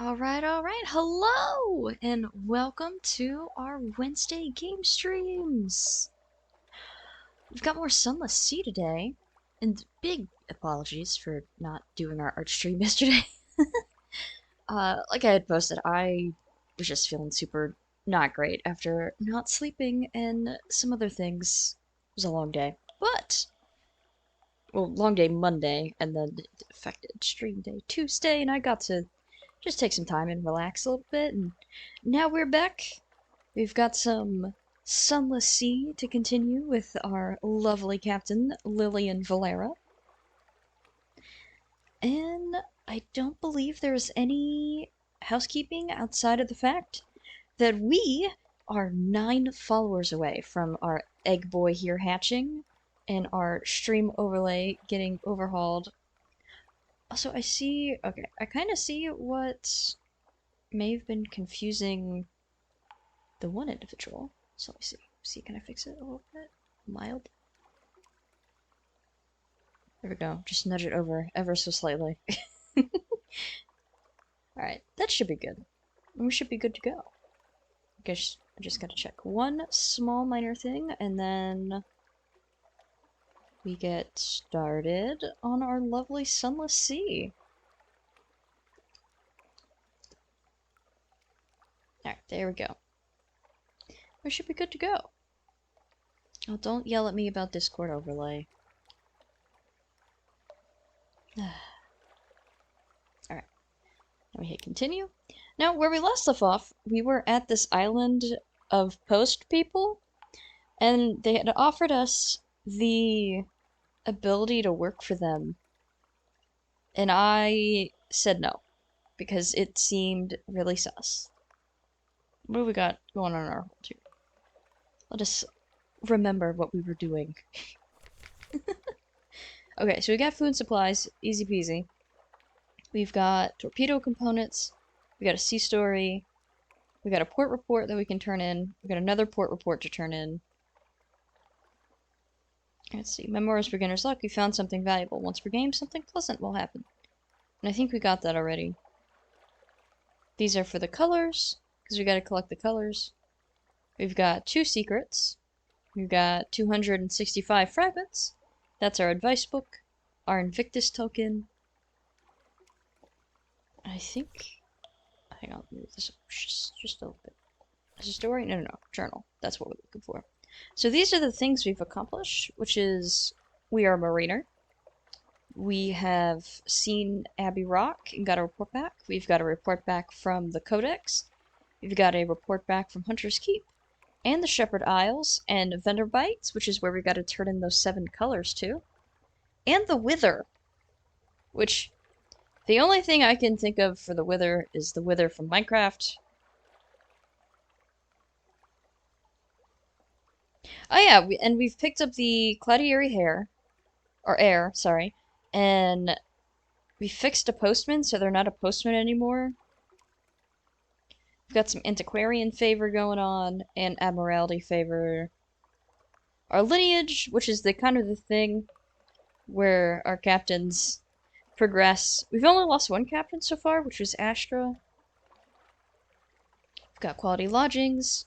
Alright. Hello! And welcome to our Wednesday game streams! We've got more Sunless Sea today, and big apologies for not doing our art stream yesterday. Like I had posted, I was just feeling super not great after not sleeping and some other things. It was a long day. But, well, long day Monday, and then it affected stream day Tuesday, and I got to just take some time and relax a little bit. And now we're back. We've got some Sunless Sea to continue with our lovely captain, Lillian Valera. And I don't believe there's any housekeeping outside of the fact that we are 9 followers away from our egg boy here hatching and our stream overlay getting overhauled. Also, I kind of see what may have been confusing the one individual. So let me see, can I fix it a little bit? Mild? There we go. Just nudge it over ever so slightly. Alright, that should be good. We should be good to go. I guess I just gotta check one small minor thing, and then we get started on our lovely Sunless Sea. Alright, there we go. We should be good to go. Oh, don't yell at me about Discord overlay. Alright. Now we hit continue. Now, where we last left off, we were at this island of post people, and they had offered us the ability to work for them. And I said no, because it seemed really sus. What do we got going on in our hold here? Let us remember what we were doing. Okay, so we got food and supplies, easy peasy. We've got torpedo components, we got a sea story, we got a port report that we can turn in, we got another port report to turn in. Let's see, Memoirs Beginner's Luck, we found something valuable. Once per game, something pleasant will happen. And I think we got that already. These are for the colors, because we gotta collect the colors. We've got 2 secrets. We've got 265 fragments. That's our advice book. Our Invictus token. I think... Hang on, let me move this up just a little bit. Is a story? No. Journal. That's what we're looking for. So these are the things we've accomplished, which is we are a mariner. We have seen Abbey Rock and got a report back. We've got a report back from the Codex. We've got a report back from Hunter's Keep. And the Shepherd Isles, and Vendor Bites, which is where we gotta turn in those 7 colors to. And the Wither, which the only thing I can think of for the Wither is the Wither from Minecraft. Oh yeah, we've picked up the Cloudy Airy Air, sorry, and we fixed a postman, so they're not a postman anymore. We've got some antiquarian favor going on, and admiralty favor. Our lineage, which is the kind of the thing where our captains progress. We've only lost 1 captain so far, which was Astra. We've got quality lodgings.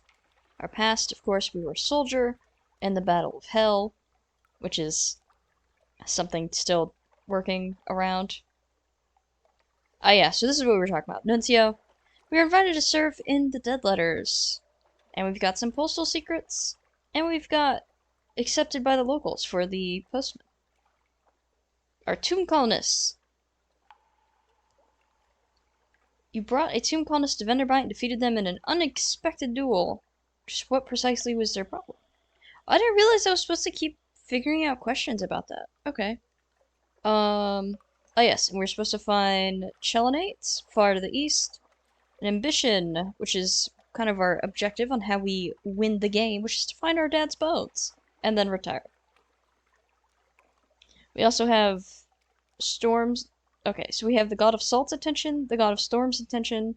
Our past, of course, we were a soldier in the Battle of Hell, which is something still working around. Ah yeah, so this is what we were talking about. Nuncio. We were invited to serve in the Dead Letters. And we've got some postal secrets. And we've got accepted by the locals for the postman. Our tomb colonists. You brought a tomb colonist to Venderbite and defeated them in an unexpected duel. Just what precisely was their problem? I didn't realize I was supposed to keep figuring out questions about that. Okay. Oh yes, and we're supposed to find Chelinates, far to the east. An ambition, which is kind of our objective on how we win the game, which is to find our dad's bones and then retire. We also have storms. Okay, so we have the god of salt's attention, the god of storm's attention.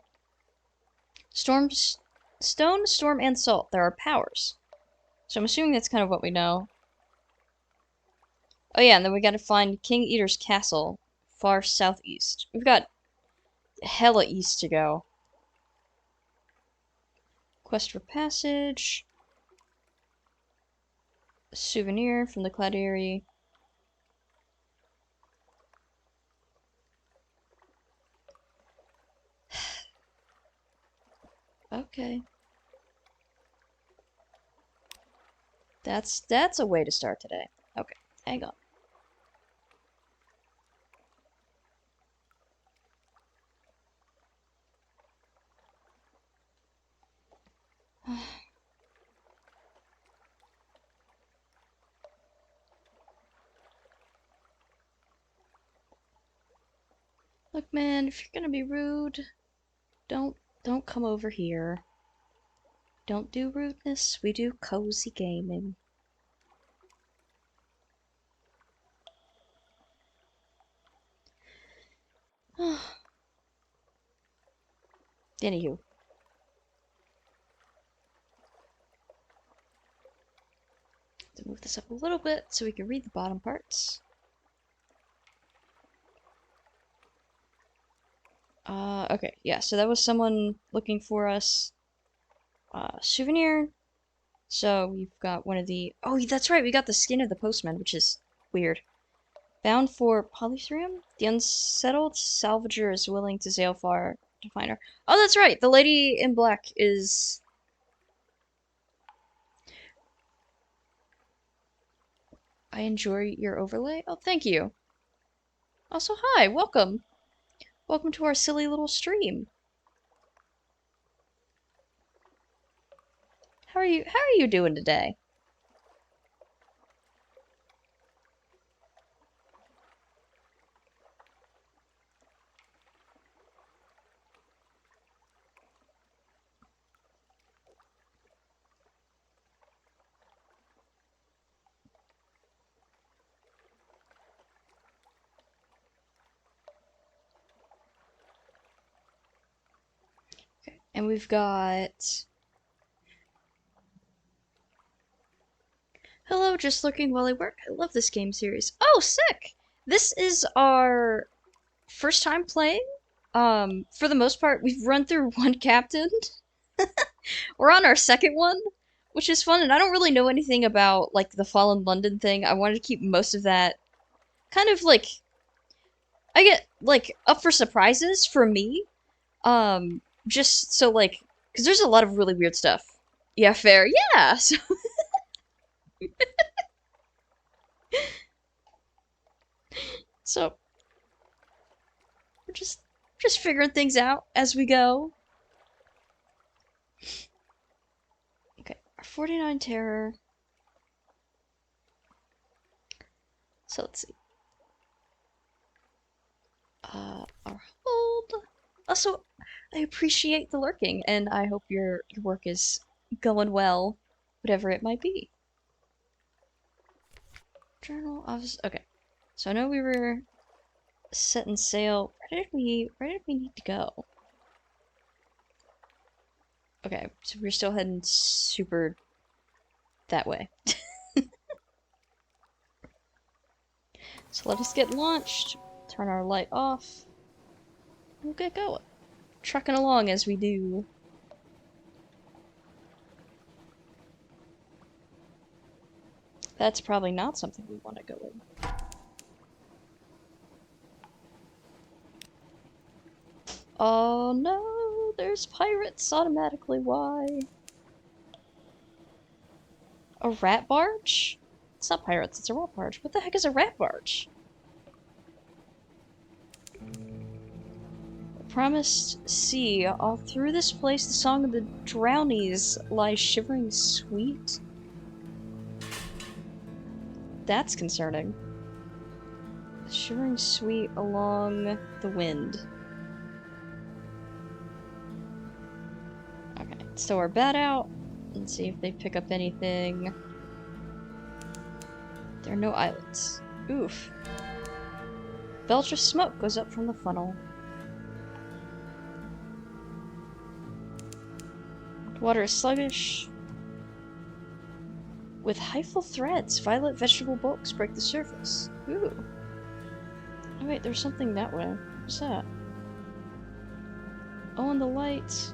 Stone, storm, and salt. There are powers. So I'm assuming that's kind of what we know. Oh yeah, and then we gotta find King Eater's castle, far southeast. We've got hella east to go. Quest for passage. A souvenir from the Cladiri. Okay. That's a way to start today. Okay, hang on. Look, man, if you're gonna be rude, don't come over here. Don't do rudeness, we do cozy gaming. Anywho. To move this up a little bit so we can read the bottom parts. Okay, yeah, so that was someone looking for us. Souvenir. So we've got one of the... Oh, that's right, we got the skin of the postman, which is weird. Bound for Polythrium? The unsettled salvager is willing to sail far to find her. Oh, that's right, the lady in black is... I enjoy your overlay. Oh, thank you. Also, hi, welcome. Welcome to our silly little stream. How are you doing today? Okay, and we've got... Hello, just lurking while I work. I love this game series. Oh, sick! This is our first time playing. For the most part, we've run through one captain. We're on our second one, which is fun, and I don't really know anything about, like, the Fallen London thing. I wanted to keep most of that kind of, like... I get, like, up for surprises for me. Just so, like... Because there's a lot of really weird stuff. Yeah, fair. Yeah! So So we're just figuring things out as we go. Okay, our 49 terror. So let's see. Our hold. Also, I appreciate the lurking, and I hope your work is going well, whatever it might be. Journal office. Okay, so I know we were setting sail. Where did we need to go? Okay, so we're still heading super that way. So let us get launched. Turn our light off. We'll get going. Trucking along as we do. That's probably not something we want to go in. Oh no, there's pirates automatically. Why? A rat barge? It's not pirates, it's a rat barge. What the heck is a rat barge? Promised sea. All through this place, the song of the drownies lies shivering sweet. That's concerning. Shivering sweet along the wind. Okay, so our bat out. Let's see if they pick up anything. There are no islands. Oof. Belch of smoke goes up from the funnel. The water is sluggish. With hyphal threads, violet vegetable bulks break the surface. Ooh. Oh wait, there's something that way. What's that? Oh, and the lights.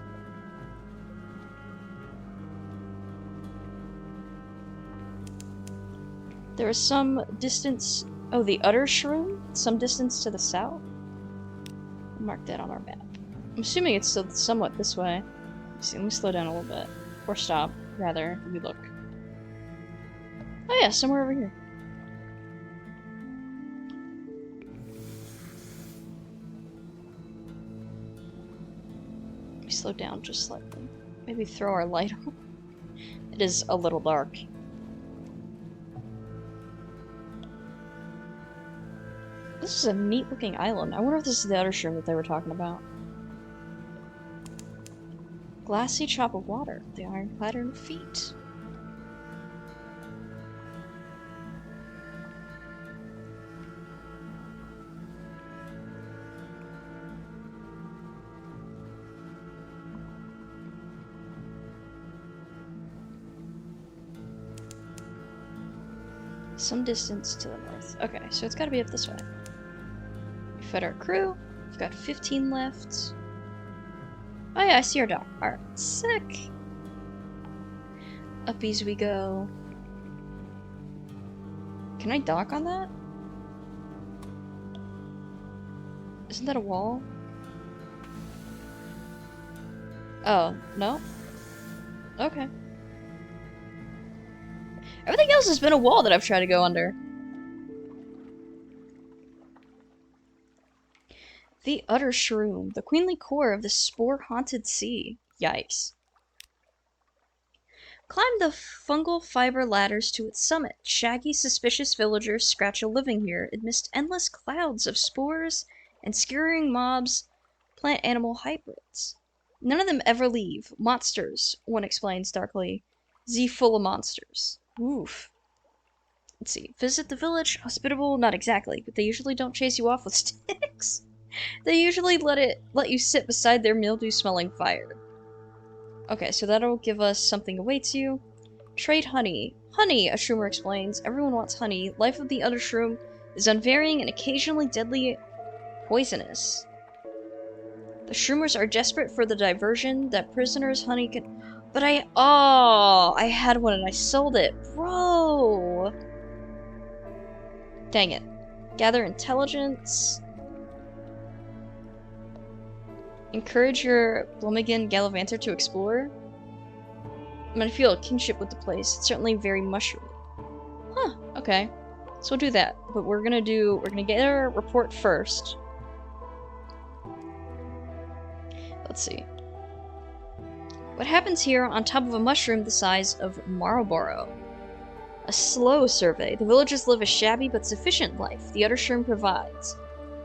There is some distance... Oh, the Utter Shroom? Some distance to the south? I'll mark that on our map. I'm assuming it's still somewhat this way. Let's see, let me slow down a little bit. Or stop, rather. Let me look. Oh yeah, somewhere over here. Let me slow down just slightly. Maybe throw our light on. It is a little dark. This is a neat looking island. I wonder if this is the Utter Shroom that they were talking about. Glassy chop of water, the iron-clad feet. Some distance to the north. Okay, so it's gotta be up this way. We fed our crew. We've got 15 left. Oh yeah, I see our dock. Alright, sick. Uppies we go. Can I dock on that? Isn't that a wall? Oh, no? Okay. Everything else has been a wall that I've tried to go under. The Utter Shroom, the queenly core of the spore-haunted sea. Yikes. Climb the fungal fiber ladders to its summit. Shaggy, suspicious villagers scratch a living here amidst endless clouds of spores and scurrying mobs, plant-animal hybrids. None of them ever leave. Monsters, one explains darkly. Z full of monsters. Oof. Let's see. Visit the village. Hospitable? Not exactly, but they usually don't chase you off with sticks. They usually let you sit beside their mildew-smelling fire. Okay, so that'll give us something awaits you. Trade honey. Honey, a shroomer explains. Everyone wants honey. Life of the other shroom is unvarying and occasionally deadly poisonous. The shroomers are desperate for the diversion that prisoners' honey can... But I had one and I sold it. Bro! Dang it. Gather intelligence. Encourage your Blummigan Gallivanter to explore. I'm gonna feel a kinship with the place. It's certainly very mushroomy. Huh, okay. So we'll do that. But we're gonna get our report first. Let's see. What happens here on top of a mushroom the size of Marlborough? A slow survey. The villagers live a shabby but sufficient life. The Utter Shroom provides.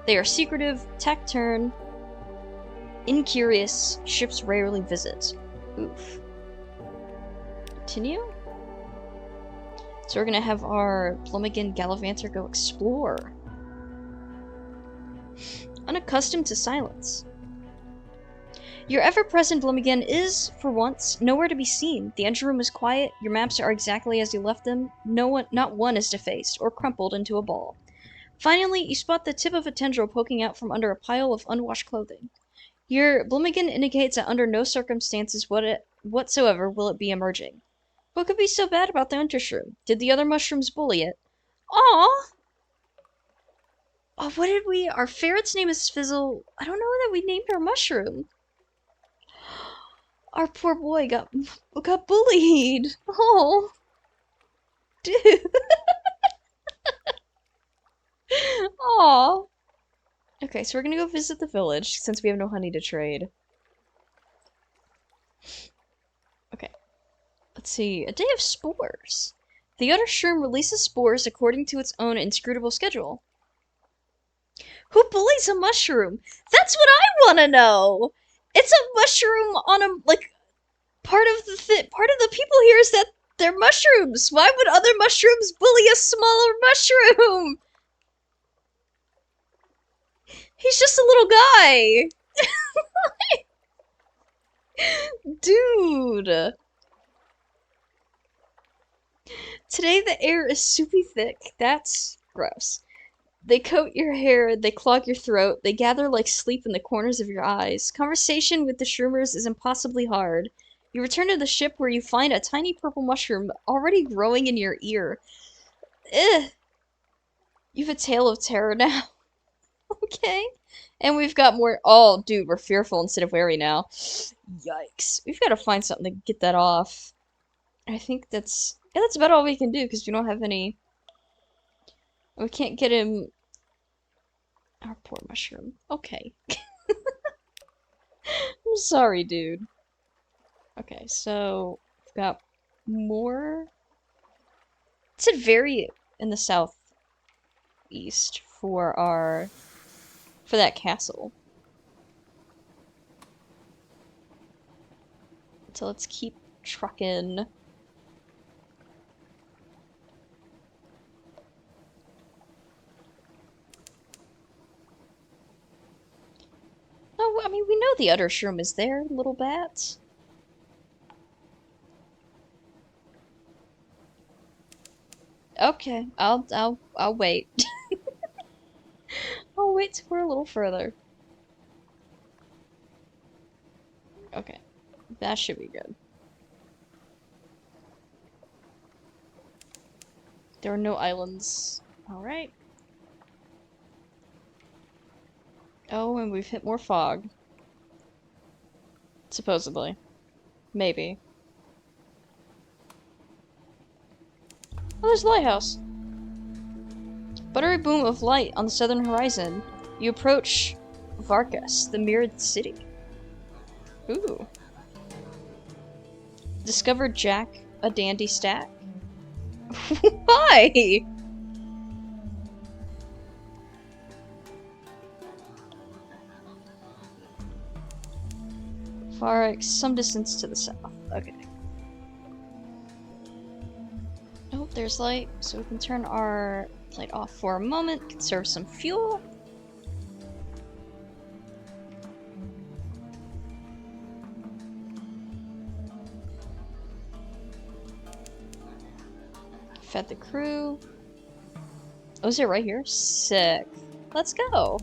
They are secretive, taciturn, incurious, ships rarely visit. Oof. Continue? So we're gonna have our Blummigan Gallivanter go explore. Unaccustomed to silence. Your ever-present Blummigan is, for once, nowhere to be seen. The engine room is quiet, your maps are exactly as you left them, not one is defaced, or crumpled into a ball. Finally, you spot the tip of a tendril poking out from under a pile of unwashed clothing. Your Blummigan indicates that under no circumstances whatsoever will it be emerging. What could be so bad about the Untershroom? Did the other mushrooms bully it? Aww! Oh, what did we... Our ferret's name is Fizzle. I don't know that we named our mushroom. Our poor boy got bullied. Oh. Dude. Aw. Okay, so we're gonna go visit the village, since we have no honey to trade. Okay. Let's see. A day of spores. The Utter Shroom releases spores according to its own inscrutable schedule. Who bullies a mushroom? That's what I want to know. It's a mushroom on a part of the people here is that they're mushrooms. Why would other mushrooms bully a smaller mushroom? He's just a little guy. Dude. Today the air is soupy thick. That's gross. They coat your hair, they clog your throat, they gather like sleep in the corners of your eyes. Conversation with the shroomers is impossibly hard. You return to the ship where you find a tiny purple mushroom already growing in your ear. Ugh. You've a tale of terror now. Okay. And we've got more. Oh, dude, we're fearful instead of wary now. Yikes. We've got to find something to get that off. I think that's. Yeah, that's about all we can do because we don't have any. We can't get him. Our poor mushroom. Okay. I'm sorry, dude. Okay, so we've got more. It said very in the southeast for that castle. So let's keep trucking. Oh, I mean, we know the other shroom is there, little bat. Okay, I'll wait. I'll wait till we're a little further. Okay, that should be good. There are no islands. Alright. Oh, and we've hit more fog. Supposedly. Maybe. Oh, there's the lighthouse. Buttery boom of light on the southern horizon. You approach Varkas, the mirrored city. Ooh. Discovered Jack a dandy stack. Why? Far some distance to the south. Okay. Oh, there's light, so we can turn our light off for a moment, conserve some fuel. Fed the crew. Oh, is it right here? Sick. Let's go.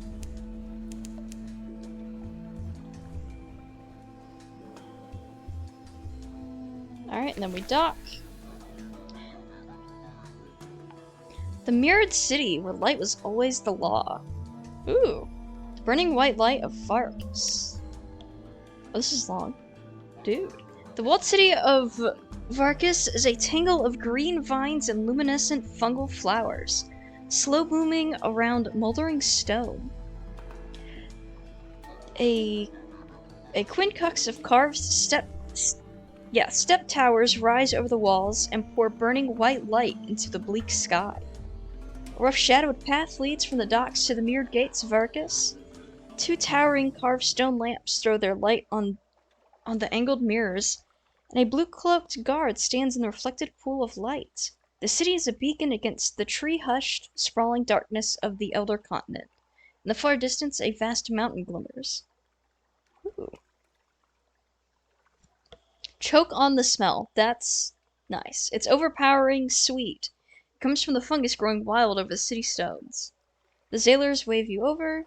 Alright, and then we dock. The mirrored city where light was always the law. Ooh. The burning white light of Varkas. Oh, this is long. Dude. The walled city of Varkas is a tangle of green vines and luminescent fungal flowers, slow blooming around moldering stone. A quincunx of carved step towers rise over the walls and pour burning white light into the bleak sky. A rough shadowed path leads from the docks to the mirrored gates of Varkas. Two towering carved stone lamps throw their light on the angled mirrors, and a blue-cloaked guard stands in the reflected pool of light. The city is a beacon against the tree-hushed, sprawling darkness of the Elder Continent. In the far distance, a vast mountain glimmers. Ooh. Choke on the smell. That's nice. It's overpowering sweet. It comes from the fungus growing wild over the city stones. The sailors wave you over.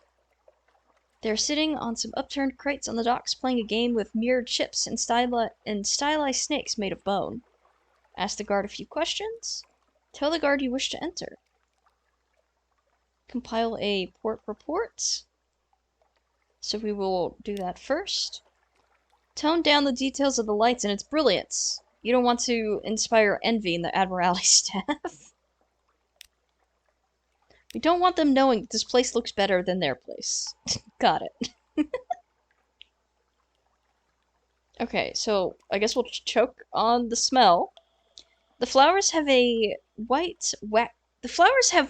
They're sitting on some upturned crates on the docks playing a game with mirrored ships and stylized snakes made of bone. Ask the guard a few questions. Tell the guard you wish to enter. Compile a port report. So we will do that first. Tone down the details of the lights and its brilliance. You don't want to inspire envy in the Admiralty staff. We don't want them knowing that this place looks better than their place. Got it. Okay, so I guess we'll choke on the smell. The flowers have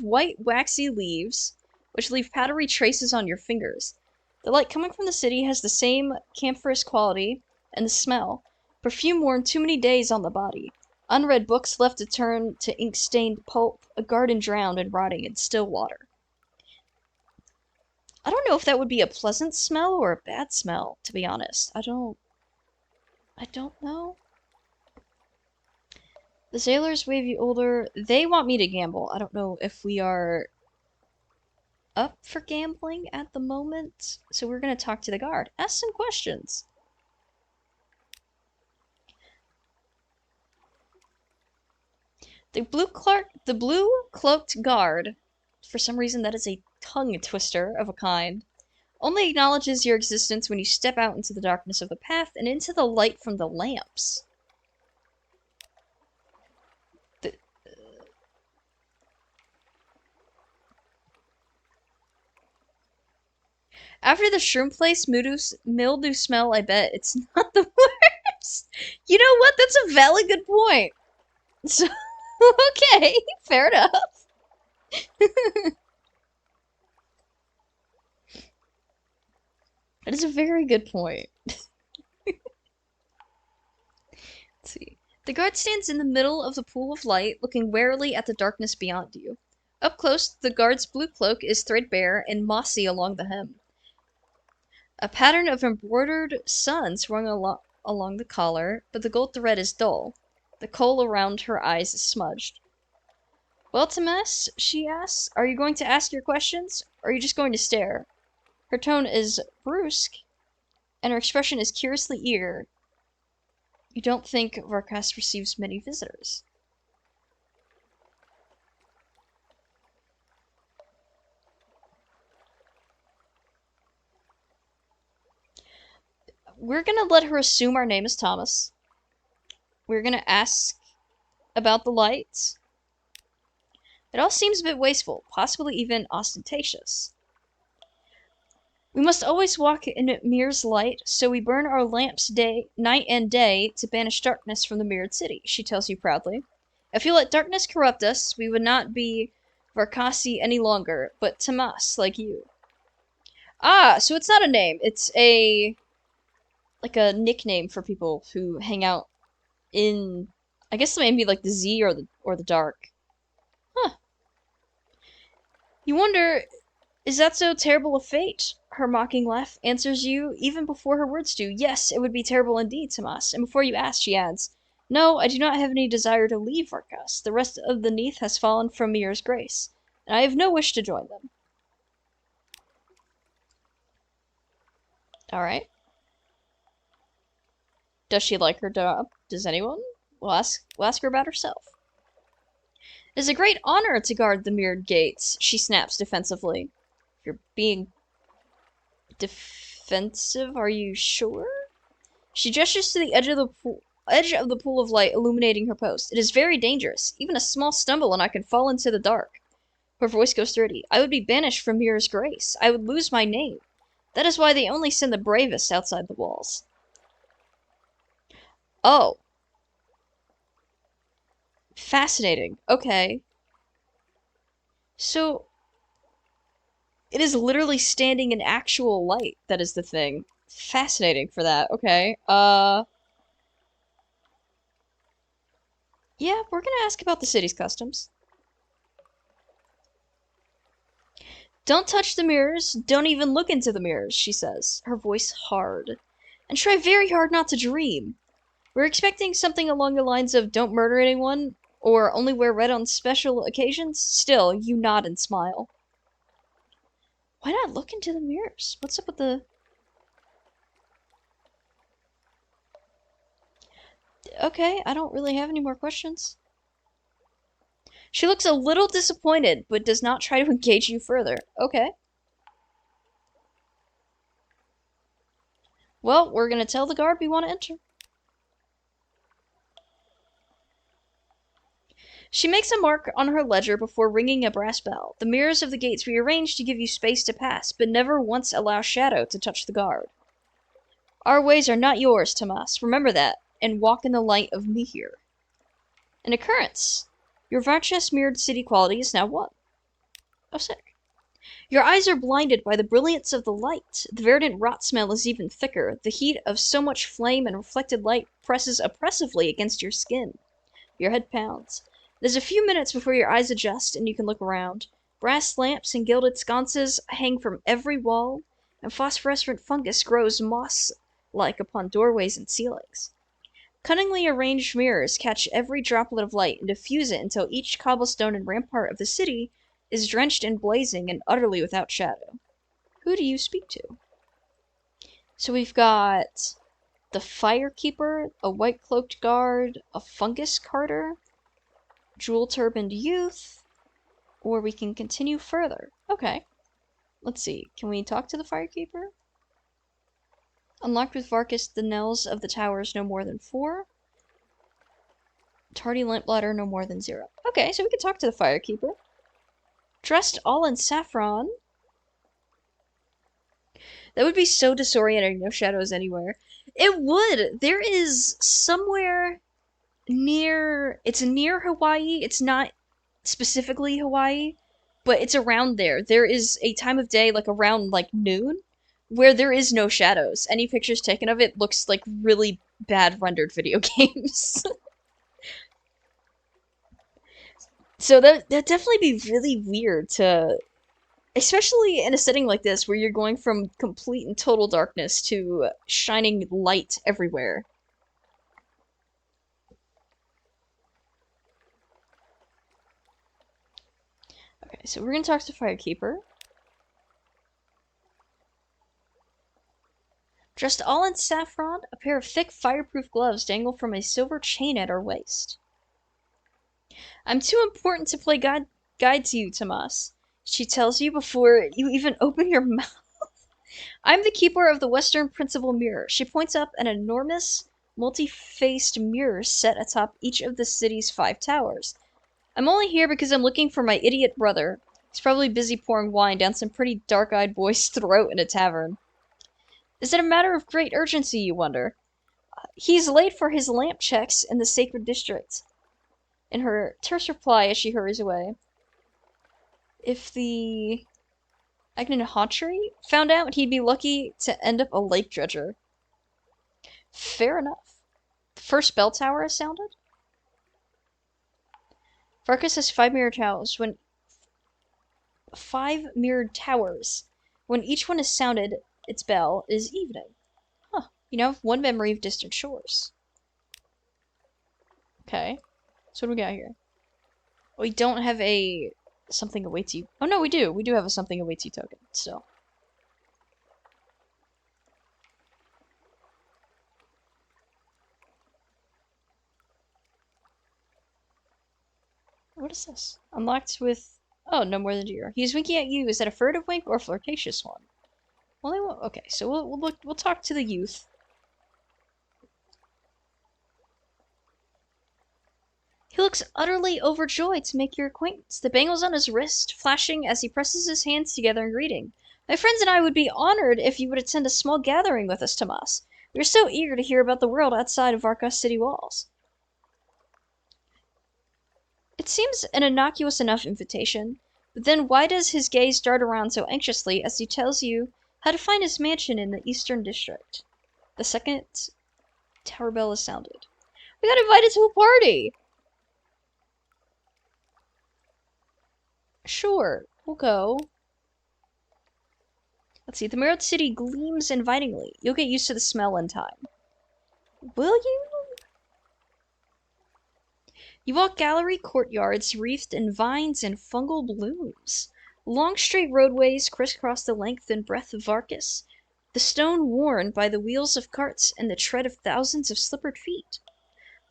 white waxy leaves, which leave powdery traces on your fingers. The light coming from the city has the same camphorous quality, and the smell. Perfume worn too many days on the body. Unread books left to turn to ink-stained pulp, a garden drowned and rotting in still water. I don't know if that would be a pleasant smell or a bad smell, to be honest. I don't know. The sailors wave you older. They want me to gamble. I don't know if we are up for gambling at the moment, so we're gonna talk to the guard. Ask some questions. The blue-cloaked guard, for some reason that is a tongue twister of a kind, only acknowledges your existence when you step out into the darkness of the path and into the light from the lamps. After the shroom place mildew smell, I bet it's not the worst. You know what? That's a valid good point. So, okay, fair enough. That is a very good point. Let's see. The guard stands in the middle of the pool of light, looking warily at the darkness beyond you. Up close, the guard's blue cloak is threadbare and mossy along the hem. A pattern of embroidered suns run along the collar, but the gold thread is dull. The kohl around her eyes is smudged. Well, Temes, she asks, are you going to ask your questions, or are you just going to stare? Her tone is brusque, and her expression is curiously eager. You don't think Varkas receives many visitors? We're gonna let her assume our name is Thomas. We're gonna ask about the lights. It all seems a bit wasteful, possibly even ostentatious. We must always walk in Mir's light, so we burn our lamps night and day to banish darkness from the mirrored city, she tells you proudly. If you let darkness corrupt us, we would not be Varkasi any longer, but Tamas, like you. Ah, so it's not a name, it's like a nickname for people who hang out in, I guess maybe like the Z or the dark. Huh. You wonder, is that so terrible a fate? Her mocking laugh answers you even before her words do. Yes, it would be terrible indeed, Tomas. And before you ask, she adds, no, I do not have any desire to leave Varkas. The rest of the Neath has fallen from Mir's grace, and I have no wish to join them. Alright. Does she like her job? Does anyone? We'll ask her about herself. It is a great honor to guard the mirrored gates, she snaps defensively. If you're being defensive, are you sure? She gestures to the edge of the pool of light, illuminating her post. It is very dangerous. Even a small stumble and I can fall into the dark. Her voice goes sturdy. I would be banished from Mirror's grace. I would lose my name. That is why they only send the bravest outside the walls. Oh. Fascinating. Okay. So, it is literally standing in actual light that is the thing. Fascinating for that. Okay. Yeah, we're gonna ask about the city's customs. Don't touch the mirrors. Don't even look into the mirrors, she says, her voice hard. And try very hard not to dream. We're expecting something along the lines of don't murder anyone, or only wear red on special occasions. Still, you nod and smile. Why not look into the mirrors? What's up with the... Okay, I don't really have any more questions. She looks a little disappointed, but does not try to engage you further. Okay. Well, we're gonna tell the guard we want to enter. She makes a mark on her ledger before ringing a brass bell. The mirrors of the gates rearrange to give you space to pass, but never once allow shadow to touch the guard. Our ways are not yours, Tomas. Remember that, and walk in the light of me here. An occurrence. Your Varchas mirrored city quality is now 1. Oh, sick. Your eyes are blinded by the brilliance of the light. The verdant rot smell is even thicker. The heat of so much flame and reflected light presses oppressively against your skin. Your head pounds. It is a few minutes before your eyes adjust and you can look around. Brass lamps and gilded sconces hang from every wall, and phosphorescent fungus grows moss-like upon doorways and ceilings. Cunningly arranged mirrors catch every droplet of light and diffuse it until each cobblestone and rampart of the city is drenched in blazing and utterly without shadow. Who do you speak to? So we've got the firekeeper, a white-cloaked guard, a fungus carter, jewel-turbaned youth, or we can continue further. Okay. Let's see. Can we talk to the firekeeper? Unlocked with Varkas, the knells of the towers no more than 4. Tardy lamplighter no more than 0. Okay, so we can talk to the firekeeper. Dressed all in saffron. That would be so disorienting, no shadows anywhere. It would! There is somewhere near... It's near Hawaii. It's not specifically Hawaii, but it's around there. There is a time of day, like around like noon, where there is no shadows. Any pictures taken of it looks like really bad rendered video games. So that'd definitely be really weird to, especially in a setting like this where you're going from complete and total darkness to shining light everywhere. Okay, so we're gonna talk to Firekeeper. Dressed all in saffron, a pair of thick fireproof gloves dangle from a silver chain at her waist. I'm too important to play guide to you, Tomas. She tells you before you even open your mouth. I'm the keeper of the Western Principal Mirror. She points up an enormous, multi-faced mirror set atop each of the city's 5 towers. I'm only here because I'm looking for my idiot brother. He's probably busy pouring wine down some pretty dark-eyed boy's throat in a tavern. Is it a matter of great urgency, you wonder? He's late for his lamp checks in the Sacred District. In her terse reply as she hurries away. If the Agnin found out, he'd be lucky to end up a lake dredger. Fair enough. The first bell tower has sounded? Varkas has 5 mirrored towers. When 5 mirrored towers. When each one has sounded its bell, it is evening. Huh. You know, 1 memory of distant shores. Okay. So what do we got here? We don't have a something awaits you. Oh no, we do. We do have a something awaits you token still. What is this? Unlocked with... Oh, no more than 0. He's winking at you. Is that a furtive wink or a flirtatious one? Only one. Okay, so we'll talk to the youth. He looks utterly overjoyed to make your acquaintance, the bangles on his wrist flashing as he presses his hands together in greeting. My friends and I would be honored if you would attend a small gathering with us, Tomas. We are so eager to hear about the world outside of Varkas city walls. It seems an innocuous enough invitation, but then why does his gaze dart around so anxiously as he tells you how to find his mansion in the Eastern District? The second tower bell is sounded. We got invited to a party! Sure, we'll go. Let's see, the mirrored city gleams invitingly. You'll get used to the smell in time. Will you? You walk gallery courtyards wreathed in vines and fungal blooms. Long straight roadways crisscross the length and breadth of Varkas, the stone worn by the wheels of carts and the tread of thousands of slippered feet.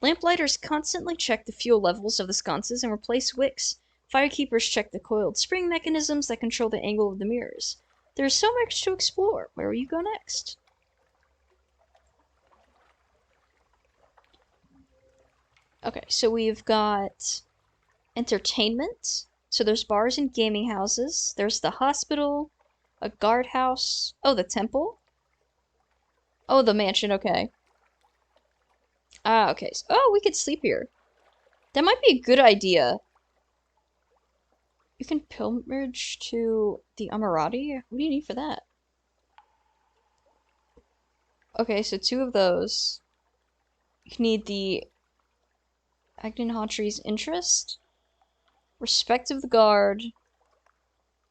Lamplighters constantly check the fuel levels of the sconces and replace wicks. Firekeepers check the coiled spring mechanisms that control the angle of the mirrors. There is so much to explore. Where will you go next? Okay, so we've got entertainment. So there's bars and gaming houses. There's the hospital, a guardhouse. Oh, the temple. Oh, the mansion, okay. Ah, okay. Oh, we could sleep here. That might be a good idea. You can pilgrimage to the Amirati? What do you need for that? Okay, so 2 of those. You need the Agnin interest, respect of the guard,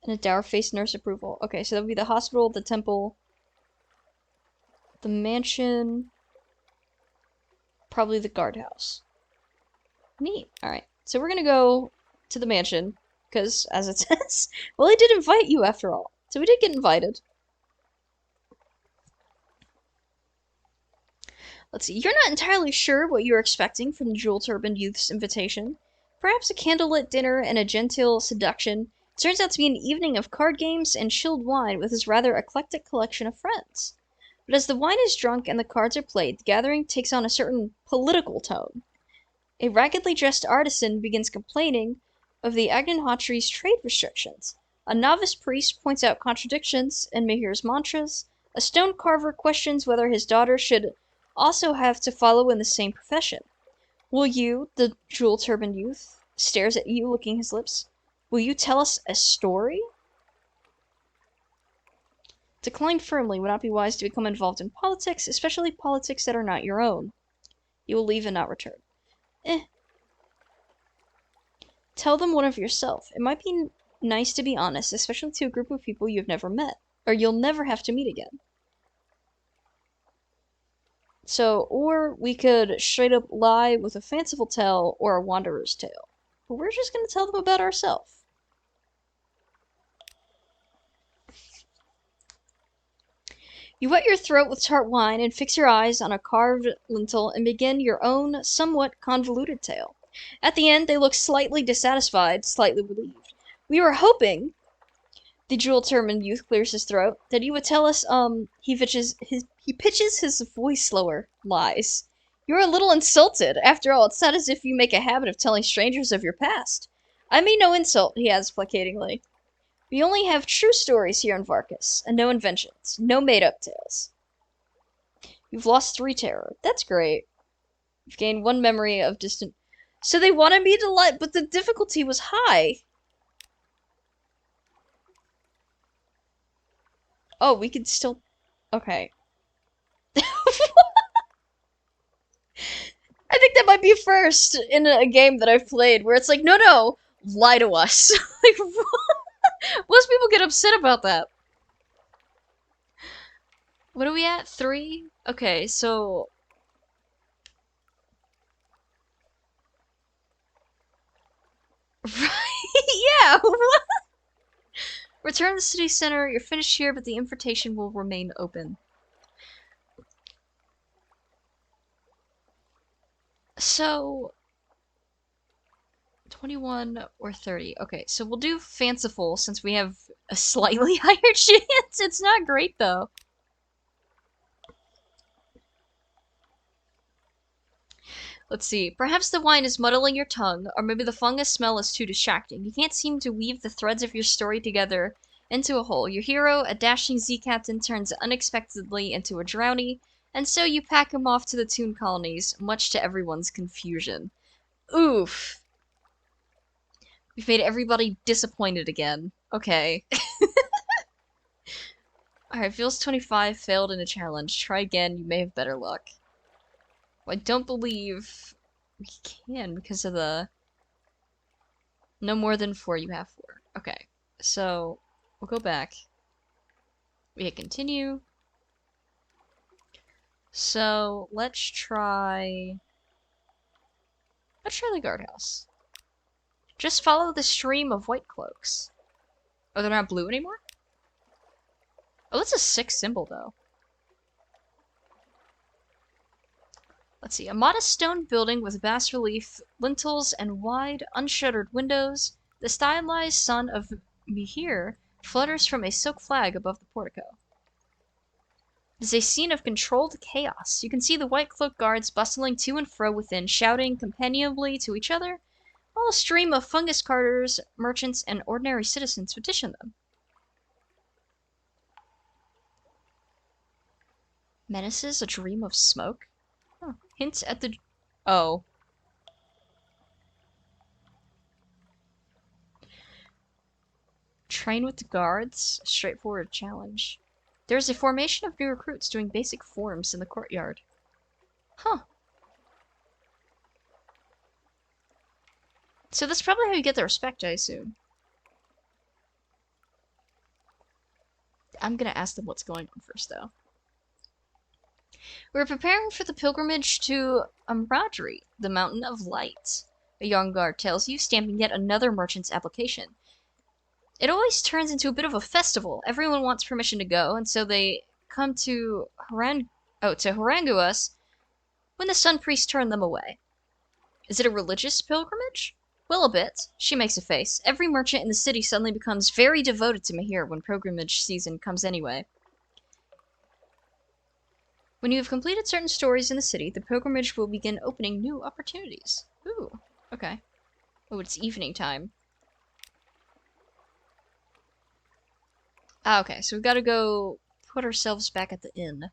and a dour-faced nurse approval. Okay, so that would be the hospital, the temple, the mansion, probably the guardhouse. Neat. Alright, so we're gonna go to the mansion, because, as it says, well, he did invite you after all. So we did get invited. Let's see, you're not entirely sure what you're expecting from the jewel-turbaned youth's invitation. Perhaps a candlelit dinner and a genteel seduction. It turns out to be an evening of card games and chilled wine with his rather eclectic collection of friends. But as the wine is drunk and the cards are played, the gathering takes on a certain political tone. A raggedly dressed artisan begins complaining of the Agnihotry's trade restrictions. A novice priest points out contradictions in Mihir's mantras. A stone carver questions whether his daughter should also have to follow in the same profession. Will you, the jewel-turbaned youth, stares at you, licking his lips. Will you tell us a story? Decline firmly. Would not be wise to become involved in politics, especially politics that are not your own. You will leave and not return. Tell them one of yourself. It might be nice to be honest, especially to a group of people you've never met, or you'll never have to meet again. So, or we could straight up lie with a fanciful tale or a wanderer's tale. But we're just gonna tell them about ourselves. You wet your throat with tart wine and fix your eyes on a carved lintel and begin your own, somewhat convoluted tale. At the end, they look slightly dissatisfied, slightly relieved. We were hoping, the jewel-turbaned youth clears his throat, that you would tell us, he pitches his voice slower. Lies. You're a little insulted. After all, it's not as if you make a habit of telling strangers of your past. I mean no insult, he adds placatingly. We only have true stories here in Varkas, and no inventions, no made-up tales. You've lost 3 terror. That's great. You've gained 1 memory of distant... So they wanted me to lie, but the difficulty was high. Oh, we could still... Okay. I think that might be first in a game that I've played, where it's like, no, lie to us. Like, most people get upset about that. What are we at? 3? Okay, so... Right, yeah! Return to the city center. You're finished here, but the invitation will remain open. So... 21 or 30. Okay, so we'll do fanciful since we have a slightly higher chance. It's not great, though. Let's see. Perhaps the wine is muddling your tongue, or maybe the fungus smell is too distracting. You can't seem to weave the threads of your story together into a whole. Your hero, a dashing Z-captain, turns unexpectedly into a drowny, and so you pack him off to the Toon colonies, much to everyone's confusion. Oof. We've made everybody disappointed again. Okay. Alright, feels 25, failed in a challenge. Try again, you may have better luck. I don't believe we can because of the... No more than 4, you have 4. Okay, so we'll go back. We hit continue. So let's try the guardhouse. Just follow the stream of white cloaks. Oh, they're not blue anymore? Oh, that's a 6 symbol, though. Let's see. A modest stone building with bas-relief lintels and wide, unshuttered windows. The stylized sun of Mihir flutters from a silk flag above the portico. It is a scene of controlled chaos. You can see the white-cloaked guards bustling to and fro within, shouting companionably to each other, while a stream of fungus carters, merchants, and ordinary citizens petition them. Menaces a dream of smoke? Huh. Hints at the... Oh. Train with the guards? A straightforward challenge. There's a formation of new recruits doing basic forms in the courtyard. Huh. So that's probably how you get the respect, I assume. I'm gonna ask them what's going on first, though. We're preparing for the pilgrimage to Amradri, the Mountain of Light, a young guard tells you, stamping yet another merchant's application. It always turns into a bit of a festival. Everyone wants permission to go, and so they come to Haranguas when the Sun Priest turned them away. Is it a religious pilgrimage? Well, a bit. She makes a face. Every merchant in the city suddenly becomes very devoted to Mahir when pilgrimage season comes anyway. When you have completed certain stories in the city, the pilgrimage will begin opening new opportunities. Ooh, okay. Oh, it's evening time. Ah, okay, so we've got to go put ourselves back at the inn.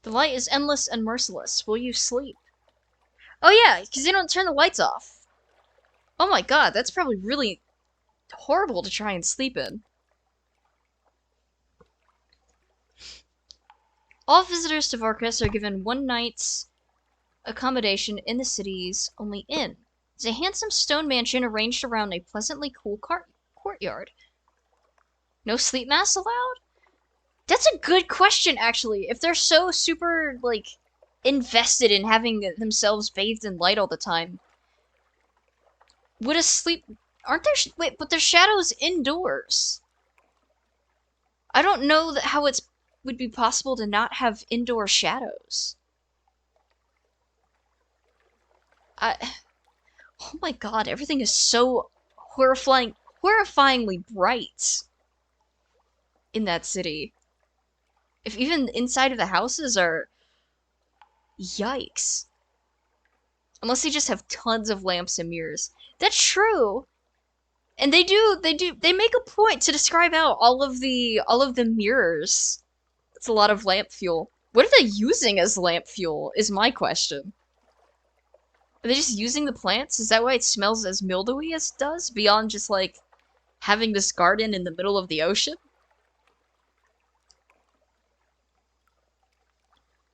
The light is endless and merciless. Will you sleep? Oh yeah, because they don't turn the lights off. Oh my god, that's probably really horrible to try and sleep in. All visitors to Varkas are given one night's accommodation in the city's only inn. It's a handsome stone mansion arranged around a pleasantly cool courtyard. No sleep masks allowed? That's a good question, actually. If they're so super, like, invested in having themselves bathed in light all the time, would a sleep... Aren't there... Wait, but there's shadows indoors. I don't know how it would be possible to not have indoor shadows. Oh my god, everything is so horrifyingly bright in that city. If even inside of the houses are... Yikes. Unless they just have tons of lamps and mirrors. That's true! And they make a point to describe out all of the mirrors. That's a lot of lamp fuel. What are they using as lamp fuel, is my question. Are they just using the plants? Is that why it smells as mildewy as it does? Beyond just, like, having this garden in the middle of the ocean?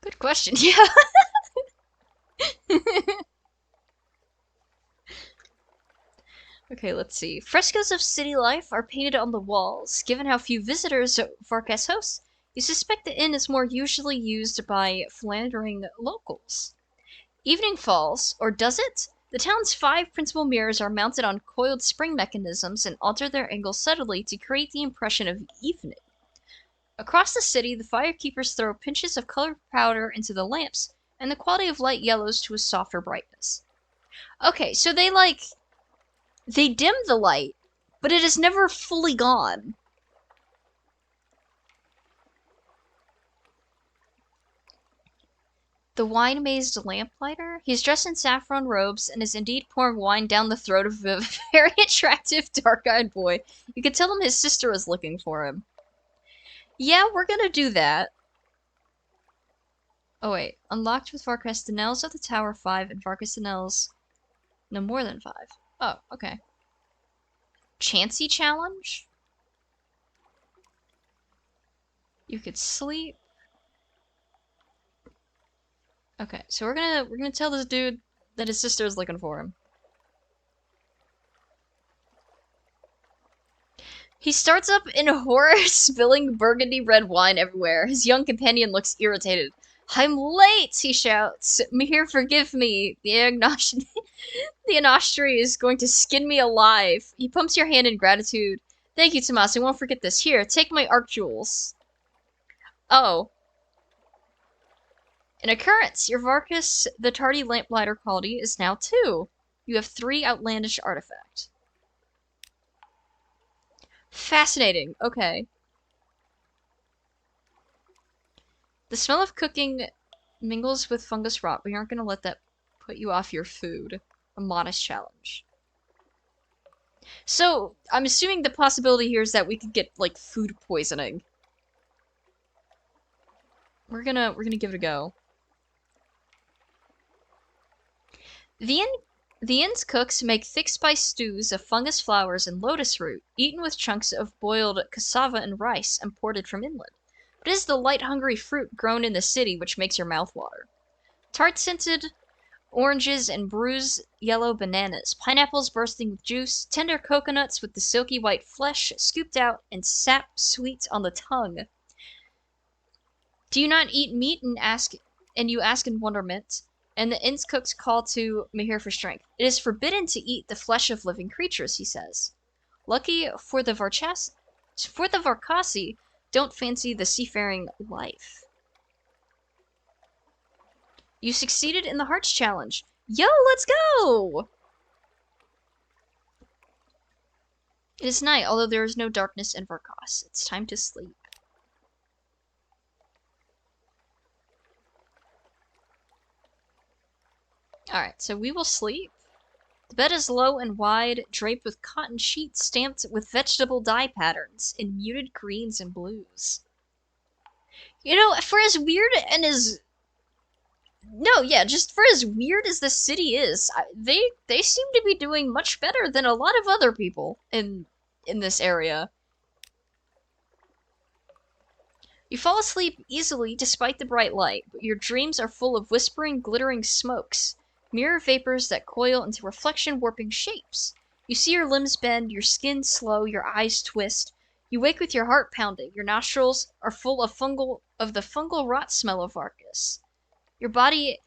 Good question, yeah. Okay, let's see. Frescoes of city life are painted on the walls. Given how few visitors Varkas hosts, you suspect the inn is more usually used by philandering locals. Evening falls, or does it? The town's 5 principal mirrors are mounted on coiled spring mechanisms and alter their angle subtly to create the impression of evening. Across the city, the firekeepers throw pinches of colored powder into the lamps, and the quality of light yellows to a softer brightness. Okay, so they dim the light, but it is never fully gone. The wine-mazed lamplighter? He's dressed in saffron robes and is indeed pouring wine down the throat of a very attractive, dark-eyed boy. You can tell him his sister is looking for him. Yeah, we're gonna do that. Oh wait, unlocked with Varkas Danelles of the Tower 5 and Varkas Danelles... No, more than 5. Oh, okay. Chansey challenge? You could sleep. Okay, so we're gonna tell this dude that his sister is looking for him. He starts up in horror, spilling burgundy red wine everywhere. His young companion looks irritated. I'm late, he shouts. Mahir, forgive me. The Anostri is going to skin me alive. He pumps your hand in gratitude. Thank you, Tomas. I won't forget this. Here, take my arc jewels. Oh. An occurrence. Your Varkas, the tardy lamplighter quality, is now 2. You have 3 outlandish artifacts. Fascinating. Okay. The smell of cooking mingles with fungus rot. We aren't going to let that put you off your food. A modest challenge. So, I'm assuming the possibility here is that we could get, like, food poisoning. We're gonna give it a go. The inn's cooks make thick spiced stews of fungus flowers and lotus root, eaten with chunks of boiled cassava and rice imported from inland. But it is the light-hungry fruit grown in the city which makes your mouth water. Tart-scented oranges and bruised yellow bananas, pineapples bursting with juice, tender coconuts with the silky white flesh scooped out and sap sweet on the tongue. Do you not eat meat? And you ask in wonderment, And the inn's cooks call to Mahir for strength. It is forbidden to eat the flesh of living creatures, he says. Lucky for the Varkasi, don't fancy the seafaring life. You succeeded in the Hearts Challenge. Yo, let's go! It is night, although there is no darkness in Varkas. It's time to sleep. Alright, so we will sleep. The bed is low and wide, draped with cotton sheets stamped with vegetable dye patterns in muted greens and blues. You know, for as weird and as... No, yeah, just for as weird as the city is, they seem to be doing much better than a lot of other people in this area. You fall asleep easily despite the bright light, but your dreams are full of whispering, glittering smokes, mirror vapors that coil into reflection-warping shapes. You see your limbs bend, your skin slow, your eyes twist. You wake with your heart pounding. Your nostrils are full of the fungal rot smell of Arcus. Your body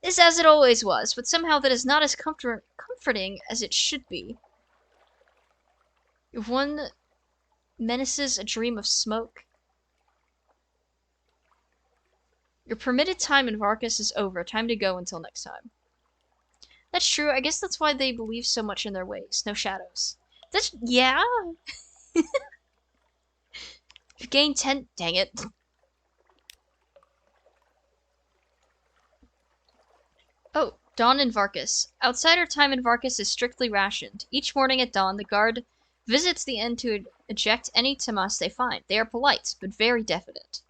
is as it always was, but somehow that is not as comforting as it should be. If one menaces a dream of smoke, your permitted time in Varkas is over. Time to go until next time. That's true. I guess that's why they believe so much in their ways. No shadows. That's... yeah? You gain 10... Dang it. Oh, dawn in Varkas. Outsider time in Varkas is strictly rationed. Each morning at dawn, the guard visits the inn to eject any Tamas they find. They are polite, but very definite.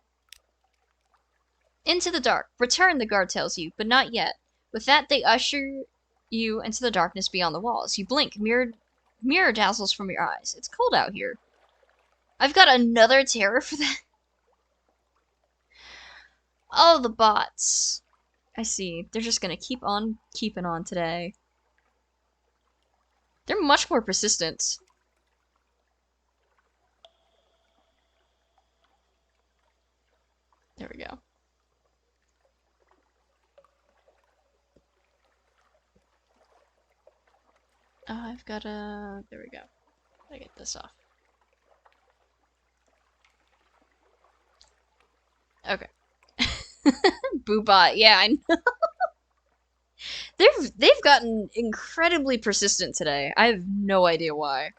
Into the dark. Return, the guard tells you, but not yet. With that, they usher you into the darkness beyond the walls. You blink. Mirror dazzles from your eyes. It's cold out here. I've got another terror for that. Oh, the bots. I see. They're just gonna keep on keeping on today. They're much more persistent. There we go. I've got a... There we go. I get this off. Okay. Boobot, yeah, I know. They've gotten incredibly persistent today. I have no idea why.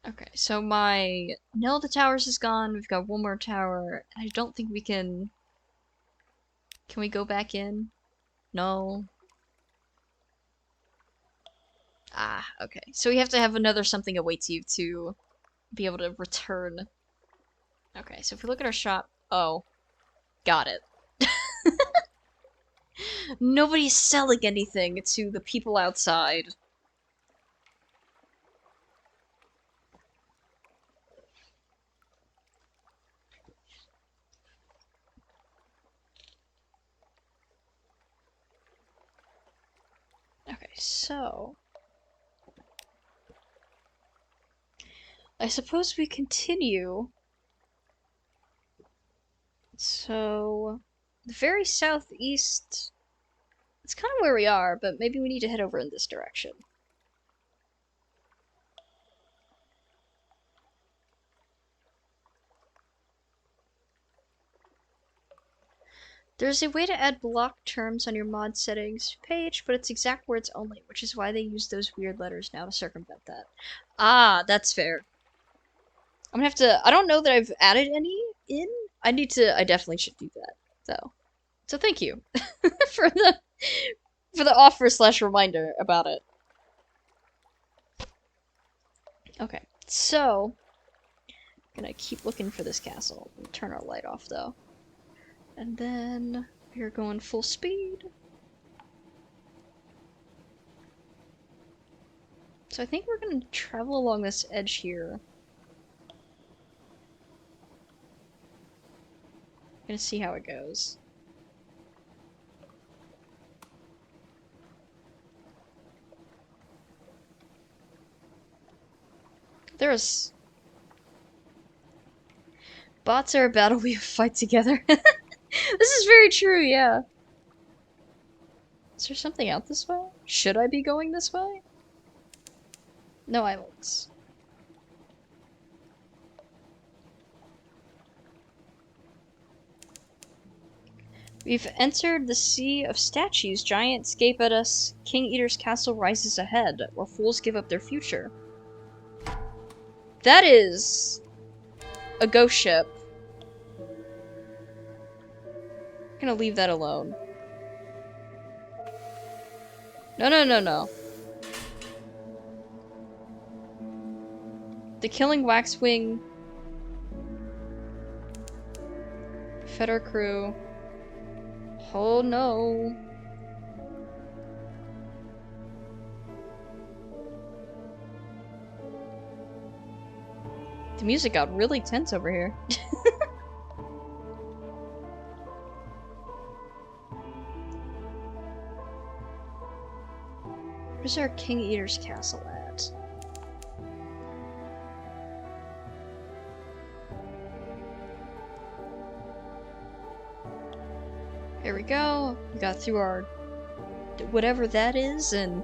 Okay, so my Nelda Towers is gone. We've got one more tower. I don't think we can... Can we go back in? No. Ah, okay. So we have to have another something awaits you to be able to return. Okay, so if we look at our shop... Oh. Got it. Nobody's selling anything to the people outside. Okay, so... I suppose we continue. So... The very southeast... It's kind of where we are, but maybe we need to head over in this direction. There's a way to add block terms on your mod settings page, but it's exact words only, which is why they use those weird letters now to circumvent that. Ah, that's fair. I'm gonna have to... I don't know that I've added any in. I definitely should do that, though. So thank you for the offer / reminder about it. Okay, so I'm gonna keep looking for this castle. We'll turn our light off though. And then we're going full speed. So I think we're gonna travel along this edge here. Gonna see how it goes. There's... Bots are a battle we fight together. This is very true, yeah. Is there something out this way? Should I be going this way? No, I won't. We've entered the sea of statues. Giants gape at us. King Eater's castle rises ahead, or fools give up their future. That is a ghost ship. I'm gonna leave that alone. No, no, no, no. The killing waxwing fed our crew. Oh no. The music got really tense over here. Where's our King Eater's castle at? Here we go. We got through our whatever that is, and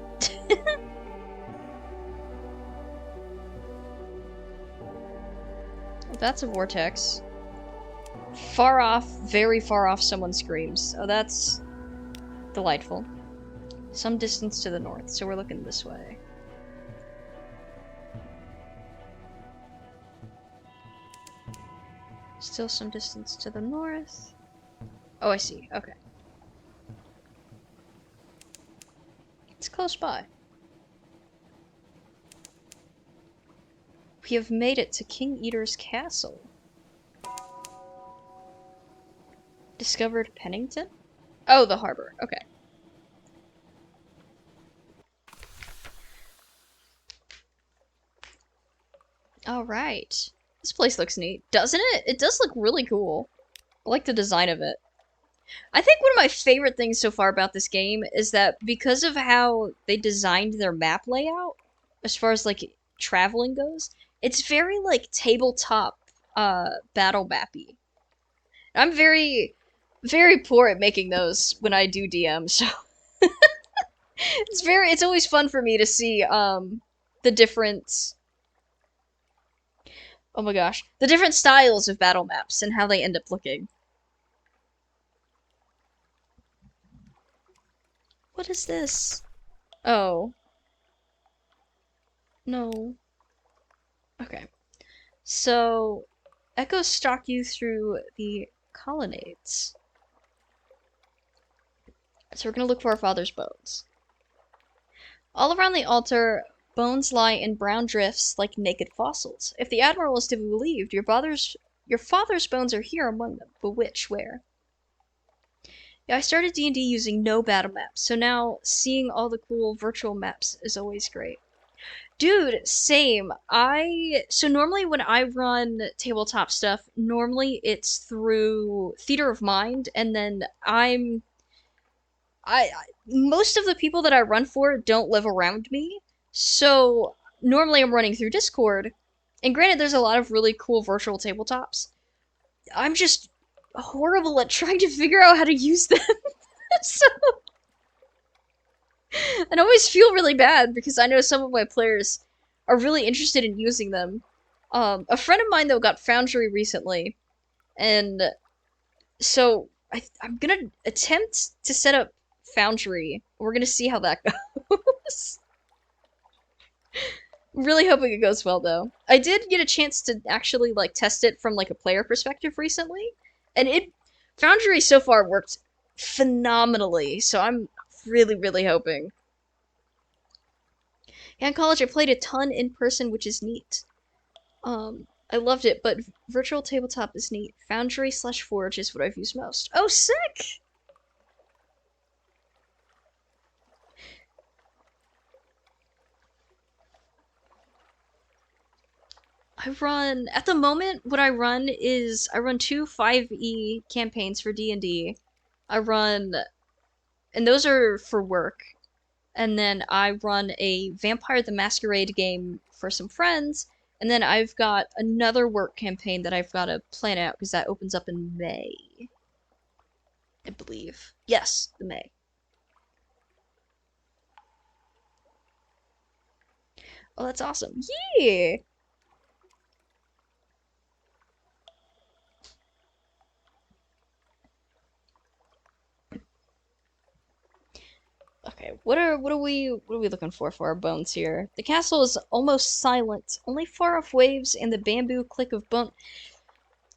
that's a vortex. Far off, very far off, someone screams. Oh, that's delightful. Some distance to the north, so we're looking this way. Still some distance to the north. Oh, I see. Okay. It's close by. We have made it to King Eater's castle. Discovered Pennington? Oh, the harbor. Okay. Alright. This place looks neat. Doesn't it? It does look really cool. I like the design of it. I think one of my favorite things so far about this game is that because of how they designed their map layout, as far as like traveling goes, it's very like tabletop battle mappy. I'm very poor at making those when I do DM, so it's always fun for me to see the different, oh my gosh, the different styles of battle maps and how they end up looking. What is this? Oh. No. Okay. So, echoes stalk you through the colonnades. So we're gonna look for our father's bones. All around the altar, bones lie in brown drifts like naked fossils. If the Admiral is to be believed, your father's bones are here among them. But which? Where? Yeah, I started D&D using no battle maps, so now seeing all the cool virtual maps is always great. Dude, same. So normally when I run tabletop stuff, normally it's through Theater of Mind, and then most of the people that I run for don't live around me, so normally I'm running through Discord, and granted there's a lot of really cool virtual tabletops. I'm just horrible at trying to figure out how to use them. So I always feel really bad because I know some of my players are really interested in using them. A friend of mine though got Foundry recently, and so I'm gonna attempt to set up Foundry. We're gonna see how that goes. Really hoping it goes well though. I did get a chance to actually like test it from like a player perspective recently, and Foundry so far worked phenomenally, so I'm really hoping. Yeah, in college I played a ton in person, which is neat. I loved it, but virtual tabletop is neat. Foundry/Forge is what I've used most. Oh, sick! At the moment, what I run is, I run 2 5e campaigns for D&D. And those are for work. And then I run a Vampire the Masquerade game for some friends, And then I've got another work campaign that I've got to plan out because that opens up in May, I believe. Yes, the May. Oh, that's awesome. Yeah. Okay, what are we looking for our bones here? The castle is almost silent. Only far off waves and the bamboo click of bone.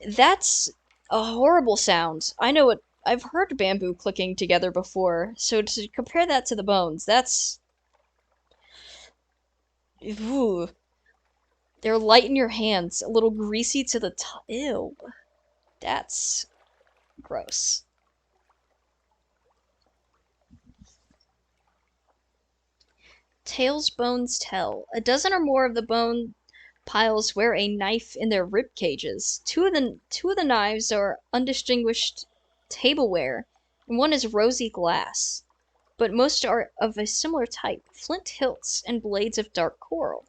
That's a horrible sound. I know it. I've heard bamboo clicking together before. So to compare that to the bones, that's ooh. They're light in your hands, a little greasy to the top. Ew. That's gross. Tales bones tell. A dozen or more of the bone piles wear a knife in their rib cages. Two of the knives are undistinguished tableware, and one is rosy glass. But most are of a similar type, flint hilts and blades of dark coral.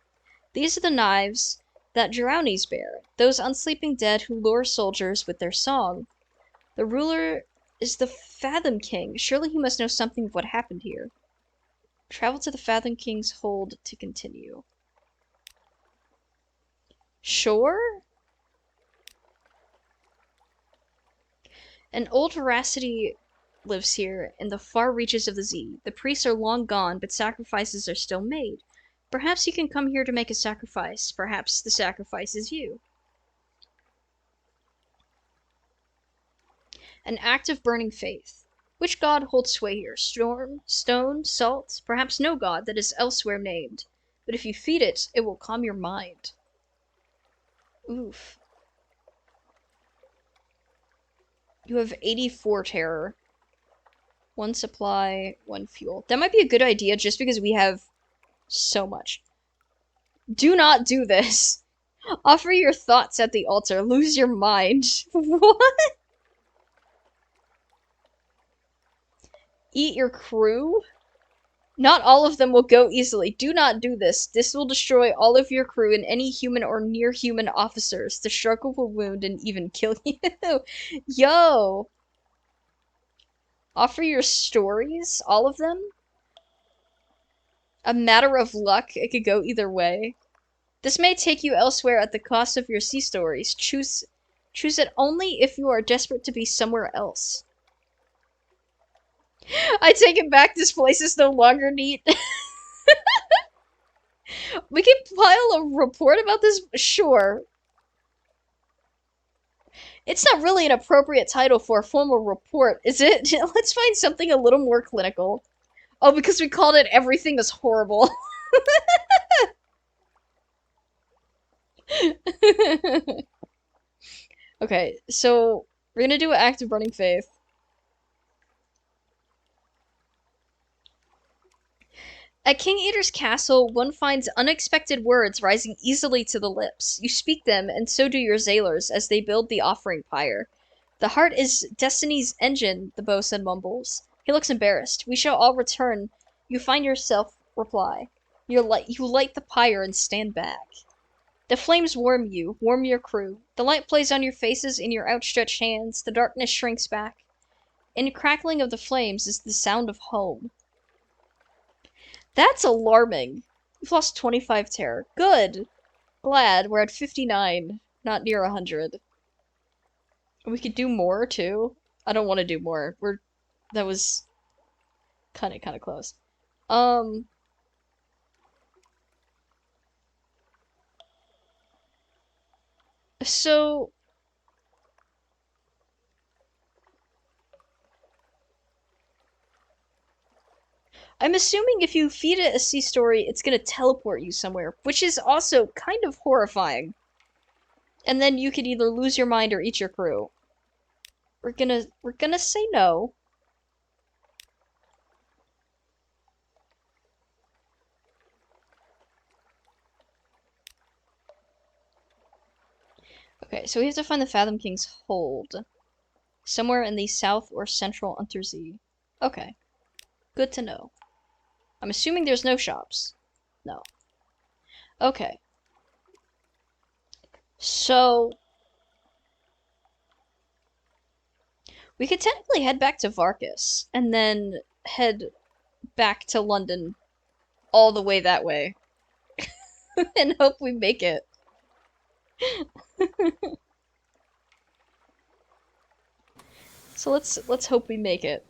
These are the knives that drownies bear, those unsleeping dead who lure soldiers with their song. The ruler is the Fathom King. Surely he must know something of what happened here. Travel to the Fathom King's hold to continue. Sure? An old veracity lives here in the far reaches of the sea. The priests are long gone, but sacrifices are still made. Perhaps you can come here to make a sacrifice. Perhaps the sacrifice is you. An act of burning faith. Which god holds sway here? Storm, stone, salt? Perhaps no god that is elsewhere named. But if you feed it, it will calm your mind. Oof. You have 84 terror. One supply, one fuel. That might be a good idea just because we have so much. Do not do this. Offer your thoughts at the altar. Lose your mind. What? Eat your crew? Not all of them will go easily. Do not do this. This will destroy all of your crew and any human or near-human officers. The struggle will wound and even kill you. Yo! Offer your stories? All of them? A matter of luck. It could go either way. This may take you elsewhere at the cost of your sea stories. Choose it only if you are desperate to be somewhere else. I take it back. This place is no longer neat. We can file a report about this? Sure. It's not really an appropriate title for a formal report, is it? Let's find something a little more clinical. Oh, because we called it Everything is Horrible. Okay, so we're gonna do an act of burning faith. At King Eater's castle, one finds unexpected words rising easily to the lips. You speak them, and so do your sailors, as they build the offering pyre. The heart is destiny's engine, the boatswain mumbles. He looks embarrassed. We shall all return. You find yourself reply. You light the pyre and stand back. The flames warm you, warm your crew. The light plays on your faces in your outstretched hands. The darkness shrinks back. In the crackling of the flames is the sound of home. That's alarming. We've lost 25 terror. Good. Glad we're at 59, not near 100. We could do more, too. I don't want to do more. That was kind of close. So I'm assuming if you feed it a sea story, it's gonna teleport you somewhere, which is also kind of horrifying. And then you could either lose your mind or eat your crew. We're gonna say no. Okay, so we have to find the Fathom King's hold. Somewhere in the south or central Untersee. Okay. Good to know. I'm assuming there's no shops. No. Okay. So, we could technically head back to Varkas, and then head back to London all the way that way, and hope we make it. So let's hope we make it.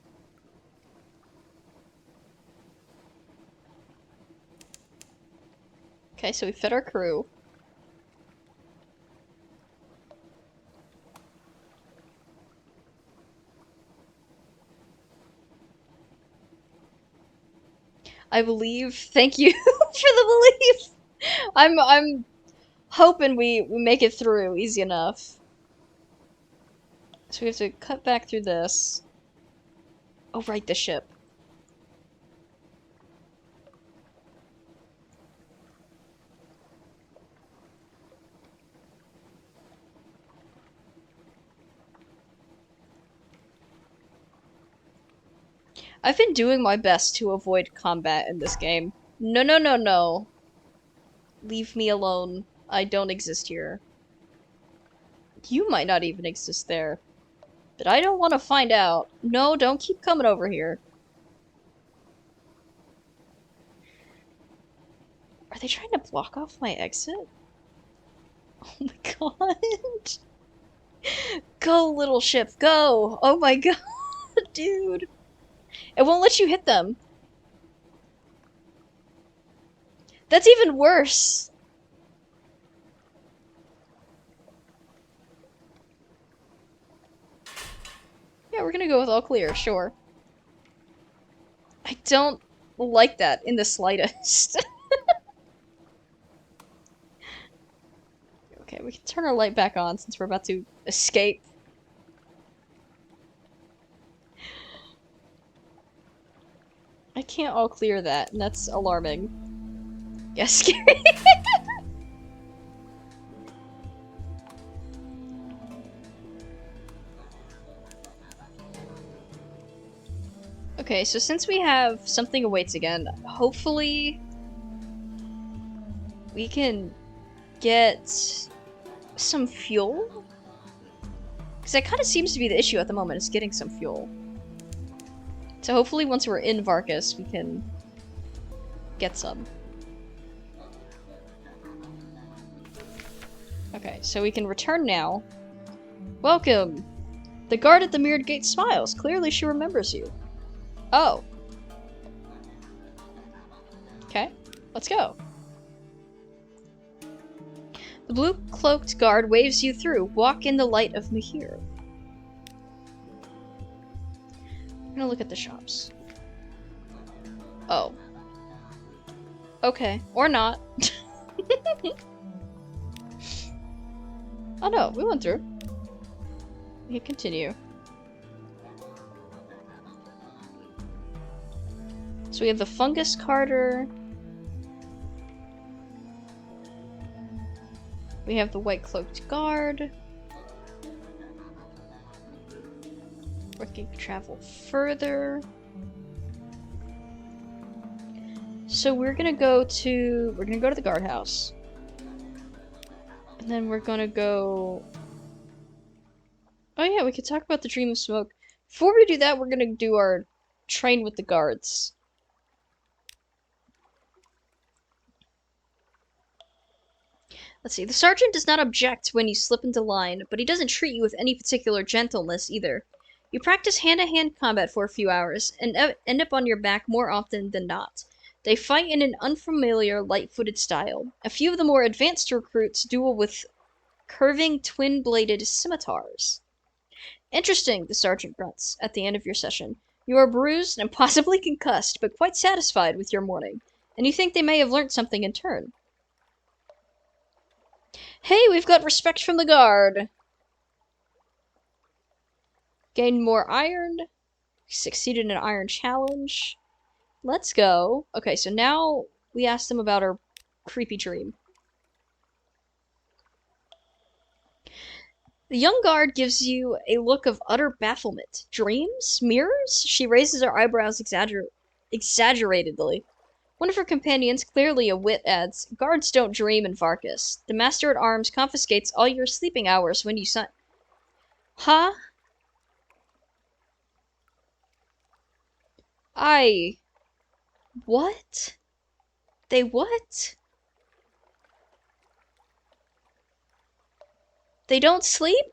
Okay, so we fed our crew. I believe. Thank you for the belief. I'm hoping we make it through easy enough. So we have to cut back through this. Oh, right, the ship. I've been doing my best to avoid combat in this game. No, no, no, no. Leave me alone. I don't exist here. You might not even exist there. But I don't want to find out. No, don't keep coming over here. Are they trying to block off my exit? Oh my god. Go, little ship, go! Oh my god, dude. It won't let you hit them. That's even worse. Yeah, we're gonna go with all clear, sure. I don't like that in the slightest. Okay, we can turn our light back on since we're about to escape. I can't all clear that, and that's alarming. Yeah, scary. Okay, so since we have something awaits again, hopefully we can get some fuel? Because that kind of seems to be the issue at the moment, is getting some fuel. So hopefully once we're in Varkas, we can get some. Okay, so we can return now. Welcome! The guard at the mirrored gate smiles. Clearly she remembers you. Oh. Okay, let's go. The blue-cloaked guard waves you through. Walk in the light of Mahir. I'm gonna look at the shops. Oh. Okay. Or not. Oh no, we went through. We can continue. So we have the fungus carter. We have the white-cloaked guard. We can travel further. So we're gonna go to the guardhouse. And then we're gonna go... Oh yeah, we could talk about the Dream of Smoke. Before we do that, we're gonna do our train with the guards. Let's see, the sergeant does not object when you slip into line, but he doesn't treat you with any particular gentleness either. You practice hand-to-hand combat for a few hours, and end up on your back more often than not. They fight in an unfamiliar, light-footed style. A few of the more advanced recruits duel with curving, twin-bladed scimitars. Interesting, the sergeant grunts at the end of your session. You are bruised and possibly concussed, but quite satisfied with your morning, and you think they may have learnt something in turn. Hey, we've got respect from the guard! Gained more iron. Succeeded in an iron challenge. Let's go. Okay, so now we asked them about our creepy dream. The young guard gives you a look of utter bafflement. Dreams? Mirrors? She raises her eyebrows exaggeratedly. One of her companions, clearly a wit, adds, "Guards don't dream in Varkas. The Master-at-Arms confiscates all your sleeping hours when you sign—" Huh? What? They what? They don't sleep?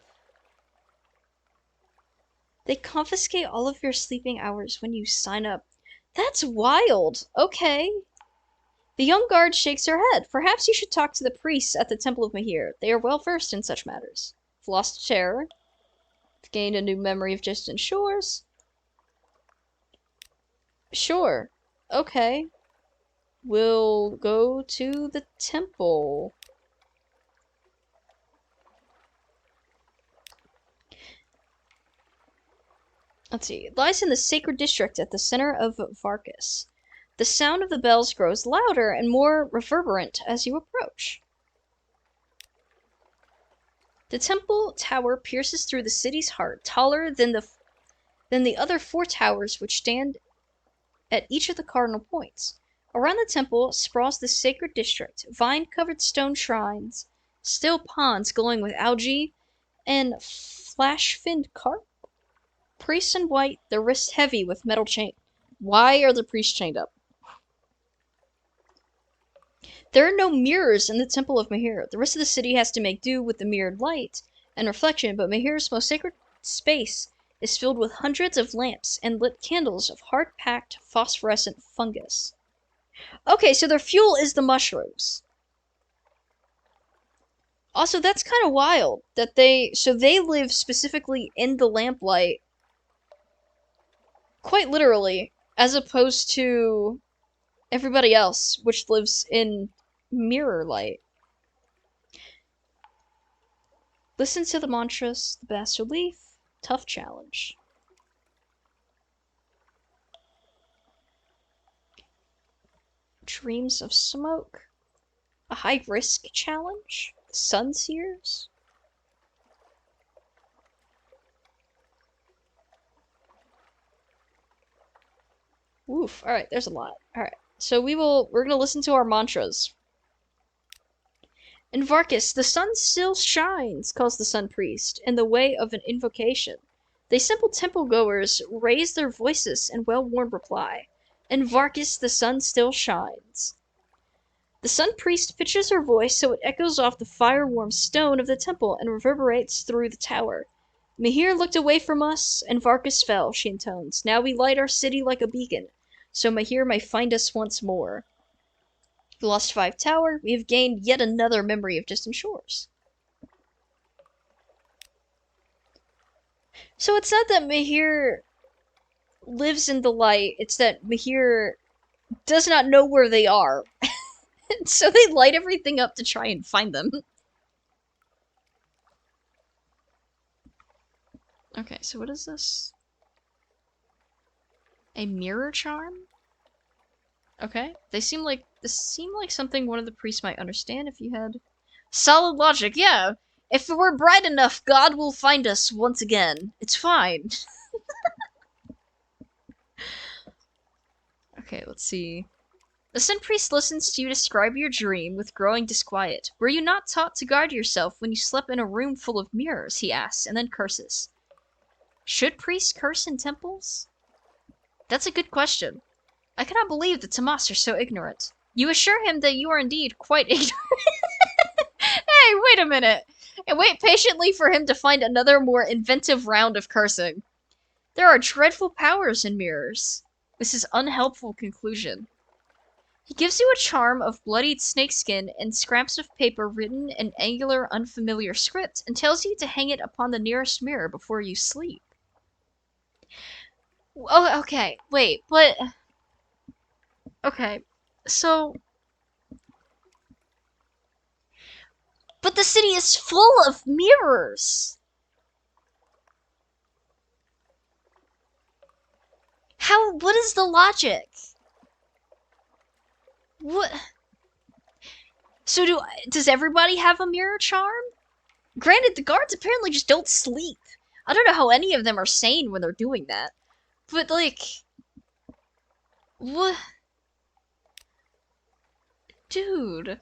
They confiscate all of your sleeping hours when you sign up. That's wild. Okay. The young guard shakes her head. Perhaps you should talk to the priests at the Temple of Mahir. They are well versed in such matters. I've lost a terror. I've gained a new memory of distant shores. Sure. Okay. We'll go to the temple. Let's see. It lies in the sacred district at the center of Varkas. The sound of the bells grows louder and more reverberant as you approach. The temple tower pierces through the city's heart, taller than the other 4 towers which stand at each of the cardinal points. Around the temple sprawls the sacred district, vine-covered stone shrines, still ponds glowing with algae, and flash-finned carp. Priests in white, their wrists heavy with metal chain. Why are the priests chained up? There are no mirrors in the Temple of Mahir. The rest of the city has to make do with the mirrored light and reflection, but Mahir's most sacred space is filled with hundreds of lamps and lit candles of hard-packed phosphorescent fungus. Okay, so their fuel is the mushrooms. Also, that's kind of wild that they live specifically in the lamplight, quite literally, as opposed to everybody else, which lives in mirror light. Listen to the mantras, the bas-relief, tough challenge. Dreams of smoke, a high-risk challenge, sun seers. Oof, alright, there's a lot. Alright, so we're gonna listen to our mantras. In Varkas, the sun still shines, calls the Sun Priest, in the way of an invocation. They simple temple-goers raise their voices in well-worn reply. In Varkas, the sun still shines. The Sun Priest pitches her voice so it echoes off the fire-warm stone of the temple and reverberates through the tower. Mahir looked away from us, and Varkas fell, she intones. Now we light our city like a beacon, so Mahir may find us once more. We lost 5 tower, we have gained yet another memory of distant shores. So it's not that Mahir lives in the light, it's that Mahir does not know where they are. So they light everything up to try and find them. Okay, so what is this? A mirror charm? Okay. This seemed like something one of the priests might understand if you had solid logic. Yeah. If we're bright enough, God will find us once again. It's fine. Okay, let's see. The Sun Priest listens to you describe your dream with growing disquiet. Were you not taught to guard yourself when you slept in a room full of mirrors? He asks, and then curses. Should priests curse in temples? That's a good question. I cannot believe that Tomas are so ignorant. You assure him that you are indeed quite ignorant. Hey, wait a minute. And wait patiently for him to find another more inventive round of cursing. There are dreadful powers in mirrors. This is unhelpful conclusion. He gives you a charm of bloodied snakeskin and scraps of paper written in angular, unfamiliar script and tells you to hang it upon the nearest mirror before you sleep. Oh, okay, wait, but... Okay, so... But the city is full of mirrors! What is the logic? What? So does everybody have a mirror charm? Granted, the guards apparently just don't sleep. I don't know how any of them are sane when they're doing that. But, like... What? Dude.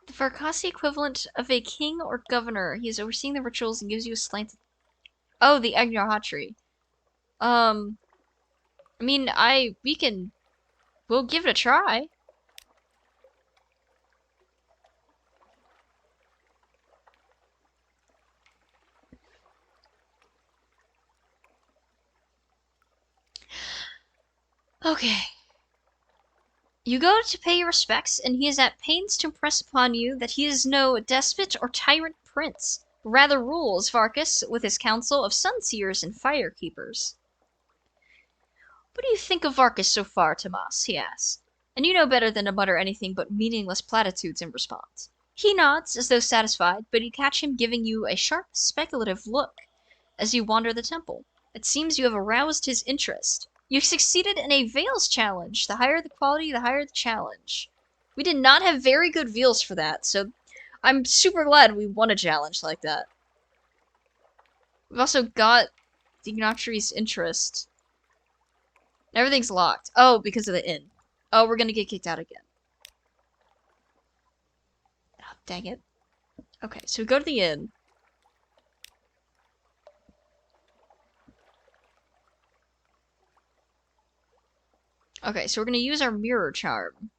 The Varkasi equivalent of a king or governor. He is overseeing the rituals and gives you a slanted... Oh, the Agniarhatri. Um, I mean, we'll give it a try. Okay. You go to pay your respects, and he is at pains to impress upon you that he is no despot or tyrant prince, but rather rules Varkas with his council of sun-seers and fire-keepers. What do you think of Varkas so far, Tomas? He asks. And you know better than to mutter anything but meaningless platitudes in response. He nods, as though satisfied, but you catch him giving you a sharp, speculative look as you wander the temple. It seems you have aroused his interest. You succeeded in a Veils challenge. The higher the quality, the higher the challenge. We did not have very good Veils for that, so I'm super glad we won a challenge like that. We've also got the Gnoctri's interest. Everything's locked. Oh, because of the inn. Oh, we're gonna get kicked out again. Oh, dang it. Okay, so we go to the inn. Okay, so we're gonna use our mirror charm.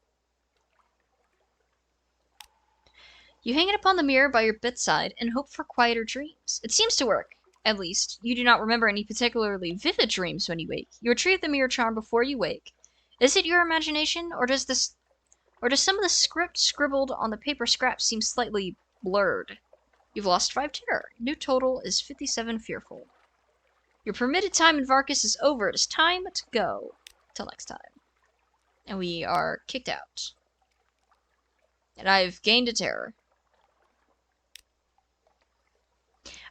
You hang it upon the mirror by your bedside and hope for quieter dreams. It seems to work. At least, you do not remember any particularly vivid dreams when you wake. You retrieve the mirror charm before you wake. Is it your imagination, or does some of the script scribbled on the paper scraps seem slightly blurred? You've lost 5 terror. New total is 57 fearful. Your permitted time in Varkas is over. It is time to go. Till next time. And we are kicked out. And I've gained a terror.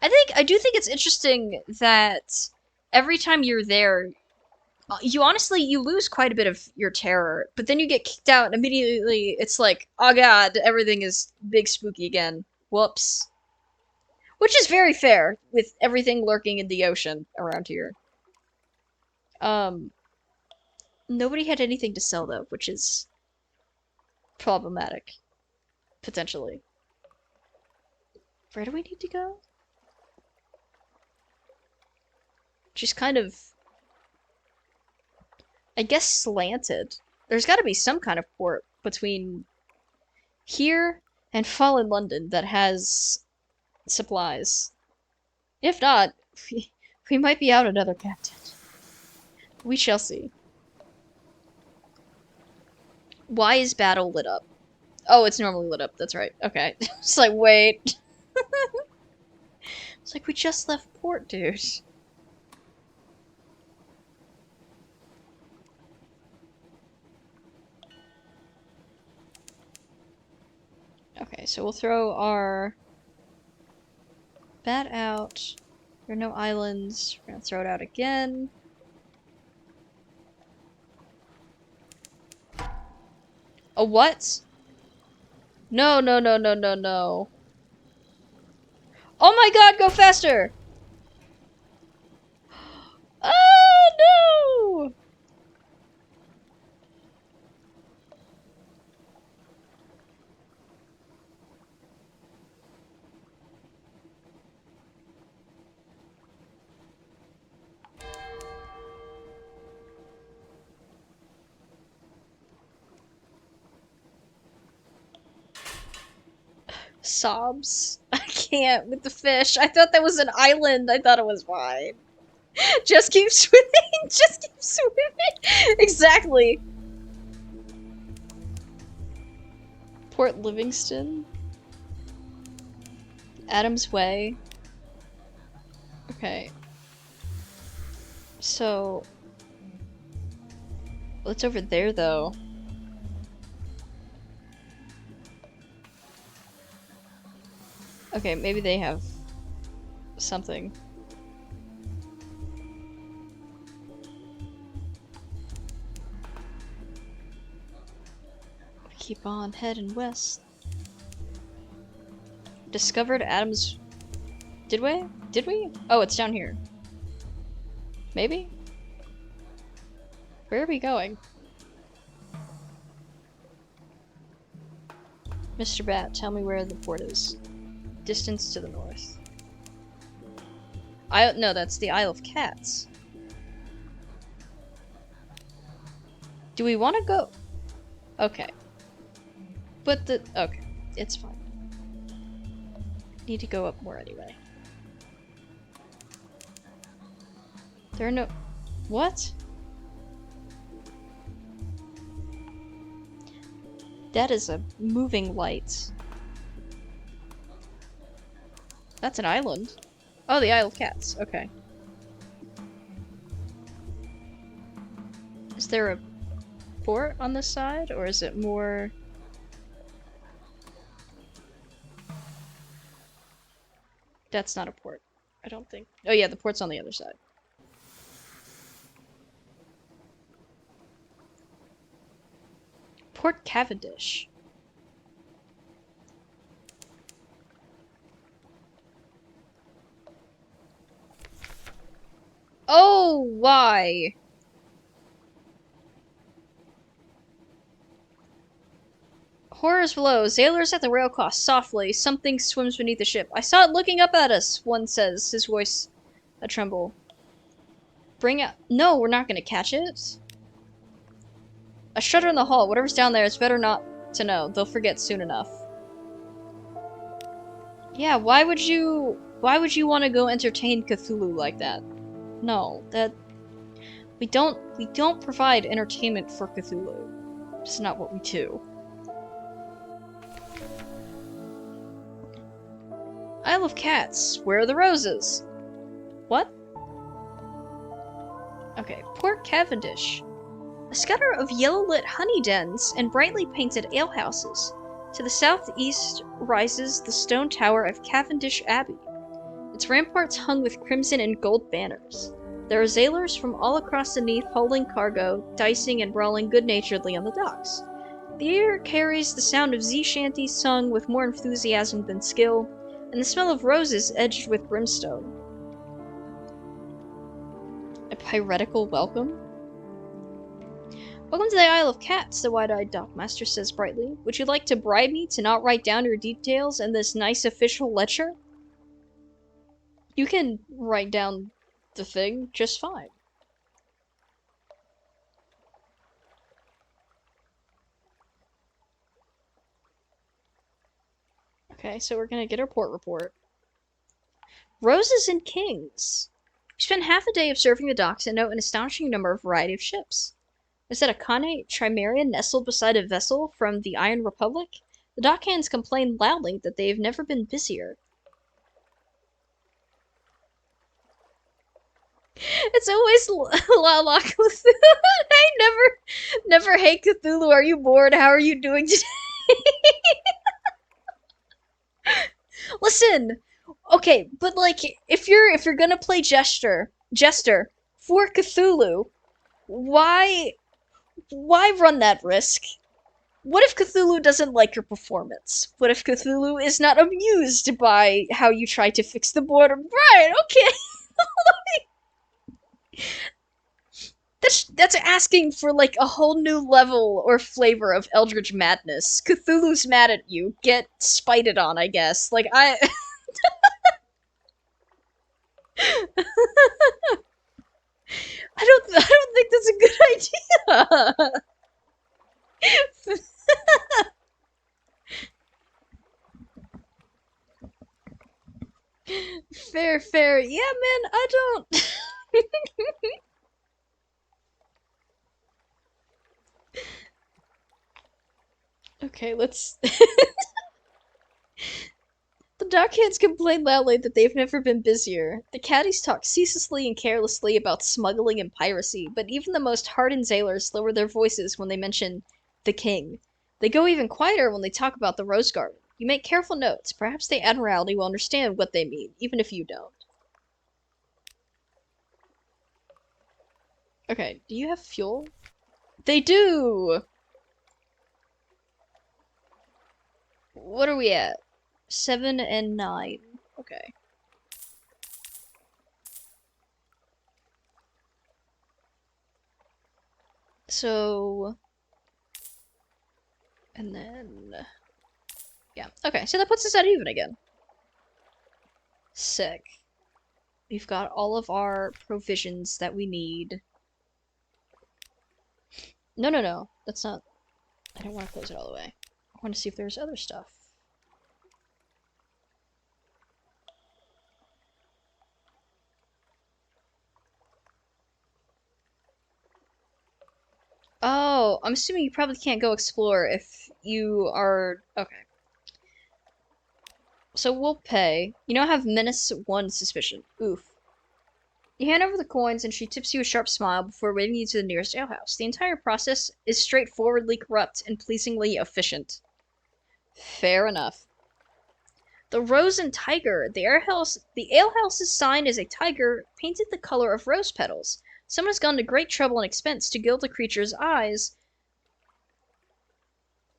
I do think it's interesting that every time you're there, you lose quite a bit of your terror, but then you get kicked out and immediately it's like, oh god, everything is big spooky again. Whoops. Which is very fair, with everything lurking in the ocean around here. Nobody had anything to sell though, which is problematic. Potentially. Where do we need to go? Just kind of, I guess, slanted. There's gotta be some kind of port between here and Fallen London that has supplies. If not, we might be out another captain. We shall see. Why is battle lit up? Oh, it's normally lit up. That's right. Okay. It's like, wait. It's like, we just left port, dude. Okay, so we'll throw our bat out. There are no islands. We're gonna throw it out again. A what? No, no, no, no, no, no. Oh my god, go faster! Oh no! Sobs. I can't with the fish. I thought that was an island. I thought it was fine. Just keep swimming. Just keep swimming. Exactly. Port Livingston. Adams Way. Okay. So... what's over there, though? Okay, maybe they have something. Keep on heading west. Discovered Adams. Did we? Did we? Oh, it's down here. Maybe? Where are we going? Mr. Bat, tell me where the port is. Distance to the north. No, that's the Isle of Cats. Do we want to go? Okay. But okay, it's fine. Need to go up more anyway. There are no... What? That is a moving light. That's an island. Oh, the Isle of Cats. Okay. Is there a port on this side, or is it more... That's not a port, I don't think. Oh yeah, the port's on the other side. Port Cavendish. Oh, why? Horrors below. Sailors at the rail cross softly. Something swims beneath the ship. I saw it looking up at us, one says, his voice a tremble. Bring out... No, we're not gonna catch it. A shudder in the hall. Whatever's down there, it's better not to know. They'll forget soon enough. Yeah, why would you want to go entertain Cthulhu like that? No, that... We don't provide entertainment for Cthulhu. It's not what we do. Isle of Cats. Where are the roses? What? Okay, Port Cavendish. A scatter of yellow-lit honey dens and brightly painted alehouses. To the southeast rises the stone tower of Cavendish Abbey. Its ramparts hung with crimson and gold banners. There are sailors from all across the Neath hauling cargo, dicing and brawling good-naturedly on the docks. The air carries the sound of sea shanties sung with more enthusiasm than skill, and the smell of roses edged with brimstone. A piratical welcome? Welcome to the Isle of Cats, the wide-eyed dockmaster says brightly. Would you like to bribe me to not write down your details in this nice official ledger? You can write down the thing just fine. Okay, so we're gonna get our port report. Roses and Kings. We spent half a day observing the docks and note an astonishing number of variety of ships. Is that a connate trimaran nestled beside a vessel from the Iron Republic? The dockhands complain loudly that they have never been busier. It's always La Cthulhu. I never hey Cthulhu, are you bored? How are you doing today? Listen, okay, but like if you're gonna play jester for Cthulhu, why run that risk? What if Cthulhu doesn't like your performance? What if Cthulhu is not amused by how you try to fix the border? Right, okay. That's asking for like a whole new level or flavor of Eldritch madness. Cthulhu's mad at you. Get spited on, I guess. Like I don't think that's a good idea. Fair. Yeah, man, I don't. Okay, let's... The dockhands complain loudly that they've never been busier. The caddies talk ceaselessly and carelessly about smuggling and piracy, but even the most hardened sailors lower their voices when they mention the king. They go even quieter when they talk about the Rose Garden. You make careful notes. Perhaps the Admiralty will understand what they mean, even if you don't. Okay, do you have fuel? They do! What are we at? 7 and 9. Okay. So, and then, yeah. Okay, so that puts us at even again. Sick. We've got all of our provisions that we need. No, no, no. That's not... I don't want to close it all the way. I want to see if there's other stuff. Oh, I'm assuming you probably can't go explore if you are... Okay. So we'll pay. You now have Menace 1 suspicion. Oof. You hand over the coins and she tips you a sharp smile before waving you to the nearest alehouse. The entire process is straightforwardly corrupt and pleasingly efficient. Fair enough. The Rose and Tiger. The alehouse's sign is a tiger painted the color of rose petals. Someone has gone to great trouble and expense to gild the creature's eyes.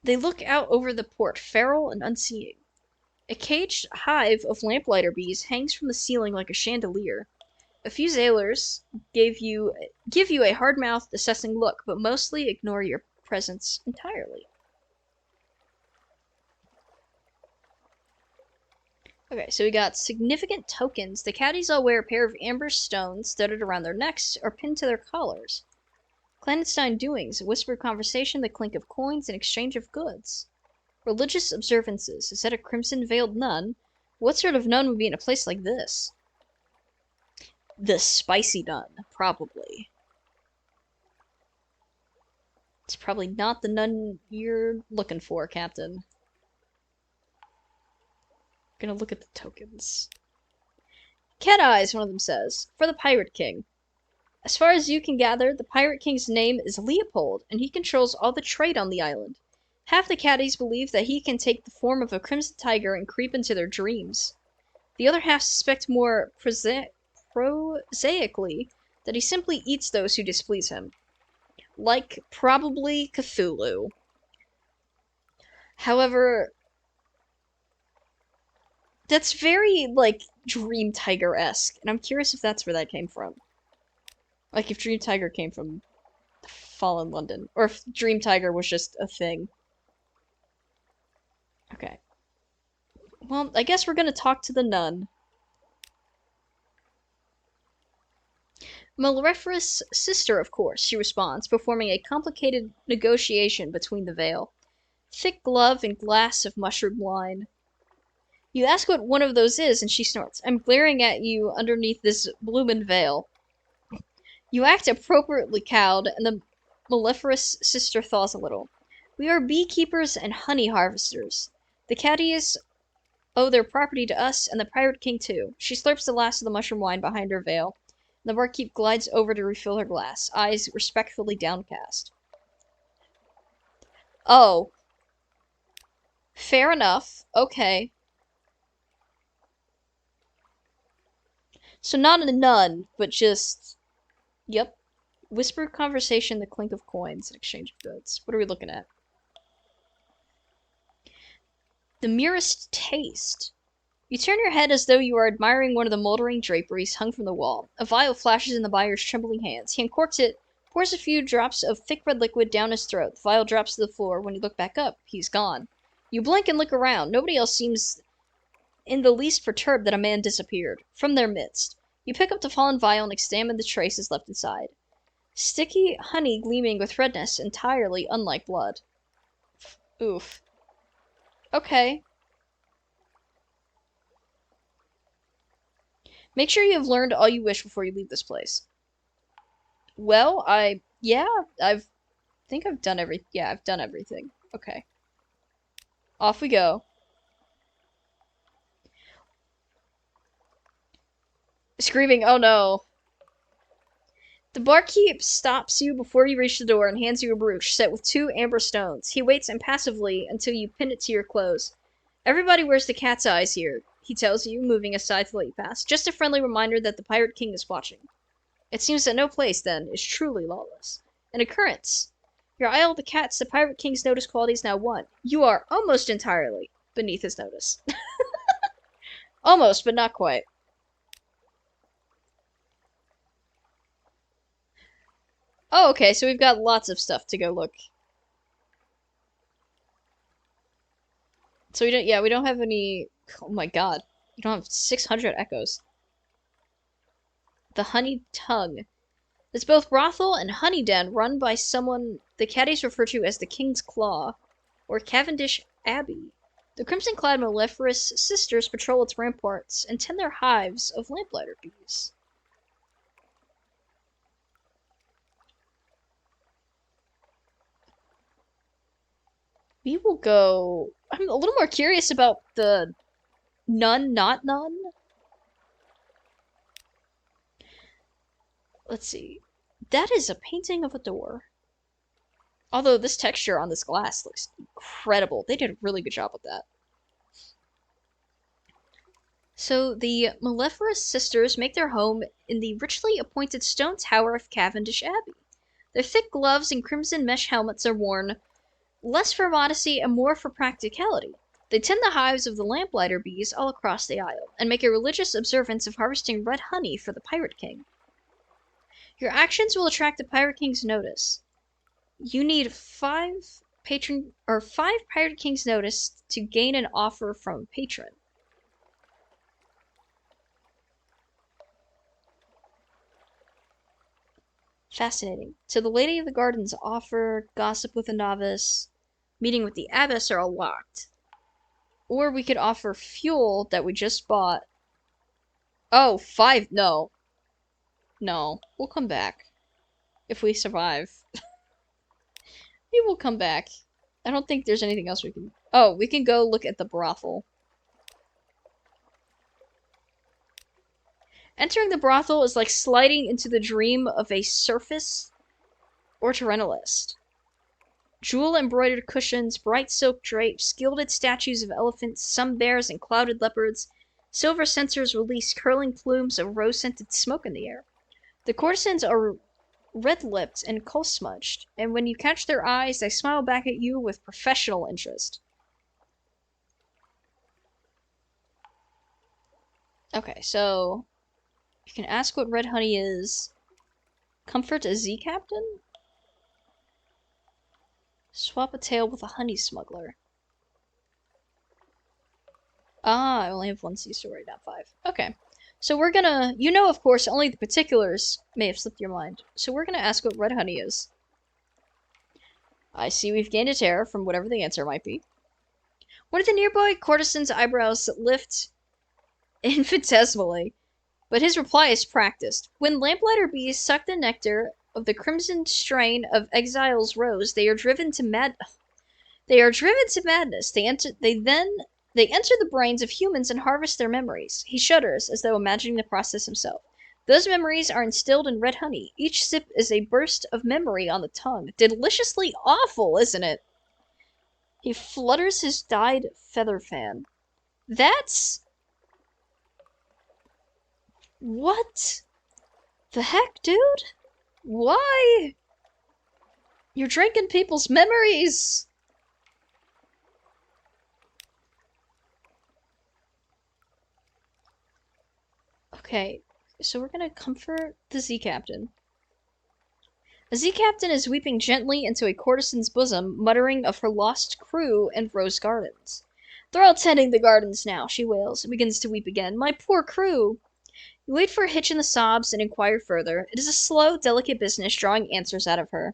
They look out over the port, feral and unseeing. A caged hive of lamplighter bees hangs from the ceiling like a chandelier. A few sailors give you a hard-mouthed, assessing look, but mostly ignore your presence entirely. Okay, so we got significant tokens. The caddies all wear a pair of amber stones studded around their necks or pinned to their collars. Clandestine doings, a whispered conversation, the clink of coins, and exchange of goods. Religious observances. Is that a crimson-veiled nun? What sort of nun would be in a place like this? The spicy nun, probably. It's probably not the nun you're looking for, Captain. Gonna look at the tokens. Cat Eyes, one of them says, for the Pirate King. As far as you can gather, the Pirate King's name is Leopold, and he controls all the trade on the island. Half the caddies believe that he can take the form of a crimson tiger and creep into their dreams. The other half suspect more prosaically that he simply eats those who displease him. Like, probably Cthulhu. However, that's very, like, Dream Tiger-esque, and I'm curious if that's where that came from. Like, if Dream Tiger came from Fallen London, or if Dream Tiger was just a thing. Okay. Well, I guess we're gonna talk to the nun. Maleferous sister, of course, she responds, performing a complicated negotiation between the veil. Thick glove and glass of mushroom wine. You ask what one of those is, and she snorts. I'm glaring at you underneath this bloomin' veil. You act appropriately cowed, and the Maleferous sister thaws a little. We are beekeepers and honey harvesters. The caddies owe their property to us, and the Pirate King too. She slurps the last of the mushroom wine behind her veil. The barkeep glides over to refill her glass, eyes respectfully downcast. Oh. Fair enough. Okay. So not a nun, but just... Yep. Whispered conversation, the clink of coins, and exchange of goods. What are we looking at? The merest taste. You turn your head as though you are admiring one of the moldering draperies hung from the wall. A vial flashes in the buyer's trembling hands. He uncorks it, pours a few drops of thick red liquid down his throat. The vial drops to the floor. When you look back up, he's gone. You blink and look around. Nobody else seems in the least perturbed that a man disappeared from their midst. You pick up the fallen vial and examine the traces left inside. Sticky honey gleaming with redness, entirely unlike blood. Oof. Okay. Make sure you have learned all you wish before you leave this place. Well, I've done everything. Okay. Off we go. Screaming, oh no. The barkeep stops you before you reach the door and hands you a brooch set with 2 amber stones. He waits impassively until you pin it to your clothes. Everybody wears the cat's eyes here, he tells you, moving aside to let you pass. Just a friendly reminder that the Pirate King is watching. It seems that no place, then, is truly lawless. An occurrence. Your Isle of the Cats, the Pirate King's notice quality is now 1. You are almost entirely beneath his notice. Almost, but not quite. Oh, okay, so we've got lots of stuff to go look. So we don't have any, oh my god. We don't have 600 echoes. The Honey Tongue. It's both brothel and honey den run by someone the caddies refer to as the King's Claw, or Cavendish Abbey. The crimson-clad Maleferous sisters patrol its ramparts and tend their hives of lamplighter bees. We will go... I'm a little more curious about the nun, not nun. Let's see. That is a painting of a door. Although this texture on this glass looks incredible. They did a really good job with that. So the Maleferous sisters make their home in the richly appointed stone tower of Cavendish Abbey. Their thick gloves and crimson mesh helmets are worn less for modesty and more for practicality. They tend the hives of the lamplighter bees all across the isle, and make a religious observance of harvesting red honey for the Pirate King. Your actions will attract the Pirate King's notice. You need 5 Pirate King's notice to gain an offer from a patron. Fascinating. To the Lady of the Gardens offer, gossip with a novice, meeting with the abbess are all locked. Or we could offer fuel that we just bought. Oh, 5, no. No, we'll come back. If we survive. We will come back. I don't think there's anything else we can... Oh, we can go look at the brothel. Entering the brothel is like sliding into the dream of a surface orientalist. Jewel-embroidered cushions, bright silk drapes, gilded statues of elephants, some bears, and clouded leopards. Silver censers release curling plumes of rose-scented smoke in the air. The courtesans are red-lipped and coal-smudged, and when you catch their eyes, they smile back at you with professional interest. Okay, so you can ask what red honey is. Comfort a Z captain? Swap a tail with a honey smuggler. Ah, I only have 1 C story, not 5. Okay. So we're gonna... You know, of course, only the particulars may have slipped your mind. So we're gonna ask what red honey is. I see we've gained a terror from whatever the answer might be. One of the nearby courtesan's eyebrows lift infinitesimally, but his reply is practiced. When lamplighter bees suck the nectar of the crimson strain of exile's rose, they are driven to madness. They enter the brains of humans and harvest their memories. He shudders, as though imagining the process himself. Those memories are instilled in red honey. Each sip is a burst of memory on the tongue. Deliciously awful, isn't it? He flutters his dyed feather fan. That's... What the heck, dude? Why? You're drinking people's memories! Okay, so we're gonna comfort the Z-Captain. A Z-Captain is weeping gently into a courtesan's bosom, muttering of her lost crew and rose gardens. They're all tending the gardens now, she wails, and begins to weep again. My poor crew! You wait for a hitch in the sobs and inquire further. It is a slow, delicate business drawing answers out of her.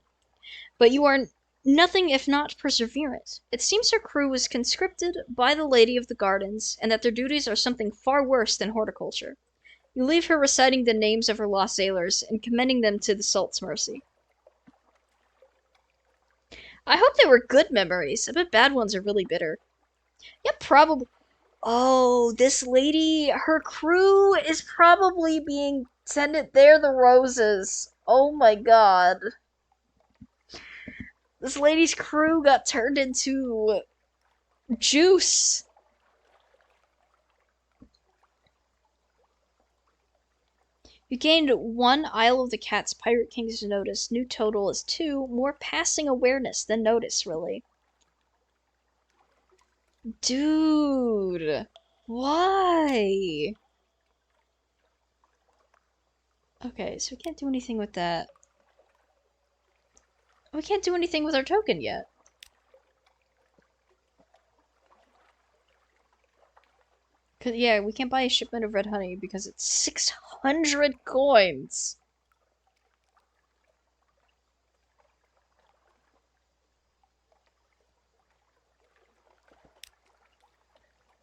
But you are nothing if not perseverant. It seems her crew was conscripted by the Lady of the Gardens, and that their duties are something far worse than horticulture. You leave her reciting the names of her lost sailors and commending them to the salt's mercy. I hope they were good memories. I bet bad ones are really bitter. Yeah, probably. Oh, this lady, her crew is probably being tended. They're the roses. Oh my god. This lady's crew got turned into juice. You gained 1 Isle of the Cat's Pirate King's notice. New total is 2. More passing awareness than notice, really. Dude, why? Okay, so we can't do anything with that. We can't do anything with our token yet. Cause yeah, we can't buy a shipment of red honey because it's 600 coins.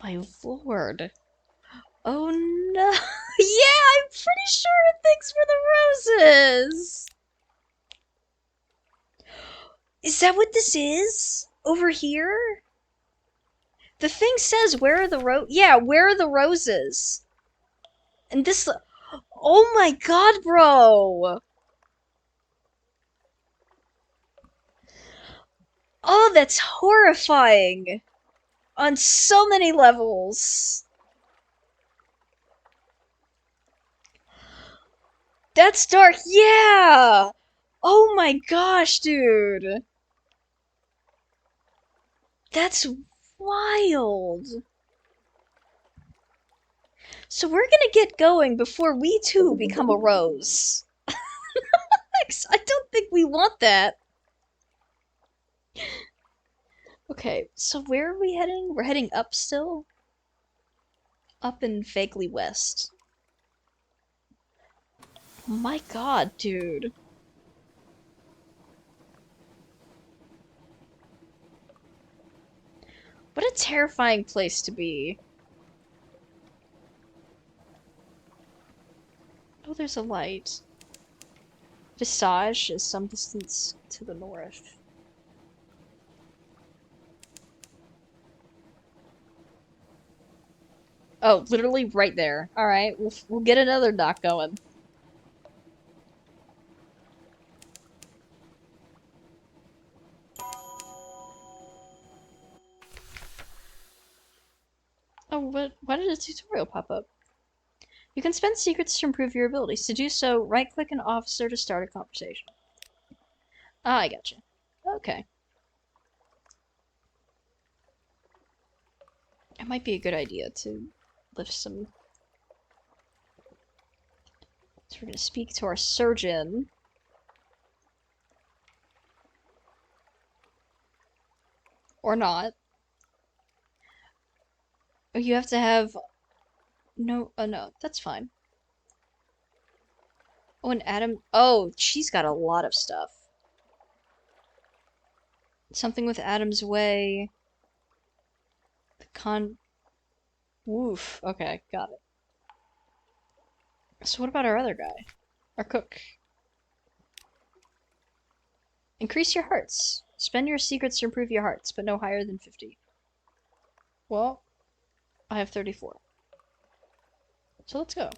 My lord. Oh no. Yeah, I'm pretty sure it thinks for the roses. Is that what this is? Over here? The thing says, where are the yeah, where are the roses? And this, oh my god, bro. Oh, that's horrifying. On so many levels. That's dark, yeah! Oh my gosh, dude. That's wild. So we're gonna get going before we too become a rose. I don't think we want that. Okay, so where are we heading? We're heading up still? Up and vaguely west. Oh my god, dude. What a terrifying place to be. Oh, there's a light. Visage is some distance to the north. Oh, literally right there. Alright, we'll get another knock going. Oh, what? Why did a tutorial pop up? You can spend secrets to improve your abilities. To do so, right-click an officer to start a conversation. Ah, I gotcha. Okay. It might be a good idea to lift some... So we're gonna speak to our surgeon. Or not. Oh, you have to have... No, oh no, that's fine. Oh, and Adam... Oh, she's got a lot of stuff. Something with Adam's Way. The Woof. Okay, got it. So what about our other guy? Our cook. Increase your hearts. Spend your secrets to improve your hearts, but no higher than 50. Well, I have 34. So let's go.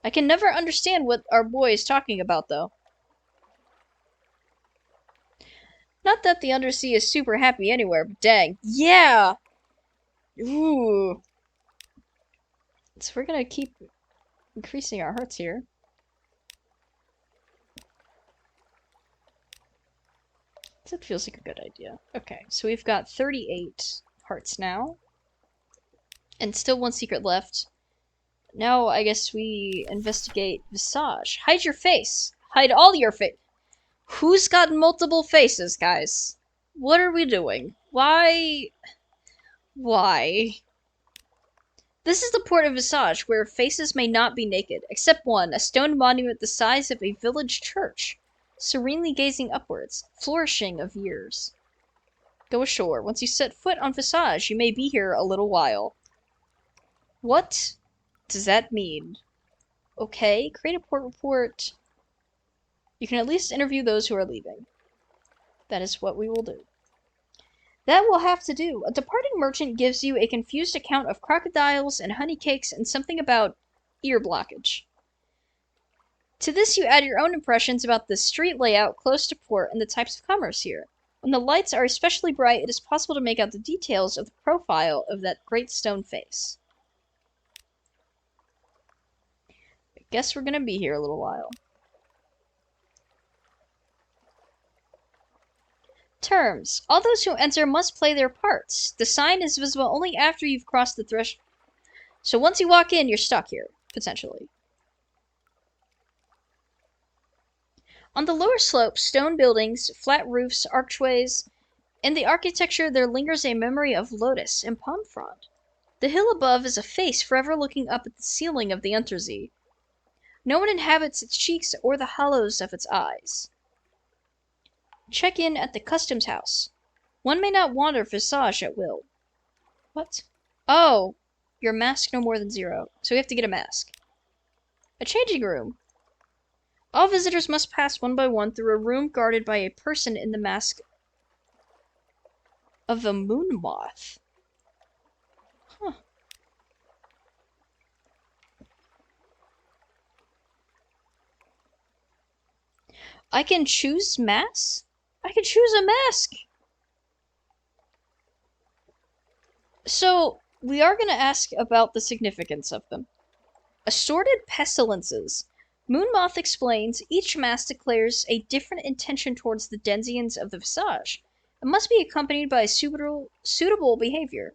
I can never understand what our boy is talking about, though. Not that the undersea is super happy anywhere, but dang. Yeah! Ooh. So we're gonna keep increasing our hearts here. That feels like a good idea. Okay, so we've got 38 hearts now. And still one secret left. Now I guess we investigate Visage. Hide your face. Hide all your face. Who's got multiple faces, guys? What are we doing? Why? Why? This is the port of Visage, where faces may not be naked, except one, a stone monument the size of a village church, serenely gazing upwards, flourishing of years. Go ashore. Once you set foot on Visage, you may be here a little while. What does that mean? Okay, create a port report. You can at least interview those who are leaving. That is what we will do. That will have to do. A departing merchant gives you a confused account of crocodiles and honey cakes and something about ear blockage. To this you add your own impressions about the street layout close to port and the types of commerce here. When the lights are especially bright, it is possible to make out the details of the profile of that great stone face. I guess we're gonna be here a little while. Terms. All those who enter must play their parts. The sign is visible only after you've crossed the threshold. So once you walk in, you're stuck here, potentially. On the lower slopes, stone buildings, flat roofs, archways. In the architecture, there lingers a memory of lotus and palm frond. The hill above is a face forever looking up at the ceiling of the Untersee. No one inhabits its cheeks or the hollows of its eyes. Check in at the customs house. One may not wander visage at will. What? Oh, your mask no more than 0, so we have to get a mask. A changing room. All visitors must pass one by one through a room guarded by a person in the mask of a moon moth. Huh. I can choose masks? I can choose a mask! So, we are going to ask about the significance of them. Assorted pestilences. Moonmoth explains each mask declares a different intention towards the denizens of the visage. It must be accompanied by a suitable behavior.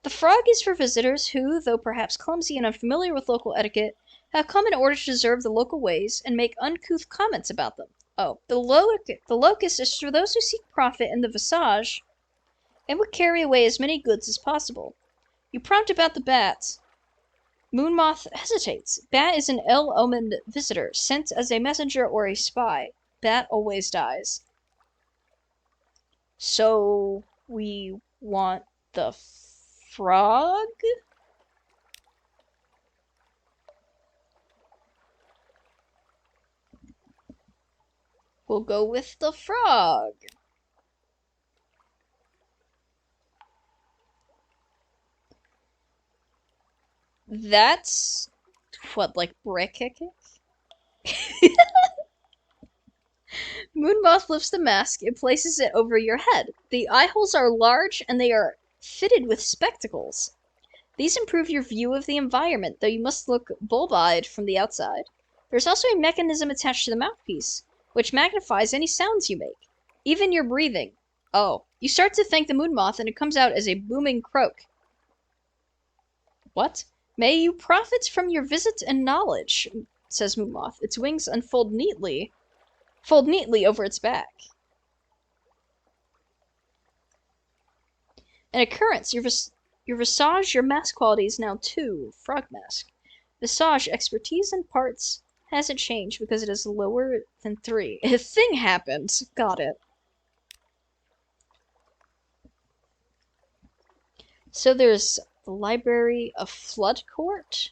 The frog is for visitors who, though perhaps clumsy and unfamiliar with local etiquette, have come in order to observe the local ways and make uncouth comments about them. Oh, the locust is for those who seek profit in the visage and would carry away as many goods as possible. You prompt about the bat. Moonmoth hesitates. Bat is an ill-omened visitor, sent as a messenger or a spy. Bat always dies. So, we want the frog? We'll go with the frog. That's... what, like brick kicking? Moonmoth lifts the mask and places it over your head. The eye holes are large and they are fitted with spectacles. These improve your view of the environment, though you must look bulb-eyed from the outside. There's also a mechanism attached to the mouthpiece, which magnifies any sounds you make, even your breathing. Oh, you start to thank the Moonmoth and it comes out as a booming croak. What? May you profit from your visit and knowledge, says Moonmoth. Its wings fold neatly over its back. An occurrence. Your visage, your mask quality is now 2, frog mask. Visage, expertise and parts hasn't changed because it is lower than 3. A thing happened. Got it. So there's the Library of Flood Court.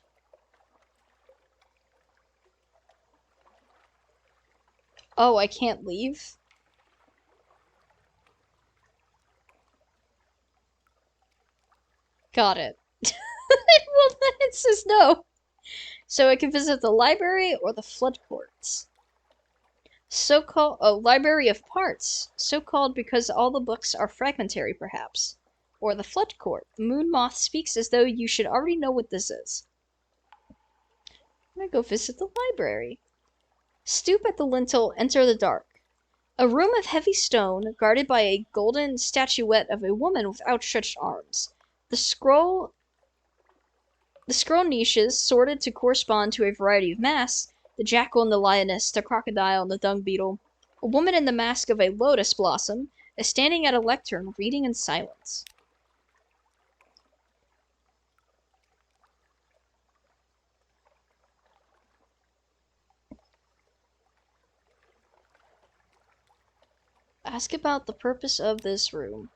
Oh, I can't leave? Got it. Well, it says no. So I can visit the library or the flood courts. So-called... oh, Library of Parts. So-called because all the books are fragmentary, perhaps. Or the flood court. The Moonmoth speaks as though you should already know what this is. I'm gonna go visit the library. Stoop at the lintel, enter the dark. A room of heavy stone, guarded by a golden statuette of a woman with outstretched arms. The scroll niches, sorted to correspond to a variety of masks, the jackal and the lioness, the crocodile and the dung beetle. A woman in the mask of a lotus blossom is standing at a lectern, reading in silence. Ask about the purpose of this room.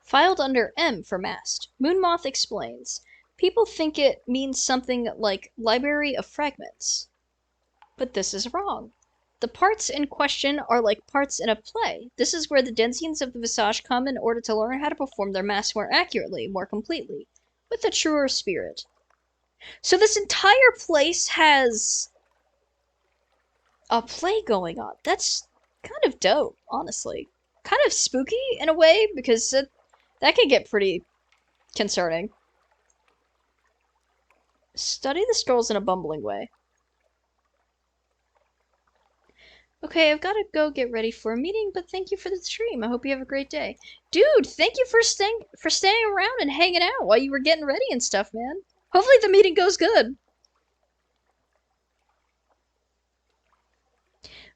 Filed under M for mast. Moonmoth explains. People think it means something like Library of Fragments. But this is wrong. The parts in question are like parts in a play. This is where the denizens of the visage come in order to learn how to perform their masks more accurately, more completely, with a truer spirit. So this entire place has a play going on. That's kind of dope, honestly. Kind of spooky in a way, because that can get pretty concerning. Study the scrolls in a bumbling way. Okay, I've got to go get ready for a meeting, but thank you for the stream. I hope you have a great day. Dude, thank you for staying around and hanging out while you were getting ready and stuff, man. Hopefully the meeting goes good.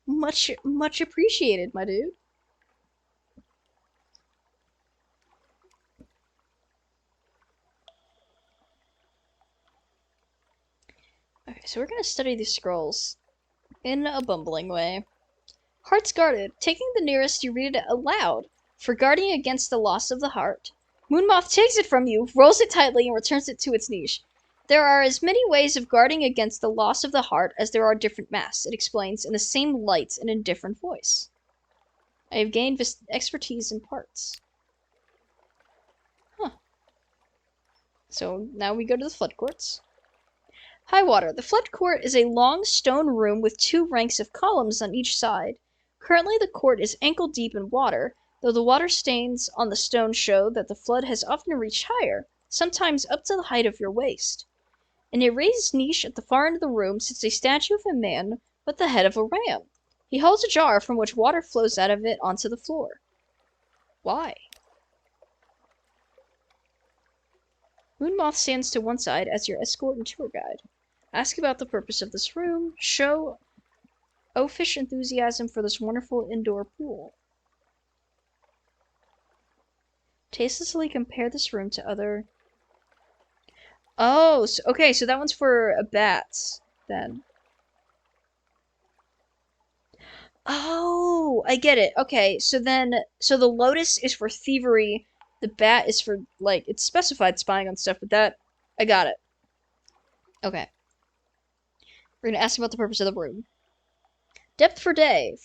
Much appreciated, my dude. Okay, so we're gonna study these scrolls in a bumbling way. Hearts guarded. Taking the nearest, you read it aloud. For guarding against the loss of the heart. Moonmoth takes it from you, rolls it tightly, and returns it to its niche. There are as many ways of guarding against the loss of the heart as there are different masks, it explains in the same light and in different voice. I have gained expertise in parts. Huh. So now we go to the flood courts. High water. The flood court is a long stone room with 2 ranks of columns on each side. Currently the court is ankle deep in water, though the water stains on the stone show that the flood has often reached higher, sometimes up to the height of your waist. In a raised niche at the far end of the room sits a statue of a man with the head of a ram. He holds a jar from which water flows out of it onto the floor. Why? Moonmoth stands to one side as your escort and tour guide. Ask about the purpose of this room. Show oafish enthusiasm for this wonderful indoor pool. Tastelessly compare this room to other... Oh, so, okay, so that one's for bats, then. Oh, I get it. Okay, so the lotus is for thievery, the bat is for, like, it's specified spying on stuff, but that, I got it. Okay. We're gonna ask about the purpose of the room. Depth for day.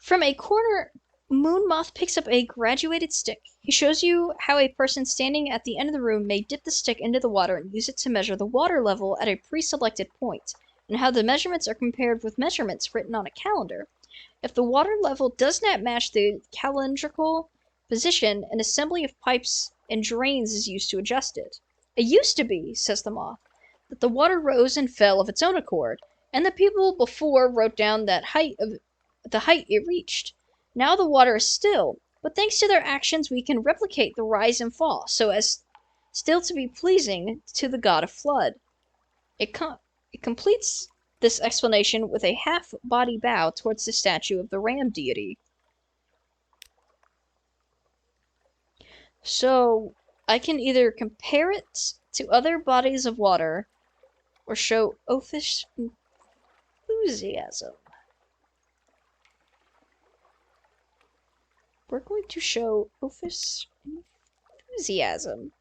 From a corner, Moonmoth picks up a graduated stick. He shows you how a person standing at the end of the room may dip the stick into the water and use it to measure the water level at a pre-selected point, and how the measurements are compared with measurements written on a calendar. If the water level does not match the calendrical position, an assembly of pipes and drains is used to adjust it. It used to be, says the moth, that the water rose and fell of its own accord, and the people before wrote down the height it reached. Now the water is still, but thanks to their actions we can replicate the rise and fall, so as still to be pleasing to the god of flood. It completes this explanation with a half-body bow towards the statue of the ram deity. So, I can either compare it to other bodies of water, or show oafish enthusiasm. We're going to show oafish enthusiasm.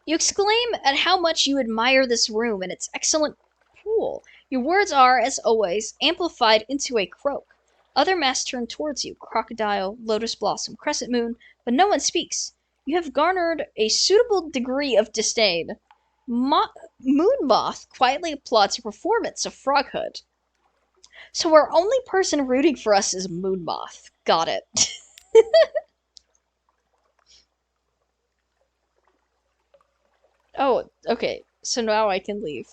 You exclaim at how much you admire this room and its excellent pool. Your words are, as always, amplified into a croak. Other masks turn towards you, crocodile, lotus blossom, crescent moon, but no one speaks. You have garnered a suitable degree of disdain. Moonmoth quietly applauds a performance of Froghood. So our only person rooting for us is Moonmoth. Got it. Oh, okay. So now I can leave.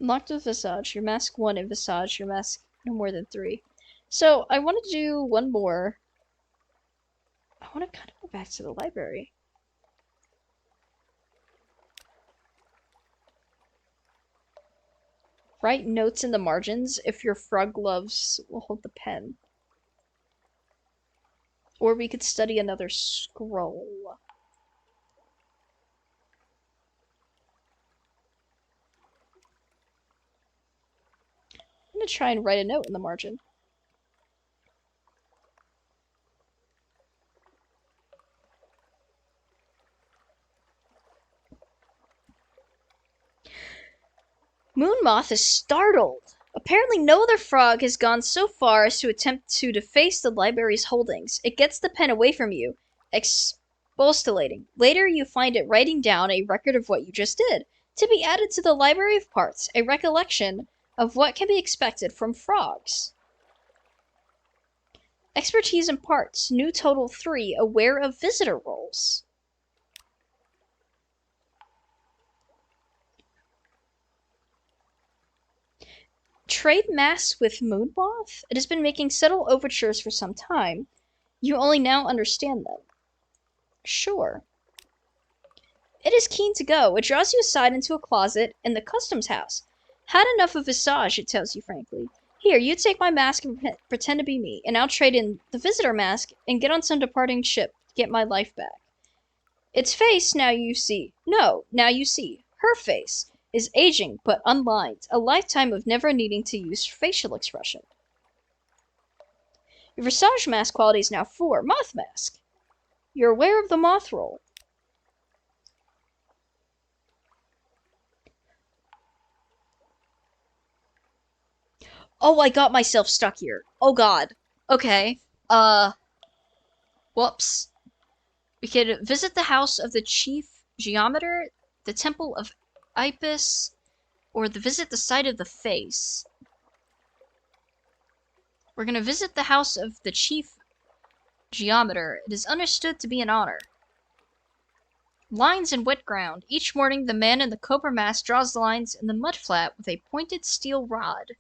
Locked with Visage. Your mask 1 in Visage. Your mask no more than 3. So I want to do one more. I want to kind of go back to the library. Write notes in the margins if your frog gloves will hold the pen. Or we could study another scroll. I'm gonna try and write a note in the margin. Moonmoth is startled. Apparently no other frog has gone so far as to attempt to deface the library's holdings. It gets the pen away from you, expostulating. Later you find it writing down a record of what you just did, to be added to the library of parts, a recollection of what can be expected from frogs. Expertise in parts, new total 3, aware of visitor rolls. Trade masks with Moonmoth? It has been making subtle overtures for some time. You only now understand them. Sure. It is keen to go. It draws you aside into a closet in the customs house. Had enough of visage, it tells you frankly. Here, you take my mask and pretend to be me, and I'll trade in the visitor mask and get on some departing ship to get my life back. Its face, now you see. No, now you see. Her face is aging but unlined, a lifetime of never needing to use facial expression. Your visage mask quality is now 4. Moth mask. You're aware of the moth roll. Oh, I got myself stuck here. Oh god. Okay. Whoops. We could visit the house of the chief geometer, the temple of Ipis, or visit the site of the face. We're gonna visit the house of the chief geometer. It is understood to be an honor. Lines in wet ground. Each morning, the man in the cobra mask draws the lines in the mud flat with a pointed steel rod.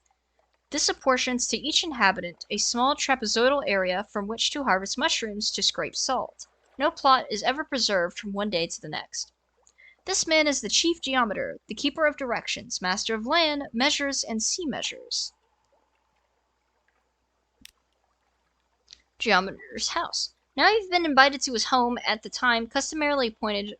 This apportions to each inhabitant a small trapezoidal area from which to harvest mushrooms to scrape salt. No plot is ever preserved from one day to the next. This man is the chief geometer, the keeper of directions, master of land, measures, and sea measures. Geometer's house. Now you've been invited to his home at the time customarily appointed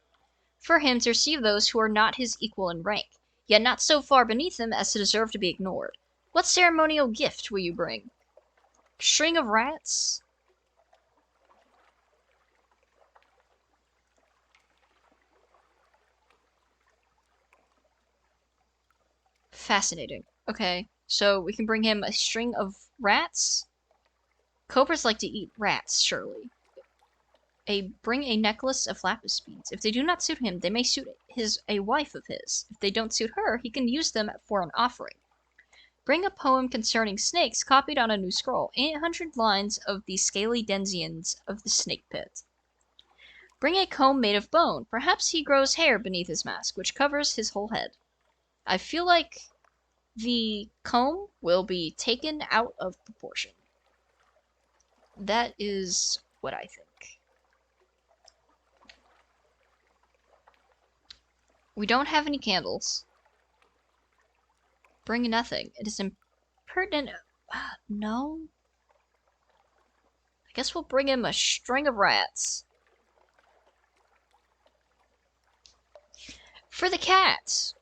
for him to receive those who are not his equal in rank, yet not so far beneath him as to deserve to be ignored. What ceremonial gift will you bring? String of rats? Fascinating. Okay, so we can bring him a string of rats? Cobras like to eat rats, surely. Bring a necklace of lapis beads. If they do not suit him, they may suit a wife of his. If they don't suit her, he can use them for an offering. Bring a poem concerning snakes copied on a new scroll. 800 lines of the scaly denizens of the snake pit. Bring a comb made of bone. Perhaps he grows hair beneath his mask, which covers his whole head. I feel like the comb will be taken out of proportion. That is what I think. We don't have any candles. Bring nothing. It is impertinent. No. I guess we'll bring him a string of rats. For the cats.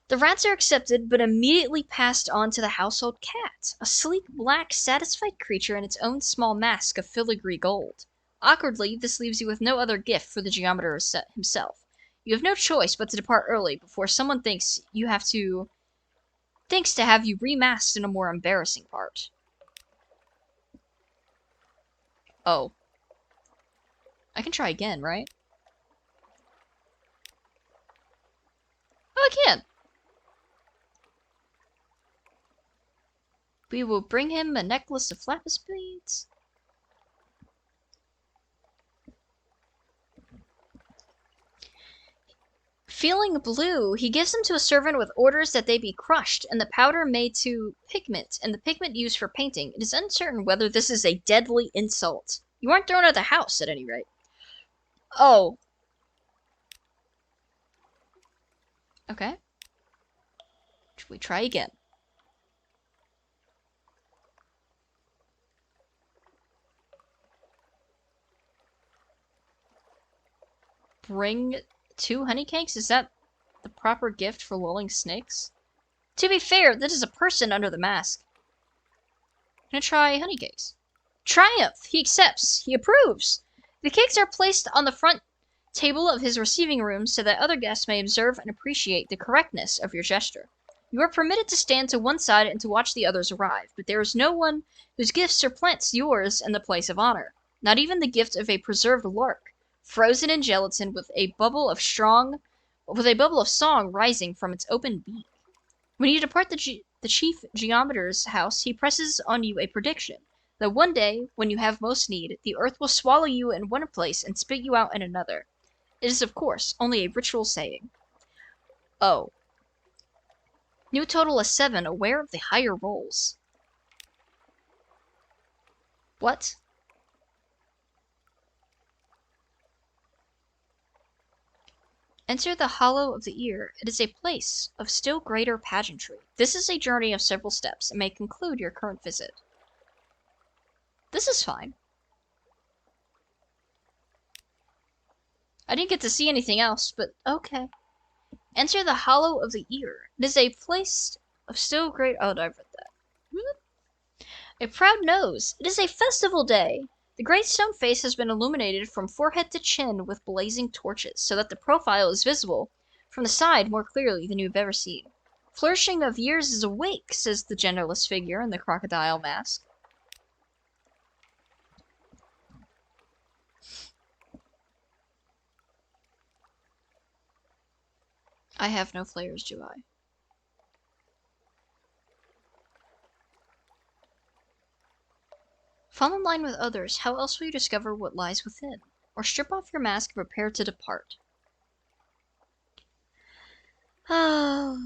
The rats are accepted, but immediately passed on to the household cat, a sleek, black, satisfied creature in its own small mask of filigree gold. Awkwardly, this leaves you with no other gift for the geometer himself. You have no choice but to depart early before someone thinks to have you remasked in a more embarrassing part. Oh. I can try again, right? Oh, I can! We will bring him a necklace of lapis beads. Feeling blue, he gives them to a servant with orders that they be crushed, and the powder made to pigment, and the pigment used for painting. It is uncertain whether this is a deadly insult. You aren't thrown out of the house, at any rate. Oh. Okay. Should we try again? Bring 2 honey cakes? Is that the proper gift for lulling snakes? To be fair, this is a person under the mask. I'm gonna try honey cakes. Triumph! He accepts. He approves. The cakes are placed on the front table of his receiving room so that other guests may observe and appreciate the correctness of your gesture. You are permitted to stand to one side and to watch the others arrive, but there is no one whose gift supplants yours in the place of honor. Not even the gift of a preserved lark, frozen in gelatin with a bubble of song rising from its open beak. When you depart the chief geometer's house, he presses on you a prediction that one day, when you have most need, the earth will swallow you in one place and spit you out in another. It is, of course, only a ritual saying. Oh. New total is 7, aware of the higher rolls. What? Enter the hollow of the ear. It is a place of still greater pageantry. This is a journey of several steps and may conclude your current visit. This is fine. I didn't get to see anything else, but okay. Enter the hollow of the ear. It is a place of still great... Oh, I've read that. A proud nose. It is a festival day. The great stone face has been illuminated from forehead to chin with blazing torches, so that the profile is visible from the side more clearly than you have ever seen. Flourishing of years is awake, says the genderless figure in the crocodile mask. I have no flares, do I? Fall in line with others. How else will you discover what lies within? Or strip off your mask and prepare to depart. Oh.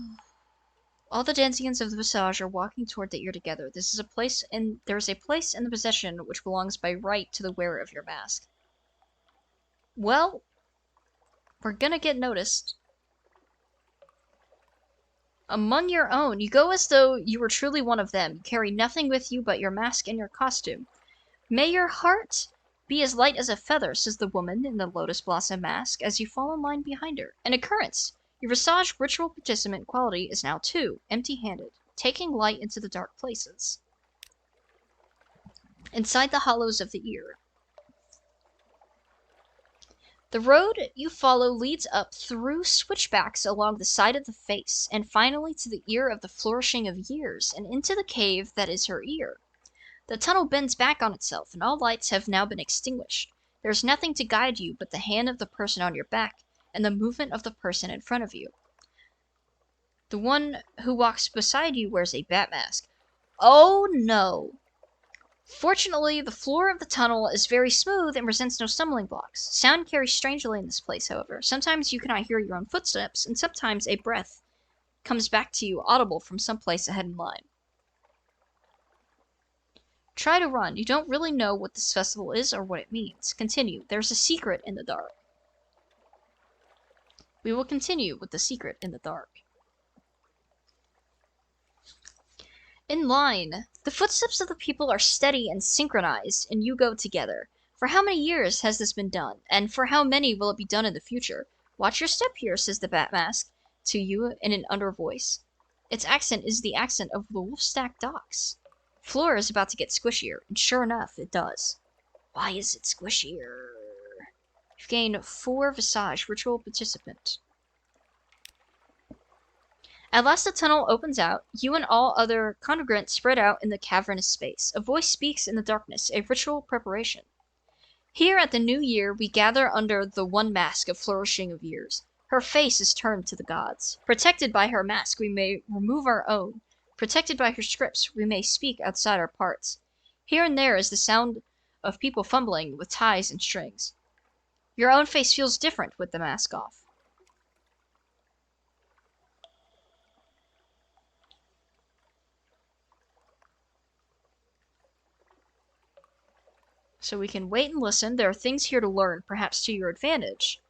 All the Danzians of the Visage are walking toward the ear together. There is a place in the possession which belongs by right to the wearer of your mask. Well, we're gonna get noticed. Among your own, you go as though you were truly one of them. You carry nothing with you but your mask and your costume. May your heart be as light as a feather, says the woman in the lotus blossom mask as you fall in line behind her. An occurrence. Your Visage ritual participant quality is now 2, empty-handed, taking light into the dark places. Inside the hollows of the ear. The road you follow leads up through switchbacks along the side of the face, and finally to the ear of the flourishing of years, and into the cave that is her ear. The tunnel bends back on itself, and all lights have now been extinguished. There is nothing to guide you but the hand of the person on your back, and the movement of the person in front of you. The one who walks beside you wears a bat mask. Oh no! Fortunately, the floor of the tunnel is very smooth and presents no stumbling blocks. Sound carries strangely in this place, however. Sometimes you cannot hear your own footsteps, and sometimes a breath comes back to you audible from someplace ahead in line. Try to run. You don't really know what this festival is or what it means. Continue. There's a secret in the dark. We will continue with the secret in the dark. In line, the footsteps of the people are steady and synchronized, and you go together. For how many years has this been done, and for how many will it be done in the future? Watch your step here, says the bat mask to you in an under voice. Its accent is the accent of the Wolfstack docks. Floor is about to get squishier, and sure enough, it does. Why is it squishier? You've gained 4 Visage ritual participant. At last the tunnel opens out. You and all other congregants spread out in the cavernous space. A voice speaks in the darkness, a ritual preparation. Here at the new year we gather under the one mask of flourishing of years. Her face is turned to the gods. Protected by her mask we may remove our own. Protected by her scripts we may speak outside our parts. Here and there is the sound of people fumbling with ties and strings. Your own face feels different with the mask off. So we can wait and listen. There are things here to learn, perhaps to your advantage.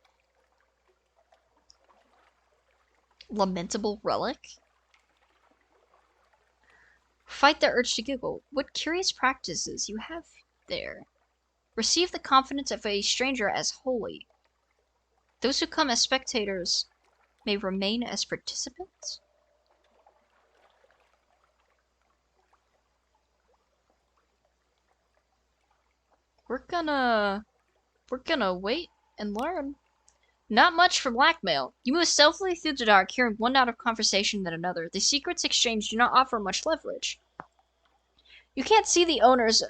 Lamentable relic? Fight the urge to giggle. What curious practices you have there. Receive the confidence of a stranger as holy. Those who come as spectators may remain as participants? We're gonna wait and learn. Not much for blackmail. You move stealthily through the dark, hearing one out of conversation than another. The secrets exchanged do not offer much leverage. You can't see the owners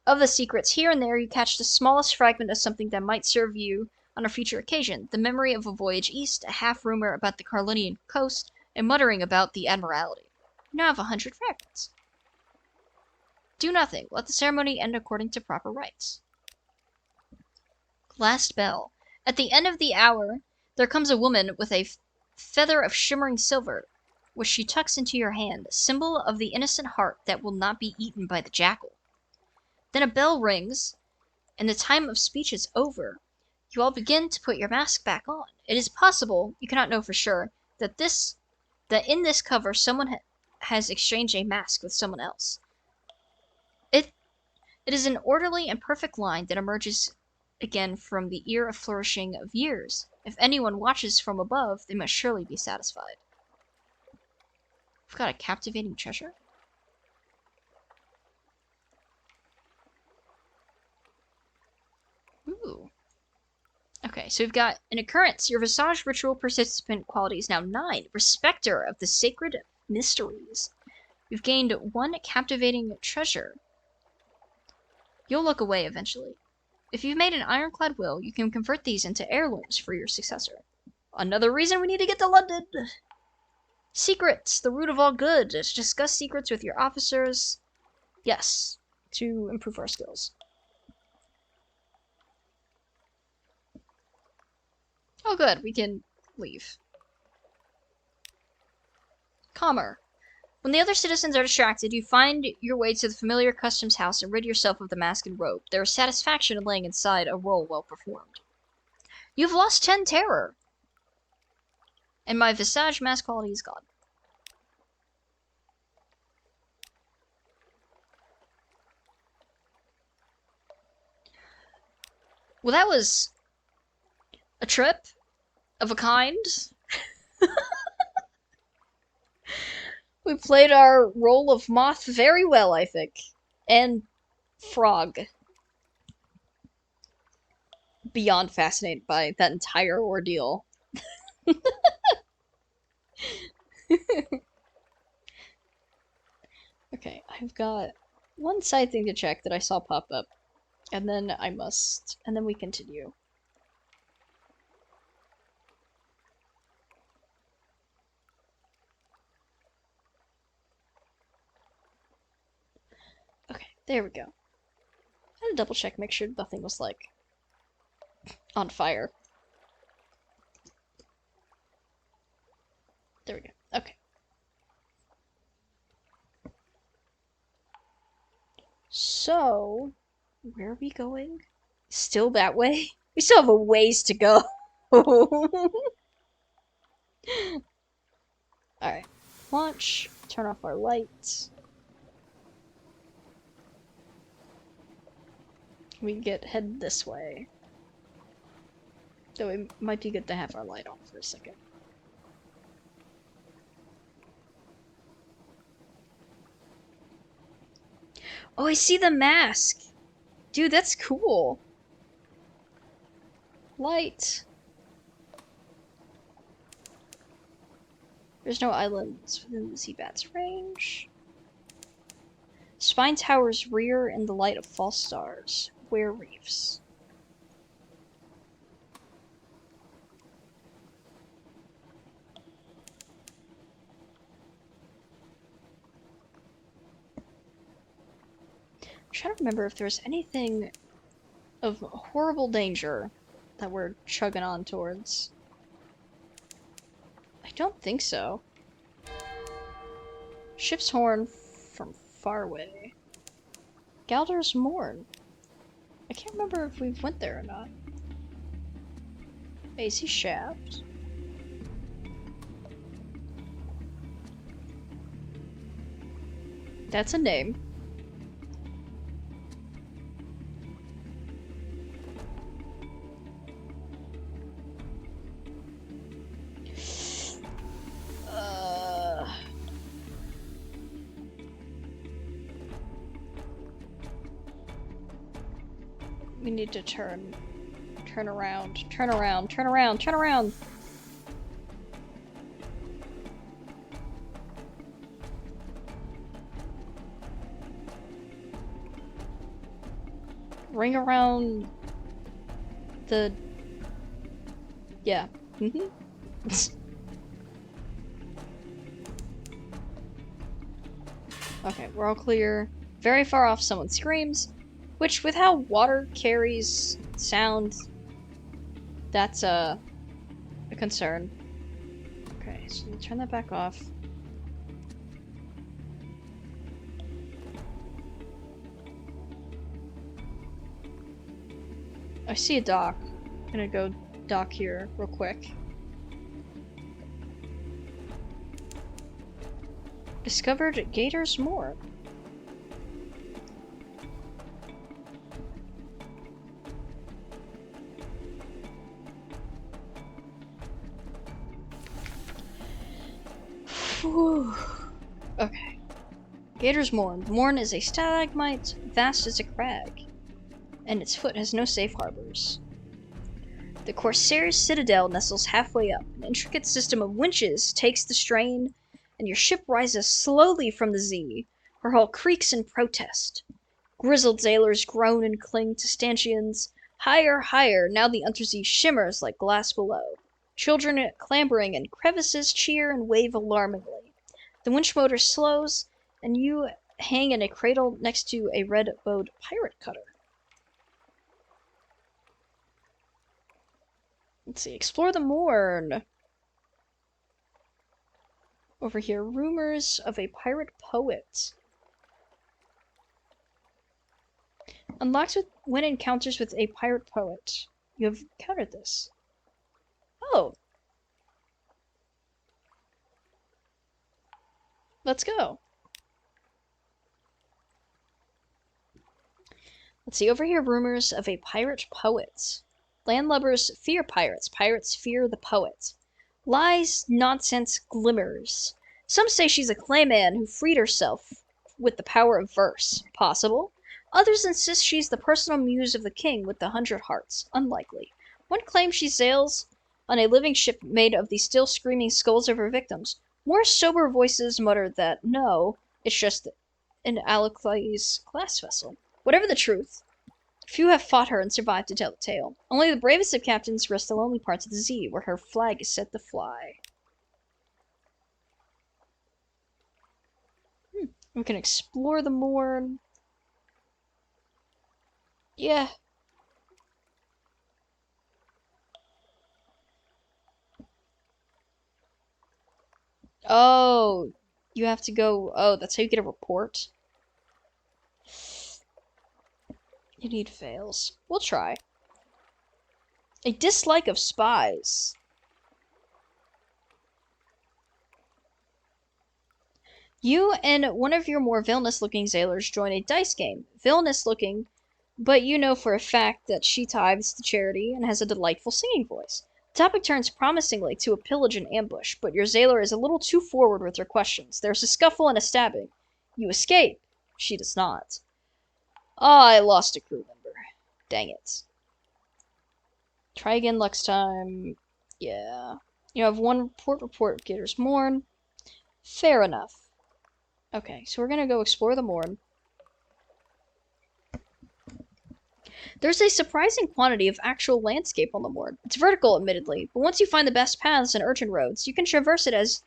of the secrets. Here and there you catch the smallest fragment of something that might serve you on a future occasion. The memory of a voyage east, a half rumor about the Carlinian coast, a muttering about the Admiralty. You now have 100 fragments. Do nothing. Let the ceremony end according to proper rites. Last bell. At the end of the hour, there comes a woman with a feather of shimmering silver. which she tucks into your hand, symbol of the innocent heart that will not be eaten by the jackal. Then a bell rings, and the time of speech is over. You all begin to put your mask back on. It is possible, you cannot know for sure, that in this cover someone has exchanged a mask with someone else. It is an orderly and perfect line that emerges again from the ear of flourishing of years. If anyone watches from above, they must surely be satisfied. We've got a captivating treasure. Ooh. Okay, so we've got an occurrence. Your Visage ritual participant quality is now 9. Respecter of the sacred mysteries. You've gained 1 captivating treasure. You'll look away eventually. If you've made an ironclad will, you can convert these into heirlooms for your successor. Another reason we need to get to London! Secrets, the root of all good. Discuss secrets with your officers. Yes, to improve our skills. Oh good, we can leave. Calmer. When the other citizens are distracted, you find your way to the familiar customs house and rid yourself of the mask and robe. There is satisfaction in laying inside a role well performed. You've lost 10 terror. And my Visage mask quality is gone. Well, that was a trip of a kind. We played our role of moth very well, I think. And frog. Beyond fascinated by that entire ordeal. Okay, I've got one side thing to check that I saw pop up. And then and then we continue. Okay, there we go. I had to double check, make sure nothing was, like, on fire. There we go. Okay. So, where are we going? Still that way? We still have a ways to go. Alright. Launch. Turn off our lights. We head this way. Though it might be good to have our light on for a second. Oh, I see the mask! Dude, that's cool. Light. There's no islands within the sea bat's range. Spine towers rear in the light of false stars. Where reefs? I'm trying to remember if there's anything of horrible danger that we're chugging on towards. I don't think so. Ship's horn from far away. Galder's Morn. I can't remember if we went there or not. AC Shaft. That's a name. We need to turn around, turn around, turn around, turn around! Ring around the... Yeah. Okay, we're all clear. Very far off, someone screams. Which, with how water carries sound, that's a concern. Okay, so we'll turn that back off. I see a dock. I'm gonna go dock here real quick. Discovered Gator's Moor. Whew. Okay. Gator's Mourn. Mourn is a stalagmite, vast as a crag, and its foot has no safe harbors. The Corsair's citadel nestles halfway up. An intricate system of winches takes the strain, and your ship rises slowly from the Z. Her hull creaks in protest. Grizzled sailors groan and cling to stanchions. Higher, higher, now the Untersee shimmers like glass below. Children clambering in crevices cheer and wave alarmingly. The winch motor slows, and you hang in a cradle next to a red-bowed pirate cutter. Let's see, explore the Mourn. Over here, rumors of a pirate poet. Unlocks when encounters with a pirate poet. You have encountered this. Oh. Let's go. Let's see, over here, rumors of a pirate poet. Landlubbers fear pirates. Pirates fear the poet. Lies, nonsense, glimmers. Some say she's a clayman who freed herself with the power of verse. Possible. Others insist she's the personal muse of the king with the 100 hearts. Unlikely. One claims she sails on a living ship made of the still screaming skulls of her victims. More sober voices mutter that, no, it's just an Alakli's glass vessel. Whatever the truth, few have fought her and survived to tell the tale. Only the bravest of captains rest the lonely parts of the Z, where her flag is set to fly. We can explore the Mourn. Yeah. Oh, you have to go. Oh, that's how you get a report. You need fails. We'll try. A dislike of spies. You and one of your more villainous-looking sailors join a dice game. Villainous-looking, but you know for a fact that she tithes to charity and has a delightful singing voice. The topic turns promisingly to a pillage and ambush, but your sailor is a little too forward with her questions. There's a scuffle and a stabbing. You escape. She does not. Ah, I lost a crew member. Dang it. Try again next time. Yeah. You have one report of Gator's Mourn. Fair enough. Okay, so we're gonna go explore the Mourn. There's a surprising quantity of actual landscape on the Mourn. It's vertical, admittedly, but once you find the best paths and urchin roads, you can traverse it as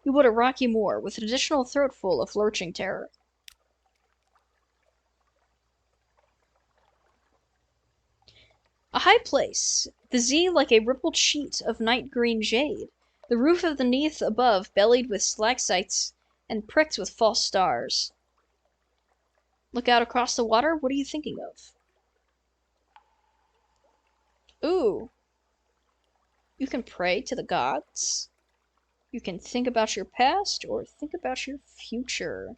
you would a rocky moor, with an additional throatful of lurching terror. A high place, the Z like a rippled sheet of night green jade. The roof of the neath above bellied with stalactites and pricked with false stars. Look out across the water, what are you thinking of? Ooh. You can pray to the gods. You can think about your past or think about your future.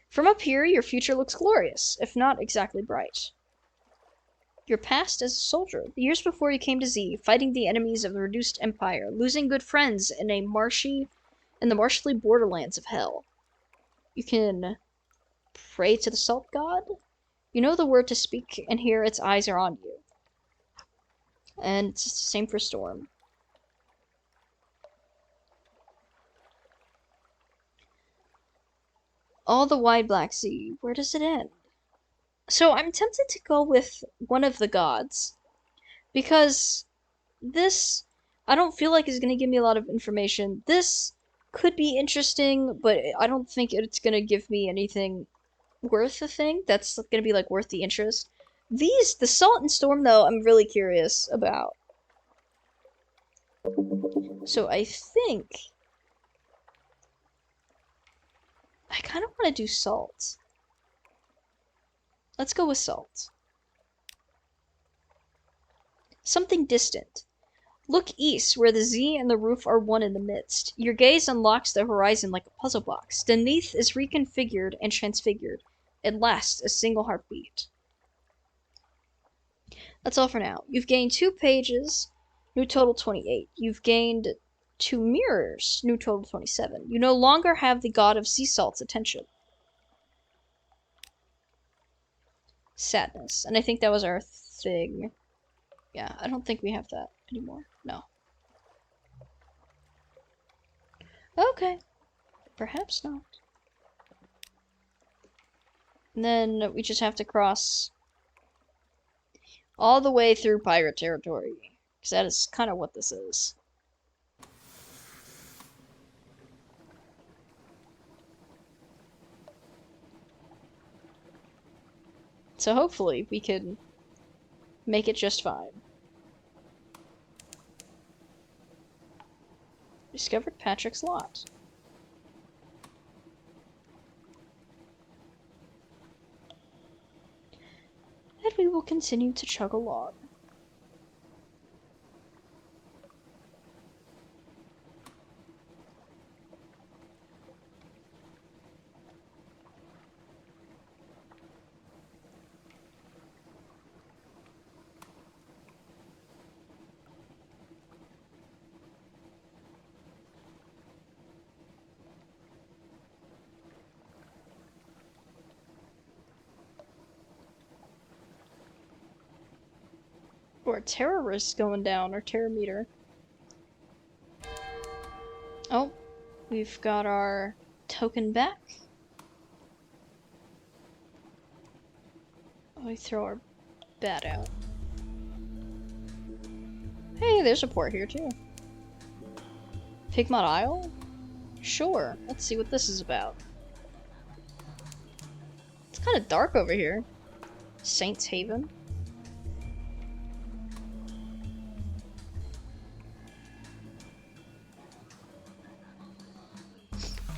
From up here, your future looks glorious, if not exactly bright. Your past as a soldier, the years before you came to Z, fighting the enemies of the reduced empire, losing good friends in the marshy borderlands of hell. You can pray to the salt god. You know the word to speak, and here its eyes are on you. And it's the same for Storm. All the wide Black Sea, where does it end? So I'm tempted to go with one of the gods, because this, I don't feel like is going to give me a lot of information. This could be interesting, but I don't think it's going to give me anything worth a thing that's going to be, like, worth the interest. The Salt and Storm, though, I'm really curious about. So I think I kind of want to do Salt. Let's go with salt. Something distant. Look east, where the Z and the roof are one in the midst. Your gaze unlocks the horizon like a puzzle box. Beneath is reconfigured and transfigured. At last, a single heartbeat. That's all for now. You've gained 2 pages, new total 28. You've gained 2 mirrors, new total 27. You no longer have the god of sea salt's attention. Sadness. And I think that was our thing. Yeah, I don't think we have that anymore. No. Okay. Perhaps not. And then we just have to cross all the way through pirate territory. Because that is kind of what this is. So hopefully we can make it just fine. Discovered Patrick's lot. And we will continue to chug along. Or terrorists going down, or terror meter. Oh, we've got our token back. Oh, we throw our bat out. Hey, there's a port here too. Pigmont Isle? Sure, let's see what this is about. It's kind of dark over here. Saints Haven.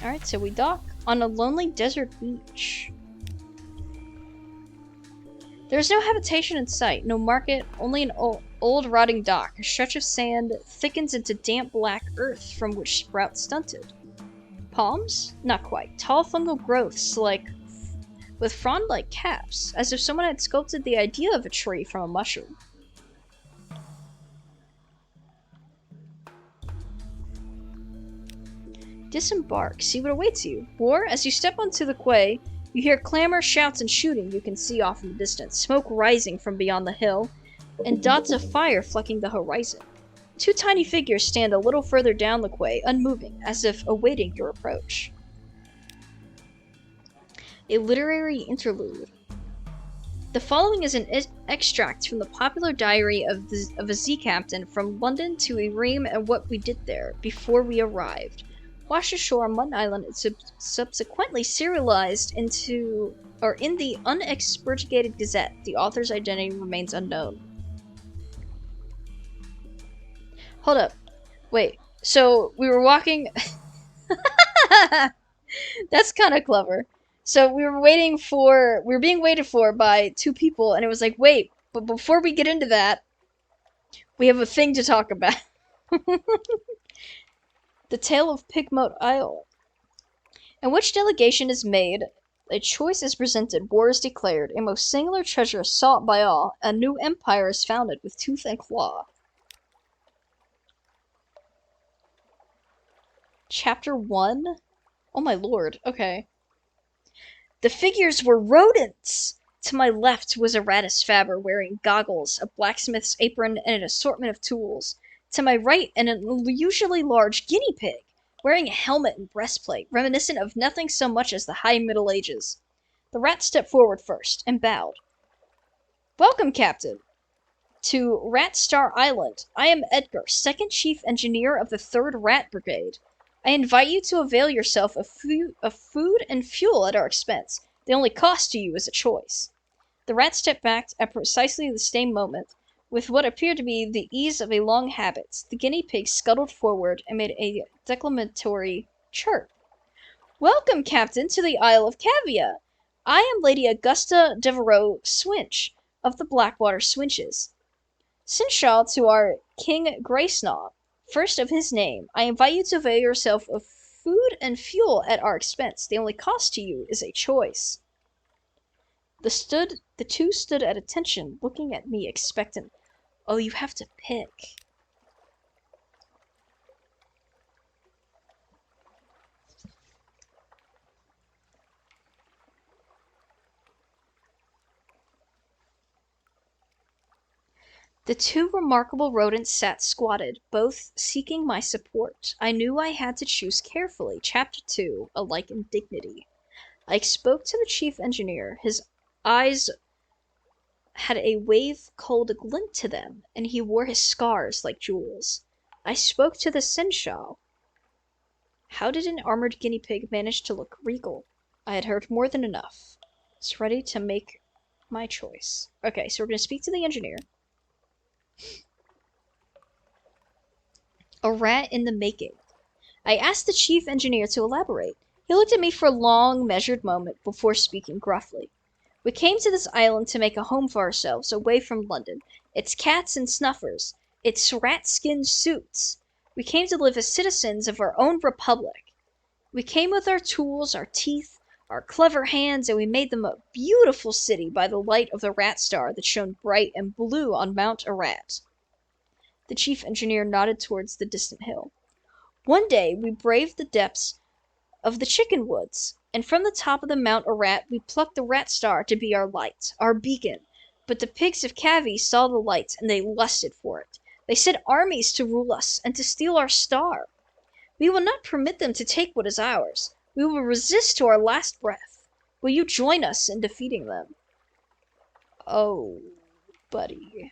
Alright, so we dock on a lonely desert beach. There's no habitation in sight, no market, only an old rotting dock. A stretch of sand thickens into damp black earth from which sprout stunted. Palms? Not quite. Tall fungal growths with frond-like caps, as if someone had sculpted the idea of a tree from a mushroom. Disembark. See what awaits you. Or, as you step onto the quay, you hear clamor, shouts, and shooting you can see off in the distance, smoke rising from beyond the hill, and dots of fire flecking the horizon. 2 tiny figures stand a little further down the quay, unmoving, as if awaiting your approach. A literary interlude. The following is an extract from the popular diary of a Z captain from London to Irem and what we did there before we arrived. Washed ashore on Mutton Island, it's subsequently serialized in the Unexpurgated Gazette. The author's identity remains unknown. Hold up. Wait. So, we were walking... That's kind of clever. So, we were being waited for by 2 people, and it was like, wait, but before we get into that, we have a thing to talk about. The Tale of Pigmont Isle. In which delegation is made, a choice is presented, war is declared, a most singular treasure sought by all, a new empire is founded with tooth and claw. Chapter 1? Oh my lord, okay. The figures were rodents! To my left was a Radis Faber wearing goggles, a blacksmith's apron, and an assortment of tools. To my right, an unusually large guinea pig, wearing a helmet and breastplate, reminiscent of nothing so much as the High Middle Ages. The rat stepped forward first, and bowed. Welcome, Captain, to Rat Star Island. I am Edgar, 2nd Chief Engineer of the 3rd Rat Brigade. I invite you to avail yourself of food and fuel at our expense. The only cost to you is a choice. The rat stepped back at precisely the same moment. With what appeared to be the ease of a long habit, the guinea pig scuttled forward and made a declamatory chirp. Welcome, Captain, to the Isle of Cavia. I am Lady Augusta Devereux Swinch of the Blackwater Swinches. Sinshaw to our King Graysnaw, first of his name, I invite you to avail yourself of food and fuel at our expense. The only cost to you is a choice. The two stood at attention, looking at me expectant. Oh, you have to pick. The two remarkable rodents sat squatted, both seeking my support. I knew I had to choose carefully. Chapter 2, Alike in Dignity. I spoke to the chief engineer. His eyes had a wave-cold glint to them, and he wore his scars like jewels. I spoke to the Sinshaw. How did an armored guinea pig manage to look regal? I had heard more than enough. I was ready to make my choice. Okay, so we're going to speak to the engineer. A rat in the making. I asked the chief engineer to elaborate. He looked at me for a long, measured moment before speaking gruffly. We came to this island to make a home for ourselves, away from London, its cats and snuffers, its rat-skin suits. We came to live as citizens of our own republic. We came with our tools, our teeth, our clever hands, and we made them a beautiful city by the light of the rat star that shone bright and blue on Mount Ararat. The chief engineer nodded towards the distant hill. One day we braved the depths of the chicken woods, and from the top of the Mount Ararat we plucked the rat star to be our light, our beacon. But the pigs of Cavie saw the light, and they lusted for it. They sent armies to rule us and to steal our star. We will not permit them to take what is ours. We will resist to our last breath. Will you join us in defeating them? Oh, buddy.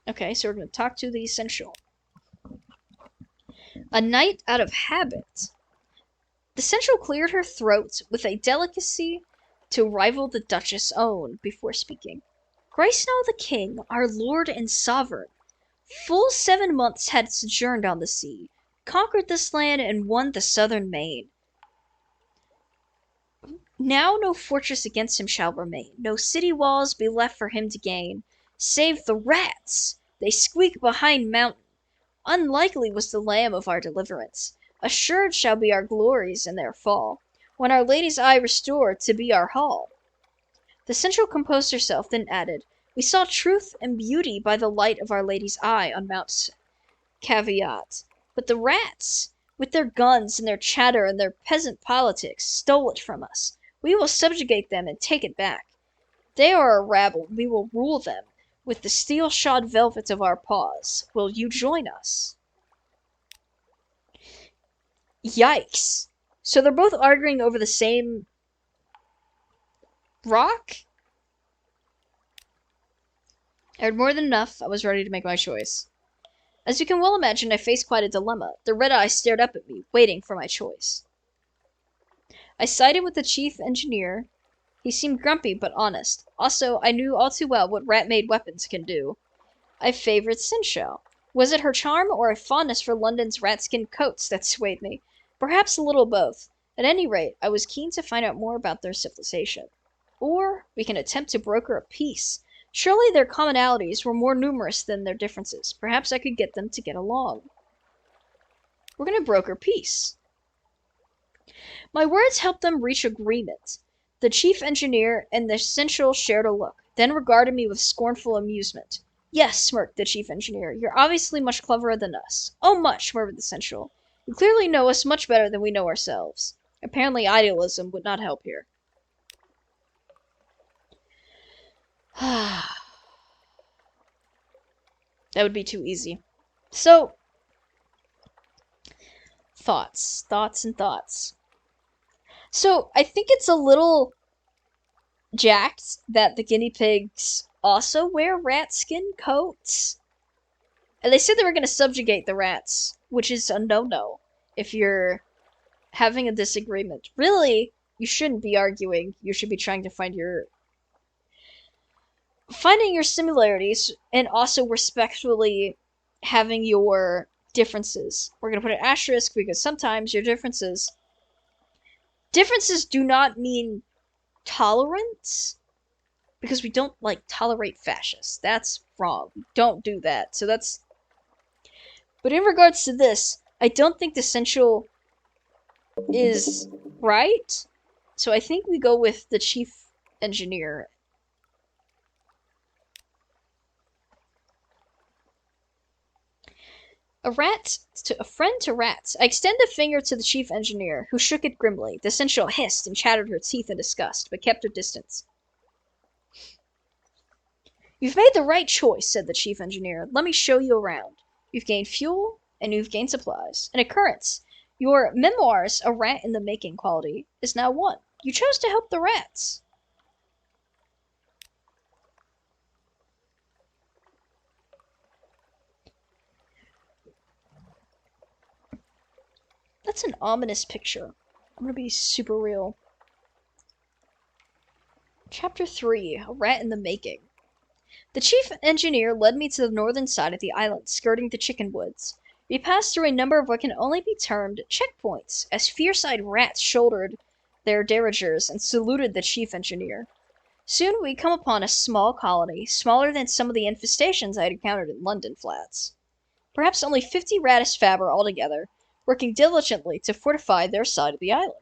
Okay, so we're going to talk to the essential. A knight out of habit. The central cleared her throat with a delicacy to rival the Duchess' own before speaking. Graysnaw the king, our lord and sovereign, full 7 months had sojourned on the sea, conquered this land, and won the southern main. Now no fortress against him shall remain, no city walls be left for him to gain, save the rats, they squeak behind mountain. Unlikely was the lamb of our deliverance. Assured shall be our glories in their fall, when our lady's eye restored to be our hall. The central composed herself, then added, We saw truth and beauty by the light of our lady's eye on Mount Caveat. But the rats, with their guns and their chatter and their peasant politics, stole it from us. We will subjugate them and take it back. They are a rabble, and we will rule them with the steel-shod velvet of our paws. Will you join us? Yikes. So they're both arguing over the same rock? I had more than enough. I was ready to make my choice. As you can well imagine, I faced quite a dilemma. The red eye stared up at me, waiting for my choice. I sided with the chief engineer. He seemed grumpy but honest. Also, I knew all too well what rat-made weapons can do. I favored Sinshaw. Was it her charm or a fondness for London's rat-skin coats that swayed me? Perhaps a little both. At any rate, I was keen to find out more about their civilization. Or we can attempt to broker a peace. Surely their commonalities were more numerous than their differences. Perhaps I could get them to get along. We're going to broker peace. My words helped them reach agreement. The chief engineer and the central shared a look, then regarded me with scornful amusement. Yes, smirked the chief engineer, you're obviously much cleverer than us. Oh, much, murmured the central. You clearly know us much better than we know ourselves. Apparently idealism would not help here. That would be too easy. So, thoughts, and thoughts. So, I think it's a little jacked that the guinea pigs also wear rat skin coats. And they said they were going to subjugate the rats, which is a no-no if you're having a disagreement. Really, you shouldn't be arguing. You should be trying to finding your similarities and also respectfully having your differences. We're going to put an asterisk because sometimes your differences do not mean tolerance because we don't like tolerate fascists. That's wrong. We don't do that. So that's. But in regards to this, I don't think the central is right. So I think we go with the chief engineer. A friend to rats. I extend a finger to the chief engineer, who shook it grimly. The central hissed and chattered her teeth in disgust, but kept her distance. You've made the right choice, said the chief engineer. Let me show you around. You've gained fuel, and you've gained supplies. An occurrence. Your memoirs, A Rat in the Making quality, is now one. You chose to help the rats. That's an ominous picture. I'm gonna be super real. Chapter 3, A Rat in the Making. The chief engineer led me to the northern side of the island, skirting the chicken woods. We passed through a number of what can only be termed checkpoints, as fierce-eyed rats shouldered their derringers and saluted the chief engineer. Soon we come upon a small colony, smaller than some of the infestations I had encountered in London flats. Perhaps only 50 Ratus Faber altogether, working diligently to fortify their side of the island.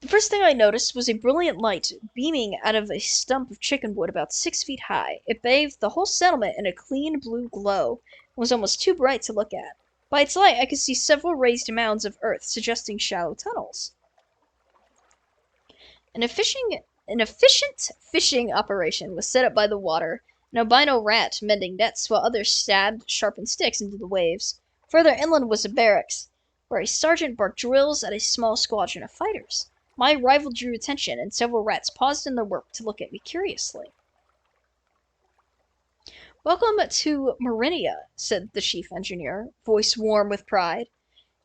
The first thing I noticed was a brilliant light beaming out of a stump of chicken wood about 6 feet high. It bathed the whole settlement in a clean blue glow, and was almost too bright to look at. By its light I could see several raised mounds of earth, suggesting shallow tunnels. An efficient fishing operation was set up by the water, an albino rat mending nets, while others stabbed sharpened sticks into the waves. Further inland was a barracks, where a sergeant barked drills at a small squadron of fighters. My arrival drew attention, and several rats paused in their work to look at me curiously. Welcome to Marinia, said the chief engineer, voice warm with pride.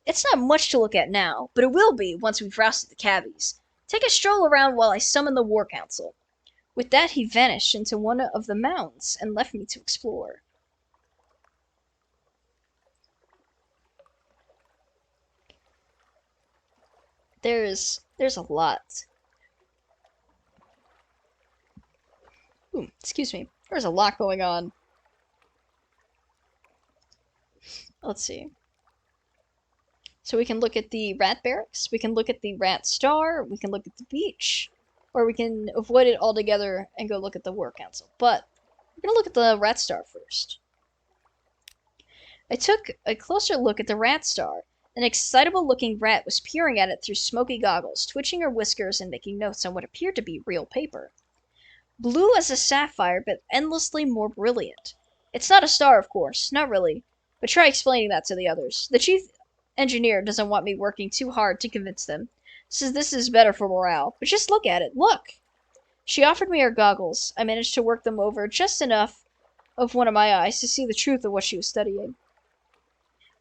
It's not much to look at now, but it will be once we've rousted the cabbies. Take a stroll around while I summon the war council. With that he vanished into one of the mounds and left me to explore. There's a lot. Ooh, excuse me. There's a lot going on. Let's see. So we can look at the rat barracks, we can look at the rat star, we can look at the beach, or we can avoid it altogether and go look at the war council. But we're going to look at the rat star first. I took a closer look at the rat star. An excitable-looking rat was peering at it through smoky goggles, twitching her whiskers and making notes on what appeared to be real paper. Blue as a sapphire, but endlessly more brilliant. It's not a star, of course, not really, but try explaining that to the others. The chief engineer doesn't want me working too hard to convince them. Says this is better for morale, but just look at it, look! She offered me her goggles. I managed to work them over just enough of one of my eyes to see the truth of what she was studying.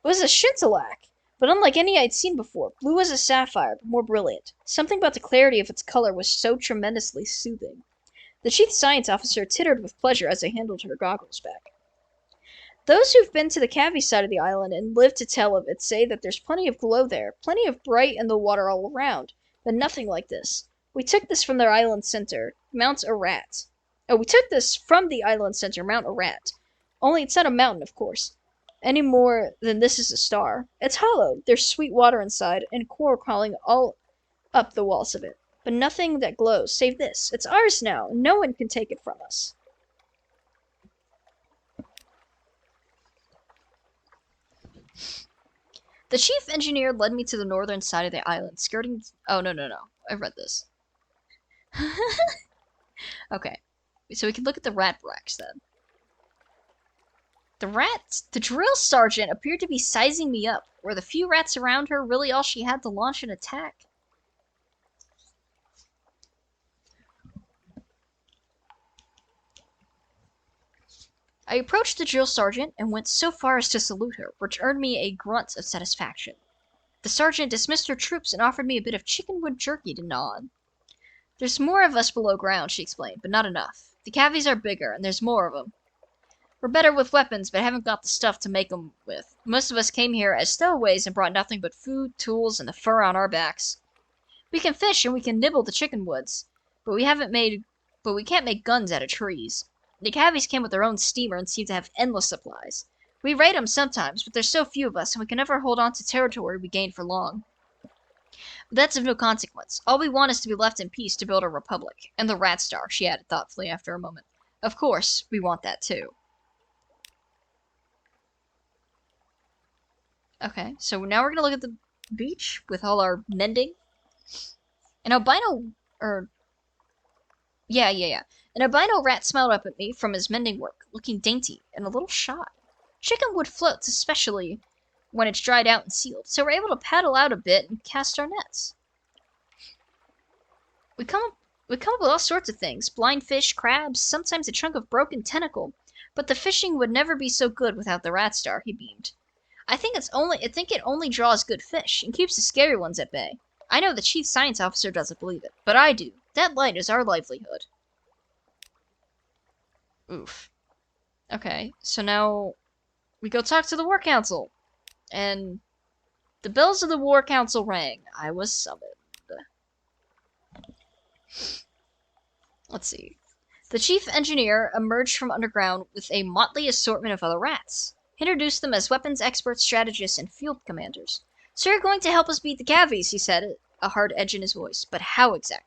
It was a scintillac, but unlike any I'd seen before. Blue as a sapphire, but more brilliant. Something about the clarity of its color was so tremendously soothing. The chief science officer tittered with pleasure as I handled her goggles back. Those who've been to the Cavi side of the island and lived to tell of it say that there's plenty of glow there, plenty of bright in the water all around, but nothing like this. We took this from their island center, Mount Arat. We took this from the island center, Mount Arat. Only it's not a mountain, of course. Any more than this is a star. It's hollow. There's sweet water inside, and coral crawling all up the walls of it. But nothing that glows, save this. It's ours now, and no one can take it from us. The chief engineer led me to the northern side of the island, skirting... Oh, no. I read this. Okay. So we can look at the rat barracks, then. The drill sergeant appeared to be sizing me up. Were the few rats around her really all she had to launch an attack? I approached the drill sergeant and went so far as to salute her, which earned me a grunt of satisfaction. The sergeant dismissed her troops and offered me a bit of chickenwood jerky to gnaw on. There's more of us below ground, she explained, but not enough. The cavies are bigger, and there's more of them. We're better with weapons, but haven't got the stuff to make them with. Most of us came here as stowaways and brought nothing but food, tools, and the fur on our backs. We can fish and we can nibble the chicken woods, but we can't make guns out of trees. The cavies came with their own steamer and seem to have endless supplies. We raid them sometimes, but there's so few of us, and we can never hold on to territory we gained for long. But that's of no consequence. All we want is to be left in peace to build a republic. And the Rat Star, she added thoughtfully after a moment. Of course, we want that too. Okay, so now we're gonna look at the beach with all our mending. An albino, yeah. An albino rat smiled up at me from his mending work, looking dainty and a little shy. Chicken wood floats, especially when it's dried out and sealed, so we're able to paddle out a bit and cast our nets. We come up with all sorts of things: blind fish, crabs, sometimes a chunk of broken tentacle. But the fishing would never be so good without the Rat Star, he beamed. I think it only draws good fish and keeps the scary ones at bay. I know the chief science officer doesn't believe it, but I do. That light is our livelihood. Oof. Okay, so now we go talk to the War Council. And the bells of the War Council rang. I was summoned. Let's see. The chief engineer emerged from underground with a motley assortment of other rats. He introduced them as weapons experts, strategists, and field commanders. So you're going to help us beat the cavies, he said, a hard edge in his voice. But how exactly?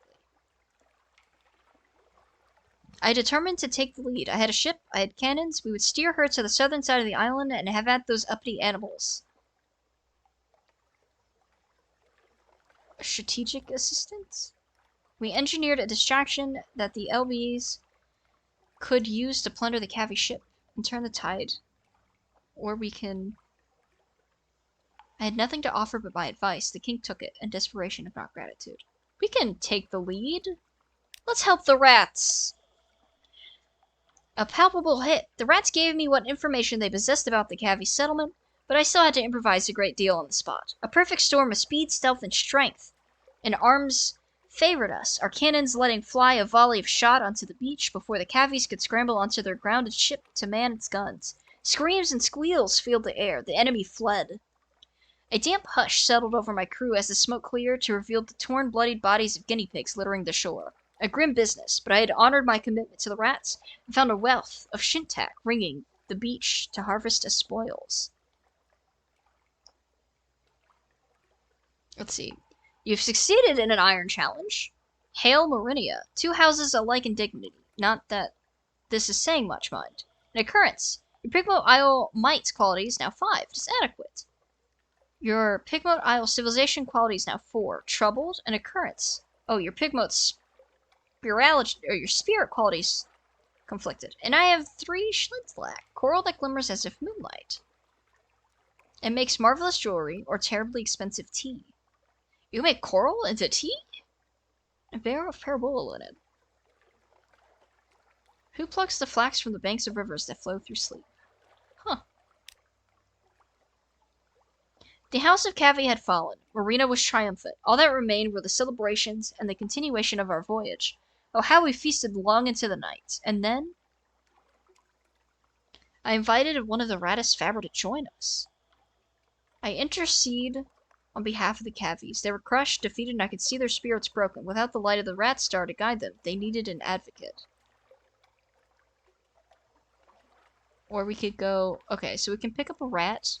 I determined to take the lead. I had a ship, I had cannons, we would steer her to the southern side of the island and have at those uppity animals. A strategic assistance? We engineered a distraction that the LBs could use to plunder the Cavi ship and turn the tide. Or we can... I had nothing to offer but my advice. The king took it, in desperation if not gratitude. We can take the lead. Let's help the rats. A palpable hit. The rats gave me what information they possessed about the Cavi settlement, but I still had to improvise a great deal on the spot. A perfect storm of speed, stealth, and strength. And arms favored us, our cannons letting fly a volley of shot onto the beach before the Cavies could scramble onto their grounded ship to man its guns. Screams and squeals filled the air. The enemy fled. A damp hush settled over my crew as the smoke cleared to reveal the torn, bloodied bodies of guinea pigs littering the shore. A grim business, but I had honored my commitment to the rats and found a wealth of shintak ringing the beach to harvest as spoils. Let's see. You've succeeded in an iron challenge. Hail Marinia. 2 houses alike in dignity. Not that this is saying much, mind. An occurrence. Your Pigmote Isle might quality is now 5. It is adequate. Your Pigmote Isle civilization quality is now 4. Troubled. An occurrence. Oh, your Pigmote spirituality, or your spirit qualities conflicted. And I have 3 Schlitzlack. Coral that glimmers as if moonlight. It makes marvelous jewelry or terribly expensive tea. You make coral into tea? A barrel of parabola linen. Who plucks the flax from the banks of rivers that flow through sleep? Huh. The house of Cavi had fallen. Marina was triumphant. All that remained were the celebrations and the continuation of our voyage. Oh, how we feasted long into the night. And then I invited one of the Ratus Faber to join us. I intercede on behalf of the Cavies. They were crushed, defeated, and I could see their spirits broken. Without the light of the Rat Star to guide them, they needed an advocate. Or we could go... Okay, so we can pick up a rat.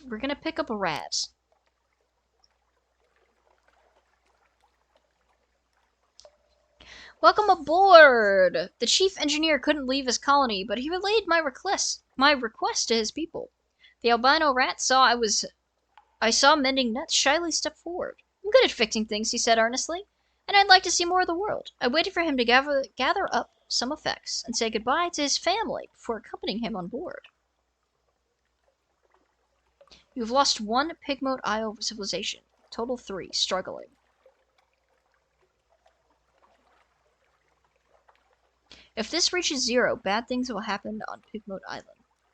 We're gonna pick up a rat. Welcome aboard! The chief engineer couldn't leave his colony, but he relayed my request to his people. The albino rat I saw mending nets shyly step forward. I'm good at fixing things, he said earnestly, and I'd like to see more of the world. I waited for him to gather up some effects and say goodbye to his family before accompanying him on board. You've lost 1 Pigmote Isle civilization. Total 3, struggling. If this reaches 0, bad things will happen on Pigmote Island.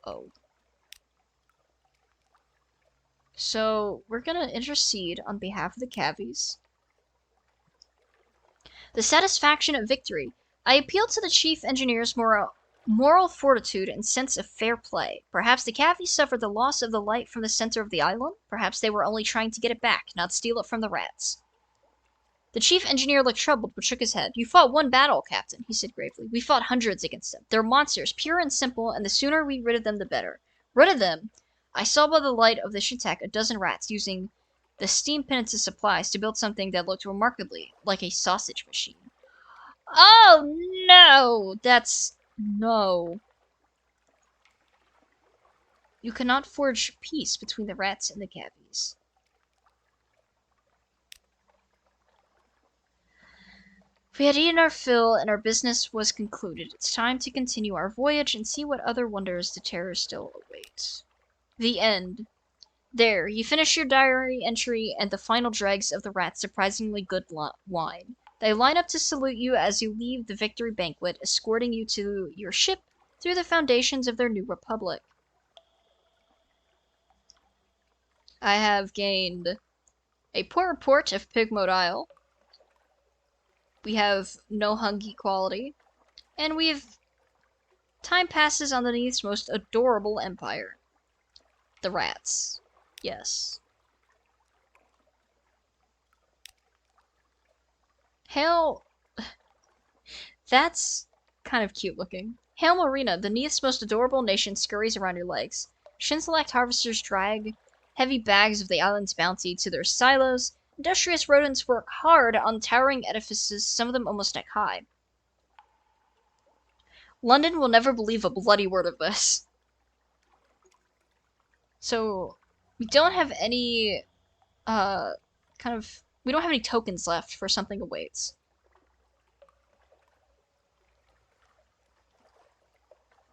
Oh. So, we're gonna intercede on behalf of the Cavies. The satisfaction of victory. I appealed to the chief engineer's Moral fortitude and sense of fair play. Perhaps the cavies suffered the loss of the light from the center of the island. Perhaps they were only trying to get it back, not steal it from the rats. The chief engineer looked troubled, but shook his head. You fought one battle, Captain, he said gravely. We fought hundreds against them. They're monsters, pure and simple, and the sooner we rid of them, the better. Rid of them? I saw by the light of the Shintak a dozen rats using the steam penance's supplies to build something that looked remarkably like a sausage machine. Oh, no! No. You cannot forge peace between the rats and the cavies. We had eaten our fill and our business was concluded. It's time to continue our voyage and see what other wonders the terror still awaits. The end. There, you finish your diary entry and the final dregs of the rat's surprisingly good wine. They line up to salute you as you leave the victory banquet, escorting you to your ship through the foundations of their new republic. I have gained a poor report of Pigmode Isle. We have no Hungy quality. And time passes on the Neath's most adorable empire. The rats. Yes. Hail... That's kind of cute looking. Hail Marina, the Neath's most adorable nation scurries around your legs. Shin-select harvesters drag heavy bags of the island's bounty to their silos. Industrious rodents work hard on towering edifices, some of them almost neck high. London will never believe a bloody word of this. So, we don't have any, we don't have any tokens left for something awaits.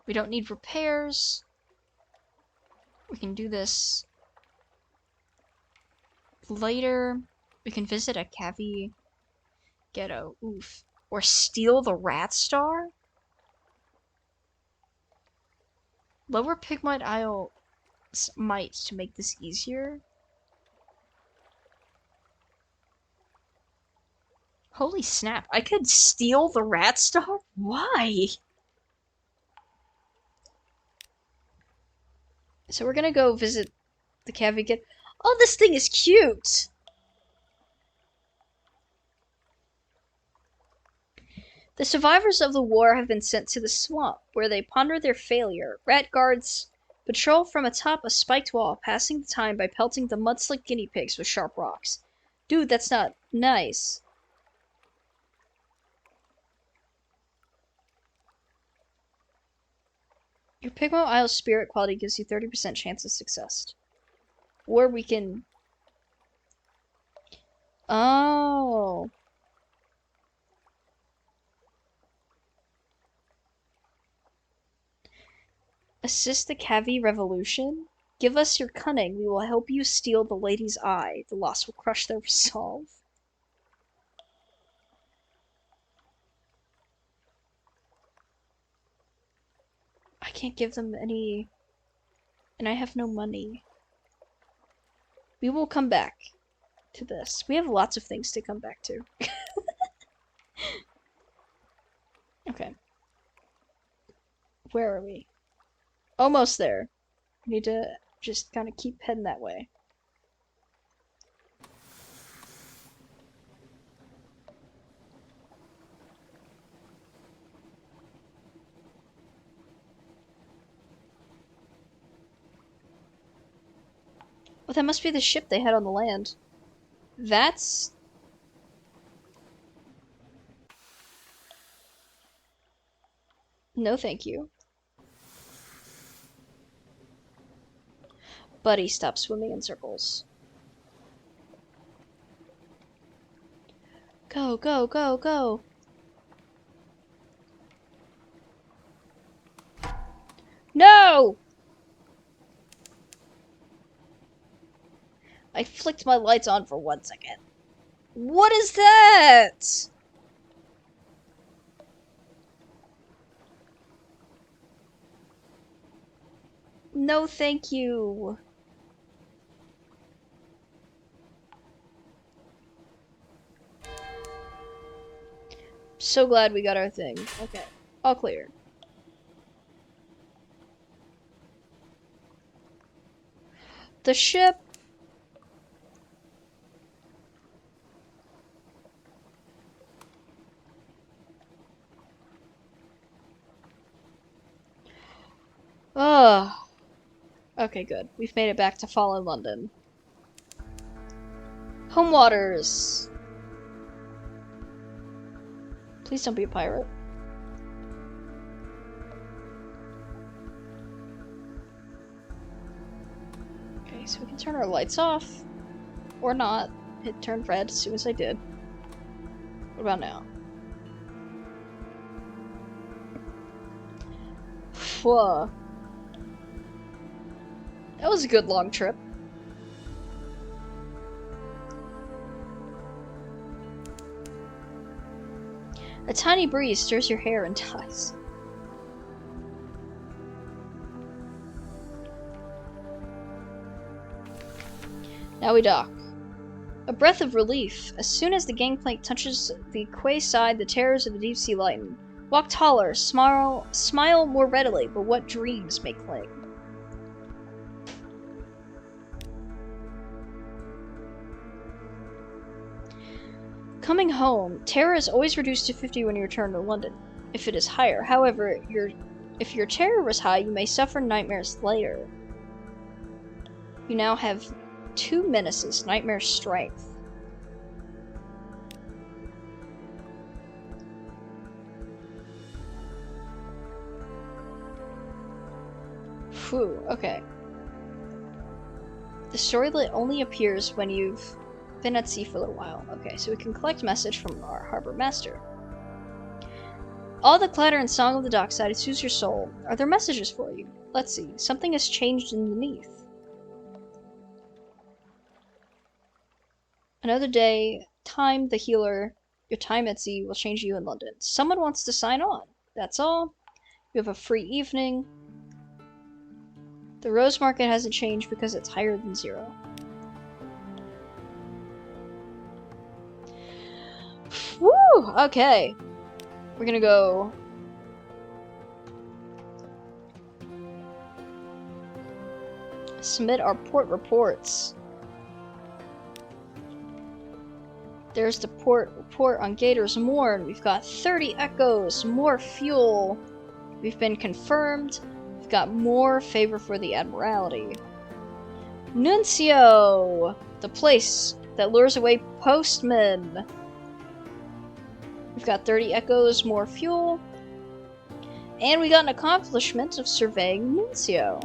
We don't need repairs. We can do this later. We can visit a cavi ghetto. Oof. Or steal the rat star? Lower Pigmite Isle might to make this easier. Holy snap, I could steal the rat star? Why? So we're gonna go visit the cavi ghetto. Oh, this thing is cute! The survivors of the war have been sent to the swamp, where they ponder their failure. Rat guards patrol from atop a spiked wall, passing the time by pelting the mud-slick guinea pigs with sharp rocks. Dude, that's not nice. Your Pigmo Isle's spirit quality gives you 30% chance of success. Or we can... Oh... Assist the Cavi revolution? Give us your cunning. We will help you steal the lady's eye. The loss will crush their resolve. I can't give them any... And I have no money. We will come back to this. We have lots of things to come back to. Okay. Where are we? Almost there. We need to just kind of keep heading that way. Oh, that must be the ship they had on the land. That's... No, thank you. Buddy, stop swimming in circles. Go, go, go, go! No! I flicked my lights on for 1 second. What is that? No, thank you. So glad we got our thing. Okay, all clear. the ship. Ugh. Okay, good. We've made it back to fallen London. Home waters. Please don't be a pirate. Okay, so we can turn our lights off. Or not. It turned red as soon as I did. What about now? Whoa. That was a good long trip. A tiny breeze stirs your hair and ties. Now we dock. A breath of relief. As soon as the gangplank touches the quay side, the terrors of the deep sea lighten. Walk taller, smile more readily, but what dreams may cling? Coming home, terror is always reduced to 50 when you return to London, if it is higher. However, if your terror was high, you may suffer nightmares later. You now have 2 menaces, nightmare strength. Phew, okay. The storylet only appears when you've been at sea for a little while. Okay, so we can collect message from our harbor master. All the clatter and song of the dockside soothes your soul. Are there messages for you? Let's see. Something has changed underneath. Another day, time the healer. Your time at sea will change you in London. Someone wants to sign on. That's all. You have a free evening. The rose market hasn't changed because it's higher than 0. Woo! Okay. We're gonna go... submit our port reports. There's the port report on Gator's Morn. We've got 30 echoes, more fuel. We've been confirmed. We've got more favor for the Admiralty. Nuncio! The place that lures away postmen. We've got 30 echoes, more fuel. And we got an accomplishment of surveying Nuncio.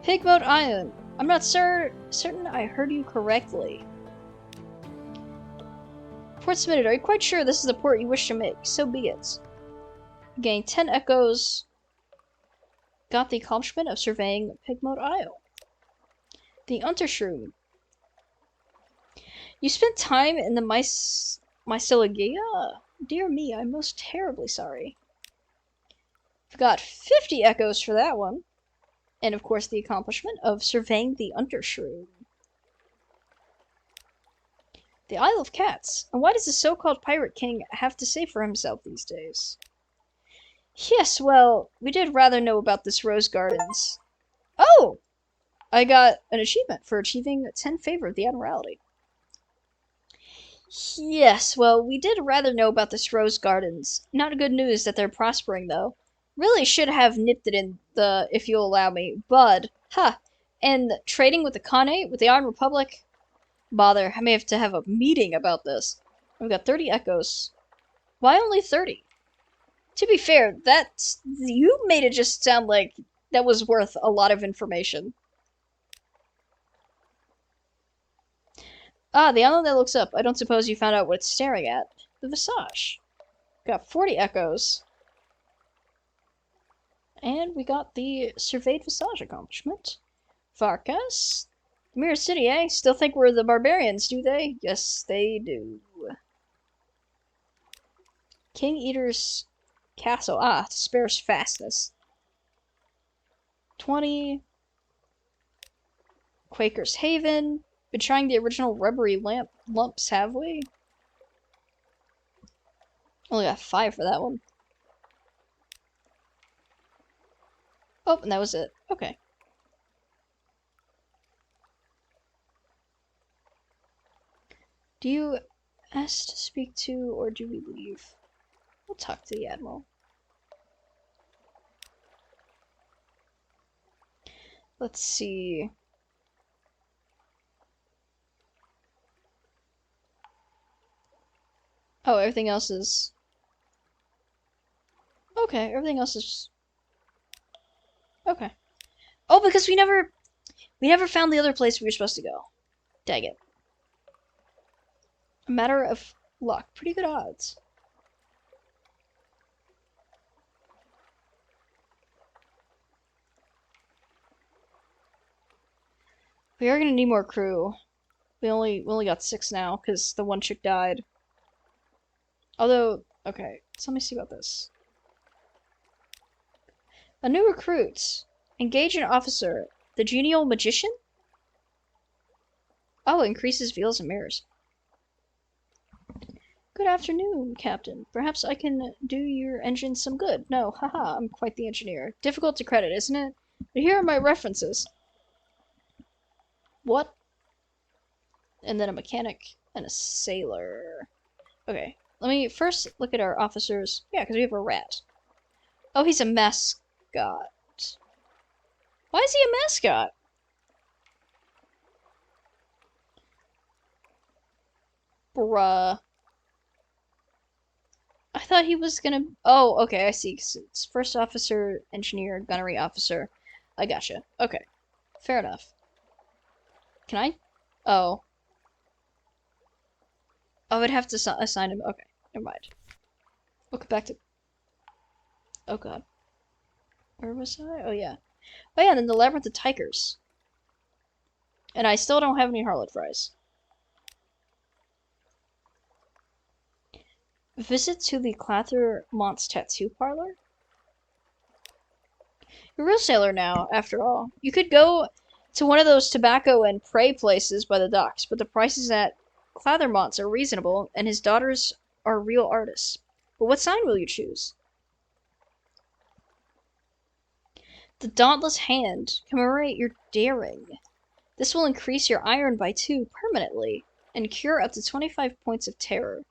Pigmoat Island. I'm not certain I heard you correctly. Port submitted. Are you quite sure this is the port you wish to make? So be it. Gained 10 echoes. Got the accomplishment of surveying Pigmoat Isle. The Untershroom. You spent time in the Myceligia? Dear me, I'm most terribly sorry. We've got 50 echoes for that one. And of course the accomplishment of surveying the Untershroom. The Isle of Cats. And what does the so-called Pirate King have to say for himself these days? Yes, well, we did rather know about this Rose Gardens. Oh! I got an achievement for achieving 10 favor of the Admiralty. Yes, well, we did rather know about this Rose Gardens. Not good news that they're prospering, though. Really should have nipped it in the, if you'll allow me, bud. Ha! And trading with the Khanate, with the Iron Republic? Bother, I may have to have a meeting about this. We've got 30 echoes. Why only 30? To be fair, you made it just sound like that was worth a lot of information. Ah, the island that looks up. I don't suppose you found out what it's staring at. The Visage. Got 40 echoes. And we got the Surveyed Visage accomplishment. Varkas. Mirror City, eh? Still think we're the barbarians, do they? Yes, they do. King Eater's Castle. Ah, spares fastness. 20. Quaker's Haven. Been trying the original rubbery lumps, have we? Only got 5 for that one. Oh, and that was it. Okay. Do you ask to speak to, or do we leave? We'll talk to the Admiral. Let's see. Oh, everything else is... Okay, everything else is... Okay. Oh, because we never found the other place we were supposed to go. Dang it. A matter of luck. Pretty good odds. We are gonna need more crew. We only got 6 now, because the one chick died. Although, okay, so let me see about this. A new recruit. Engage an officer. The genial magician? Oh, increases veils and mirrors. Good afternoon, Captain. Perhaps I can do your engine some good. No, haha, I'm quite the engineer. Difficult to credit, isn't it? But here are my references. What? And then a mechanic and a sailor. Okay, let me first look at our officers. Yeah, because we have a rat. Oh, he's a mascot. Why is he a mascot? Bruh. I thought he was gonna... Oh, okay, I see. It's first officer, engineer, gunnery officer. I gotcha. Okay. Fair enough. Can I? Oh. I would have to assign him. Okay, never mind. We'll get back to... Oh, God. Where was I? Oh, yeah. Oh, yeah, and then the Labyrinth of Tigers. And I still don't have any harlot fries. Visit to the Clathermont's tattoo parlor? You're a real sailor now, after all. You could go to one of those tobacco and prey places by the docks, but the prices at Clathermont's are reasonable, and his daughters are real artists. But what sign will you choose? The Dauntless Hand. Commemorate your daring. This will increase your iron by 2 permanently, and cure up to 25 points of terror.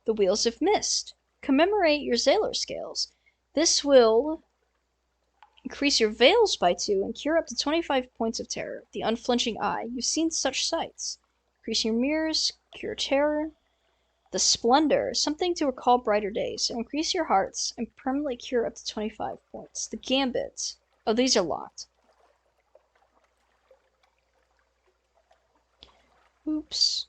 The Wheels of Mist. Commemorate your sailor scales. This will increase your veils by 2 and cure up to 25 points of terror. The Unflinching Eye. You've seen such sights. Increase your mirrors, cure terror. The Splendor. Something to recall brighter days. Increase your hearts and permanently cure up to 25 points. The Gambit. Oh, these are locked. Oops.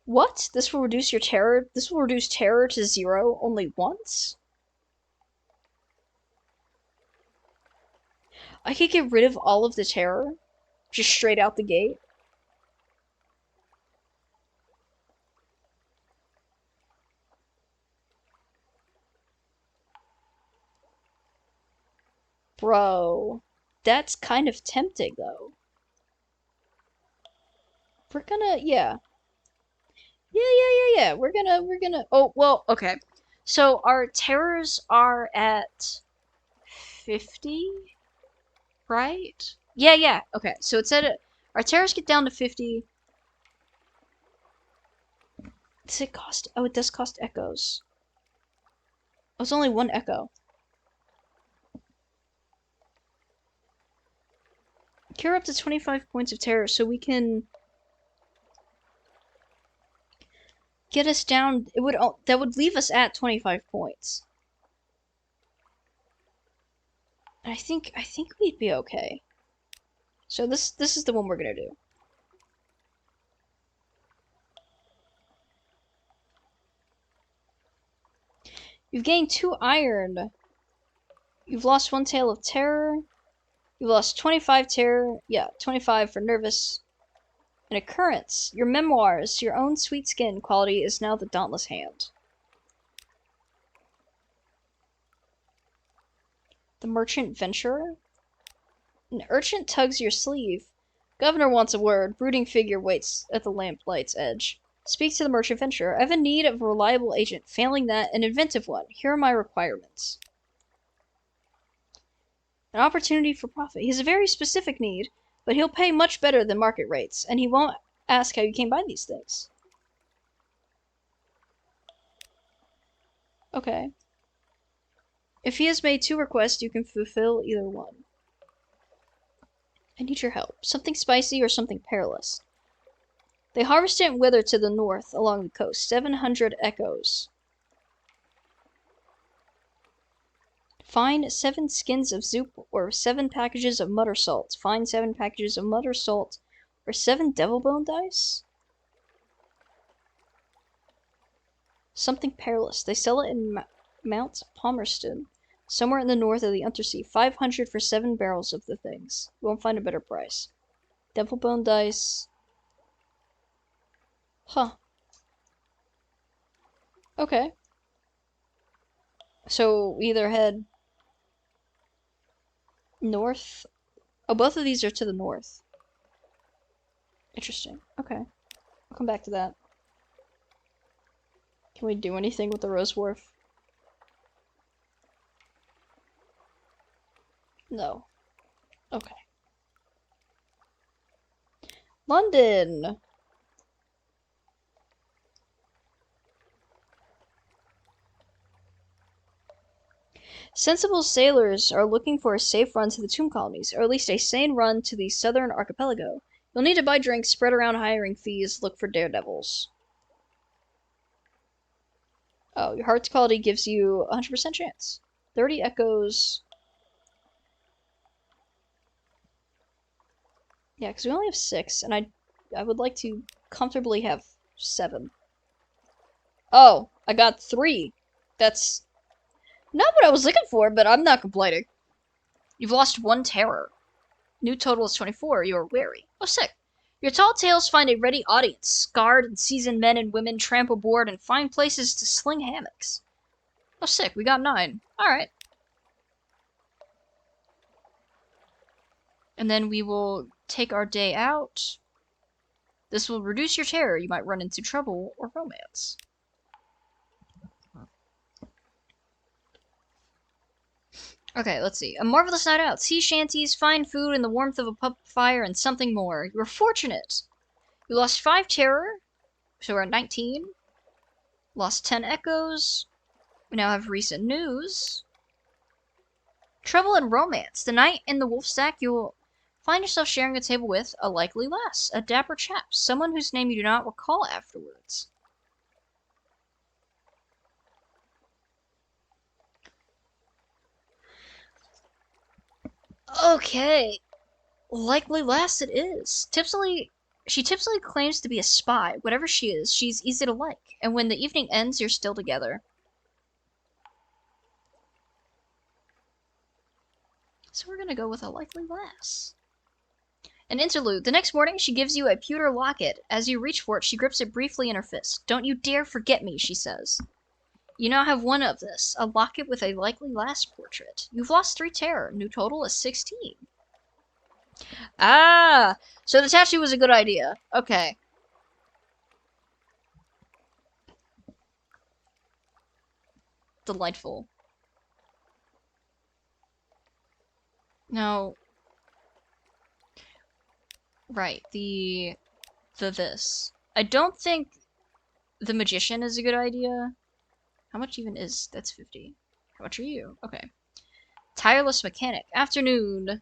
What? This will reduce your terror? This will reduce terror to 0 only once? I could get rid of all of the terror? Just straight out the gate? Bro. That's kind of tempting, though. We're gonna, yeah. Yeah. We're gonna, oh, well, okay. So our terrors are at 50, right? Yeah, okay. So it's at, our terrors get down to 50. Does it cost, oh, it does cost echoes. Oh, it's only 1 echo. Cure up to 25 points of terror, so we can get us down. That would leave us at 25 points. I think we'd be okay. So this is the one we're gonna do. You've gained 2 iron. You've lost 1 tale of terror. You've lost 25 terror. Yeah, 25 for nervous. An occurrence. Your memoirs, your own sweet skin quality is now the Dauntless Hand. The Merchant Venturer. An urchin tugs your sleeve. Governor wants a word. Brooding figure waits at the lamplight's edge. Speak to the Merchant Venturer. I have a need of a reliable agent. Failing that, an inventive one. Here are my requirements. An opportunity for profit. He has a very specific need. but he'll pay much better than market rates, and he won't ask how you came by these things. Okay. If he has made 2 requests, you can fulfill either one. I need your help. Something spicy or something perilous. They harvest it and wither to the north along the coast. 700 echoes. Find 7 skins of soup or 7 packages of mutter salt. Find 7 packages of mutter salt or 7 devil bone dice. Something perilous. They sell it in Mount Palmerston, somewhere in the north of the Untersea. 500 for 7 barrels of the things. You won't find a better price. Devil bone dice. Huh. Okay. So we either head north. Oh, both of these are to the north. Interesting. Okay. I'll come back to that. Can we do anything with the Rose Wharf? No. Okay. London! Sensible sailors are looking for a safe run to the tomb colonies, or at least a sane run to the southern archipelago. You'll need to buy drinks, spread around hiring fees, look for daredevils. Oh, your heart's quality gives you a 100% chance. 30 echoes. Yeah, because we only have 6, and I would like to comfortably have 7. Oh, I got 3. That's not what I was looking for, but I'm not complaining. You've lost 1 terror. New total is 24. You are wary. Oh, sick. Your tall tales find a ready audience. Scarred and seasoned men and women tramp aboard and find places to sling hammocks. Oh, sick. We got 9. Alright. And then we will take our day out. This will reduce your terror. You might run into trouble or romance. Okay, let's see. A marvelous night out. Sea shanties, fine food, and the warmth of a pub fire, and something more. You were fortunate. You lost 5 terror, so we're at 19. Lost 10 echoes. We now have recent news. Trouble and romance. The night in the wolf stack, you will find yourself sharing a table with a likely lass, a dapper chap, someone whose name you do not recall afterwards. Okay. Likely lass it is. She tipsily claims to be a spy. Whatever she is, she's easy to like. And when the evening ends, you're still together. So we're gonna go with a likely lass. An interlude. The next morning, she gives you a pewter locket. As you reach for it, she grips it briefly in her fist. Don't you dare forget me, she says. You now have 1 of this. A locket with a likely lass portrait. You've lost 3 terror. New total is 16. Ah! So the tattoo was a good idea. Okay. Delightful. Now... Right, this. I don't think the magician is a good idea. How much even is... That's 50. How much are you? Okay. Tireless mechanic. Afternoon.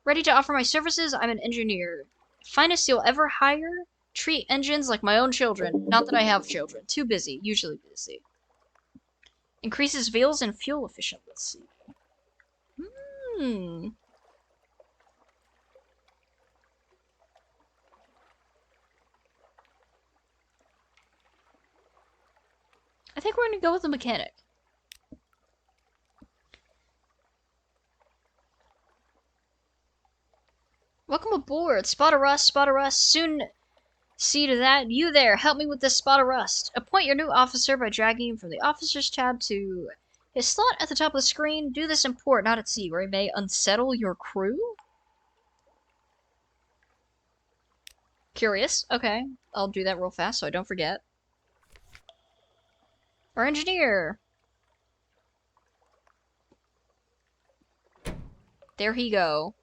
Ready to offer my services? I'm an engineer. Finest you'll ever hire? Treat engines like my own children. Not that I have children. Too busy. Usually busy. Increases wheels and fuel efficiency. I think we're gonna go with the mechanic. Welcome aboard. Spot of rust, spot of rust. Soon see to that. You there, help me with this spot of rust. Appoint your new officer by dragging him from the officers tab to his slot at the top of the screen. Do this in port, not at sea, where he may unsettle your crew? Curious. Okay. I'll do that real fast so I don't forget. Our engineer. There he go.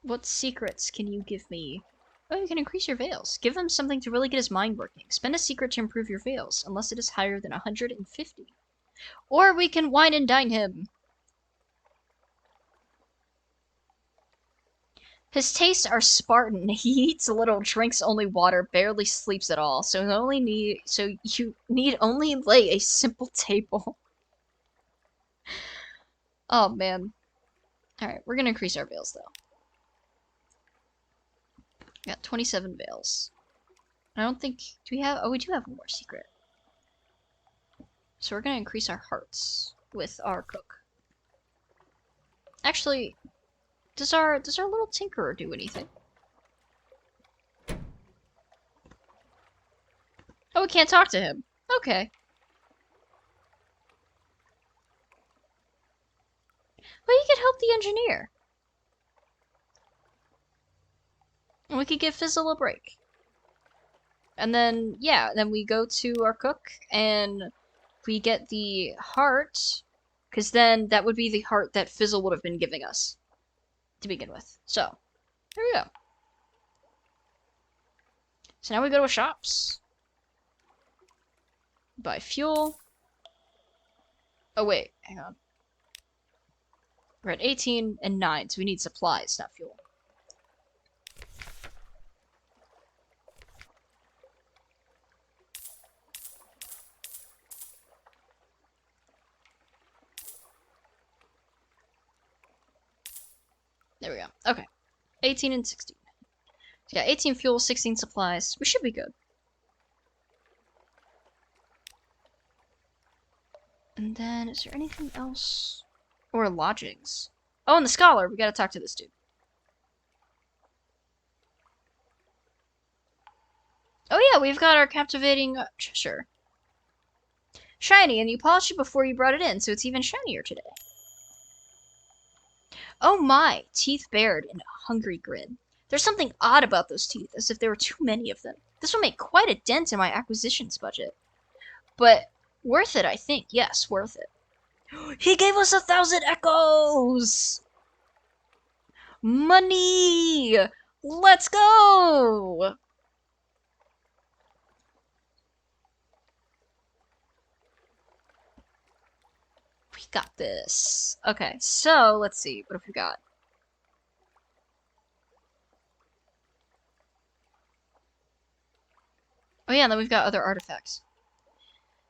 What secrets can you give me? Oh, you can increase your veils. Give him something to really get his mind working. Spend a secret to improve your veils, unless it is higher than 150. Or we can wine and dine him. His tastes are Spartan. He eats little, drinks only water, barely sleeps at all. So you need only lay a simple table. Oh man. Alright, we're gonna increase our veils though. Got 27 veils. I don't think do we have we do have one more secret. So we're gonna increase our hearts with our cook. Actually, does our little tinkerer do anything? Oh, we can't talk to him. Okay. Well, you could help the engineer. And we could give Fizzle a break. And then, yeah, then we go to our cook and we get the heart, because then that would be the heart that Fizzle would have been giving us to begin with. So, there we go. So now we go to shops. Buy fuel. Oh, wait, hang on. We're at 18 and 9, so we need supplies, not fuel. There we go. Okay. 18 and 16. So yeah, 18 fuel, 16 supplies. We should be good. And then, is there anything else? Or lodgings? Oh, and the scholar. We gotta talk to this dude. Oh yeah, we've got our captivating treasure. Shiny, and you polished it before you brought it in, so it's even shinier today. Oh my, teeth bared in a hungry grin. There's something odd about those teeth, as if there were too many of them. This will make quite a dent in my acquisitions budget. But worth it, I think. Yes, worth it. He gave us 1,000 echoes! Money! Let's go! We got this. Okay, so let's see. What have we got? Oh yeah, and then we've got other artifacts.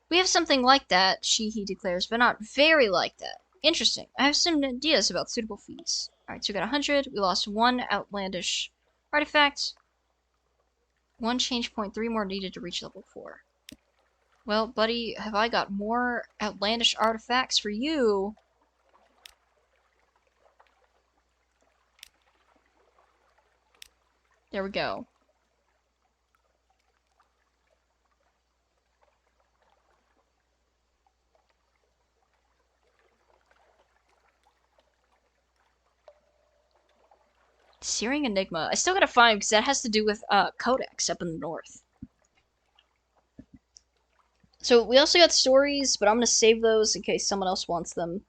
We have something like that, he declares, but not very like that. Interesting. I have some ideas about suitable fees. Alright, so we got 100. We lost one outlandish artifact. One change point, 3 more needed to reach level 4. Well, buddy, have I got more outlandish artifacts for you? There we go. Searing Enigma. I still gotta find because that has to do with Codex up in the north. So we also got stories, but I'm gonna save those in case someone else wants them.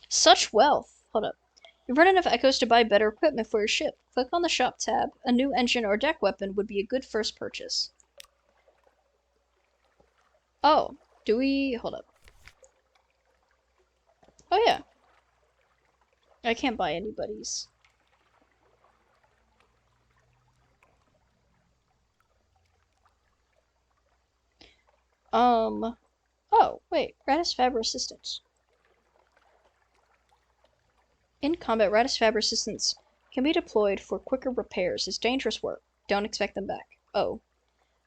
Such wealth. Hold up. You've run enough echoes to buy better equipment for your ship. Click on the shop tab. A new engine or deck weapon would be a good first purchase. Oh, do we... Hold up. Oh yeah. I can't buy anybody's. Oh, wait. Radis Faber Assistance. In combat, Radis Faber Assistance can be deployed for quicker repairs. It's dangerous work. Don't expect them back. Oh.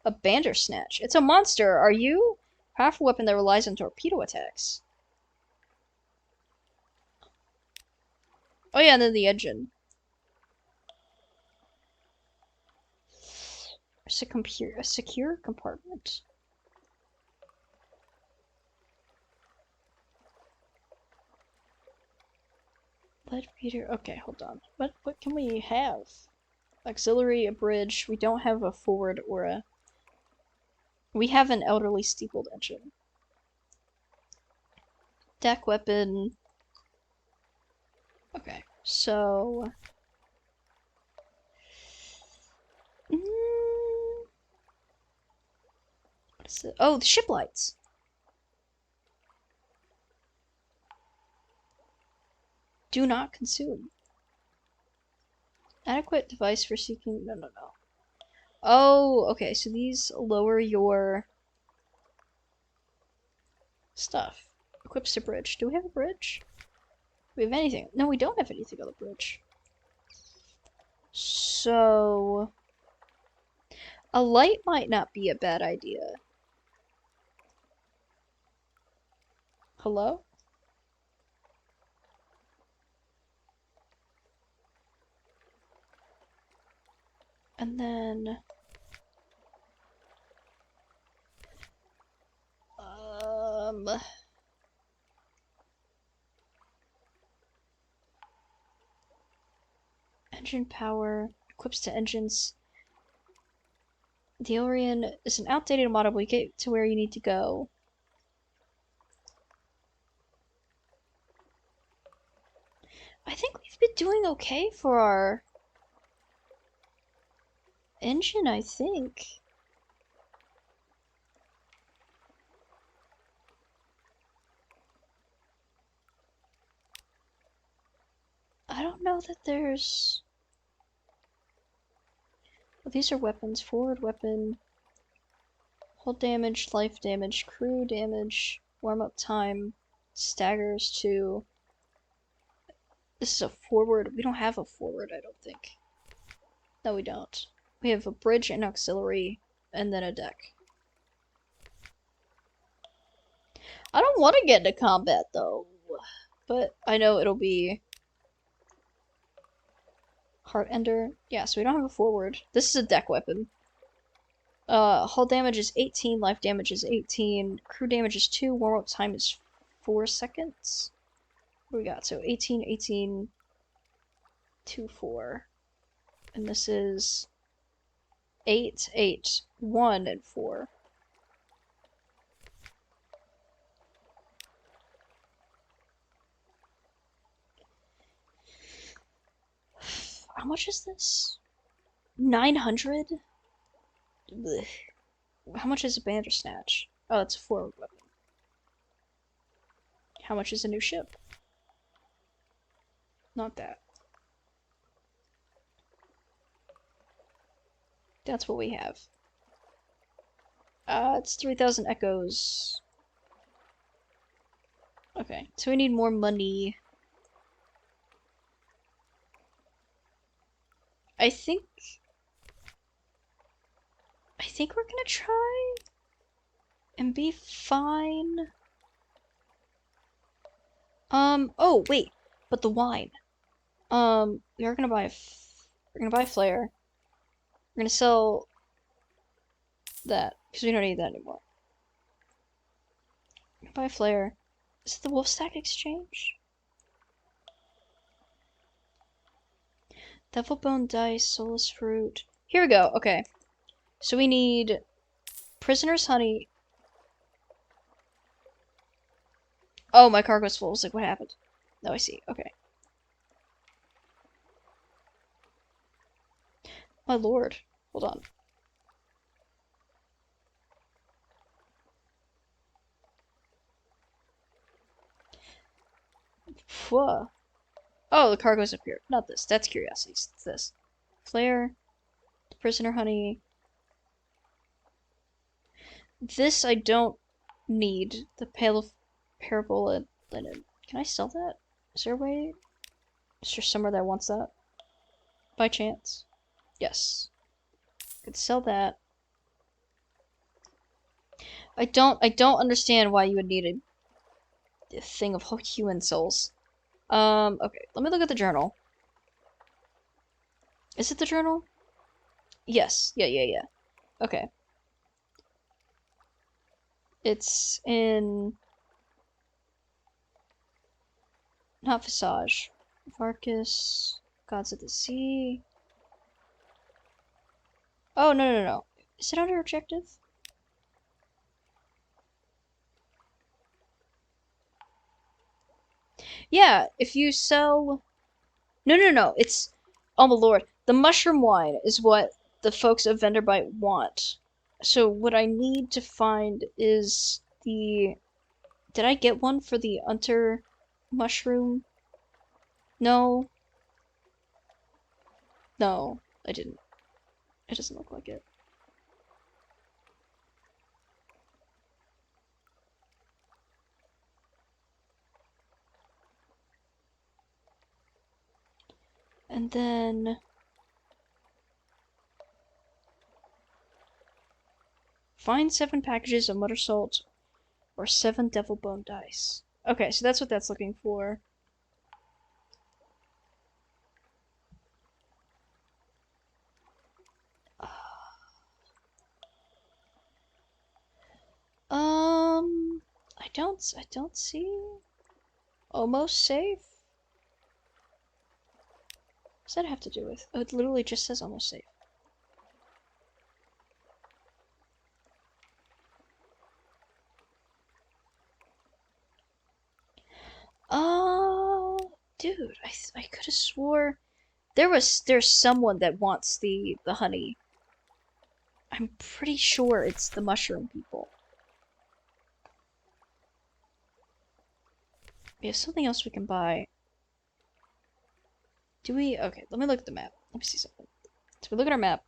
A Bandersnatch. It's a monster, are you? Powerful weapon that relies on torpedo attacks. Oh yeah, and then the engine. A secure compartment. Lead reader. Okay, hold on. What can we have? Auxiliary, a bridge. We don't have a forward or a... We have an elderly steepled engine. Deck weapon. Okay, so... What is it? Oh, the ship lights. Do not consume. Adequate device for seeking... No. Oh, okay, so these lower your stuff. Equips to bridge. Do we have a bridge? Do we have anything? No, we don't have anything on the bridge. So... a light might not be a bad idea. Hello? And then... engine power. Equips to engines. The Orion is an outdated model, but we get to where you need to go. I think we've been doing okay for our engine, I think. I don't know that there's... Well, these are weapons. Forward weapon. Hull damage, life damage, crew damage, warm-up time, staggers to... This is a forward. We don't have a forward, I don't think. No, we don't. We have a bridge and auxiliary, and then a deck. I don't want to get into combat, though. But I know it'll be... Heart Ender. Yeah, so we don't have a forward. This is a deck weapon. Hull damage is 18, life damage is 18, crew damage is 2, warm-up time is 4 seconds. What do we got? So 18, 18, 2, 4. And this is 8, 8, 1, and 4. How much is this? 900? Blech. How much is a Bandersnatch? Oh, it's a forward weapon. How much is a new ship? Not that. That's what we have. It's 3,000 echoes. Okay, so we need more money. I think we're gonna try and be fine. Oh, wait, but the wine. We are gonna buy we're gonna buy a flare. We're gonna sell that, because we don't need that anymore. Buy a flare. Is it the wolf stack exchange? Devil bone dice, soulless fruit. Here we go, okay. So we need prisoner's honey. Oh, my cargo's full. I was like, what happened? No, I see. Okay. My lord. Hold on. Phew. Oh, the cargo's up here. Not this. That's curiosities. It's this. Flare. Prisoner honey. This I don't need. The parabola linen. Can I sell that? Is there a way? Is there somewhere that wants that? By chance? Yes. Could sell that. I don't understand why you would need a thing of human souls. Okay, let me look at the journal. Is it the journal? Yes. Yeah. Okay. It's in... Not Visage. Varkas. Gods of the Sea. Oh, no. Is it under objective? Yeah, if you sell No, no, no. It's oh my lord. The mushroom wine is what the folks of Venderbite want. So what I need to find is the. Did I get one for the Unter mushroom? No, no, I didn't. It doesn't look like it. And then find 7 packages of mutter salt or 7 devil bone dice. Okay, so that's what that's looking for. I don't see. Almost safe. What does that have to do with? Oh, it literally just says almost safe. Oh, dude, I could have swore there's someone that wants the honey. I'm pretty sure it's the mushroom people. We have something else we can buy. Do we? Okay, let me look at the map. Let me see something. So we look at our map.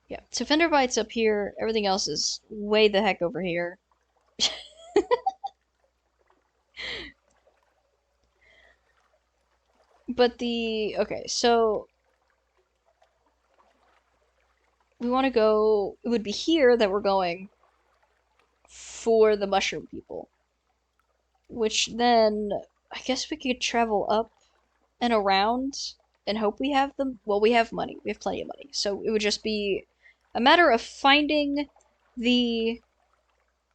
Yeah, so Fenderbite's up here. Everything else is way the heck over here. But okay, so we want to go. It would be here that we're going for the mushroom people, which then I guess we could travel up and around and hope we have them. Well, we have money. We have plenty of money. So it would just be a matter of finding the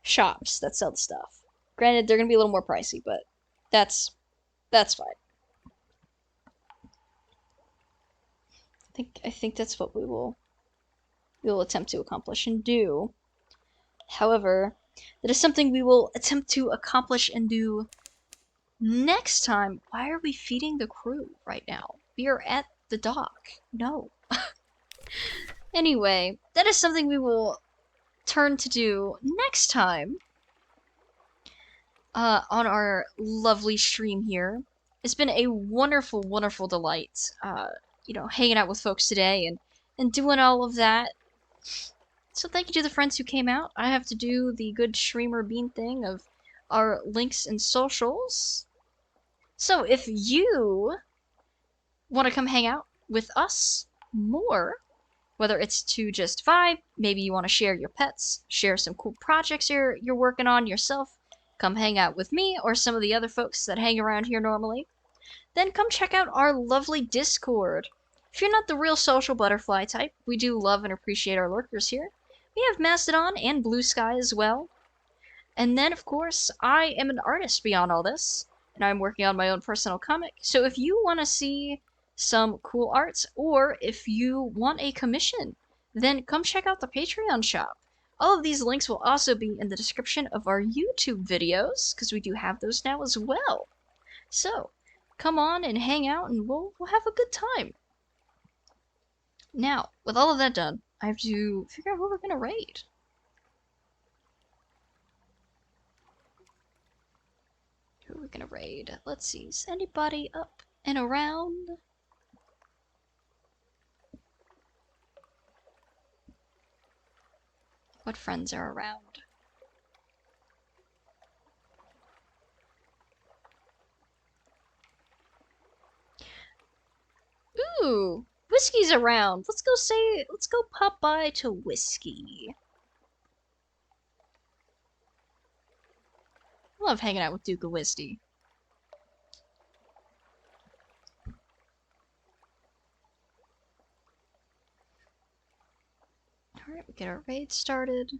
shops that sell the stuff. Granted, they're gonna be a little more pricey, but that's that's fine. I think that's what we will attempt to accomplish and do. However, that is something we will attempt to accomplish and do next time. Why are we feeding the crew right now? We are at the dock. No. Anyway, that is something we will turn to do next time on our lovely stream here. It's been a wonderful, wonderful delight, hanging out with folks today and doing all of that. So thank you to the friends who came out. I have to do the good streamer bean thing of our links and socials. So if you want to come hang out with us more, whether it's to just vibe, maybe you want to share your pets, share some cool projects you're working on yourself, come hang out with me or some of the other folks that hang around here normally, then come check out our lovely Discord. If you're not the real social butterfly type, we do love and appreciate our lurkers here. We have Mastodon and Blue Sky as well. And then, of course, I am an artist beyond all this, and I'm working on my own personal comic. So if you want to see some cool arts, or if you want a commission, then come check out the Patreon shop. All of these links will also be in the description of our YouTube videos, because we do have those now as well. So, come on and hang out, and we'll have a good time. Now, with all of that done, I have to figure out who we're gonna raid. Who are we gonna raid? Let's see, is anybody up and around? What friends are around? Ooh, Whiskey's around. Let's go pop by to Whiskey. I love hanging out with Duke of Whiskey. Alright, we get our raid started.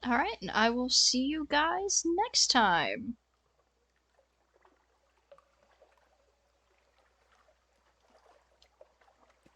Alright, and I will see you guys next time.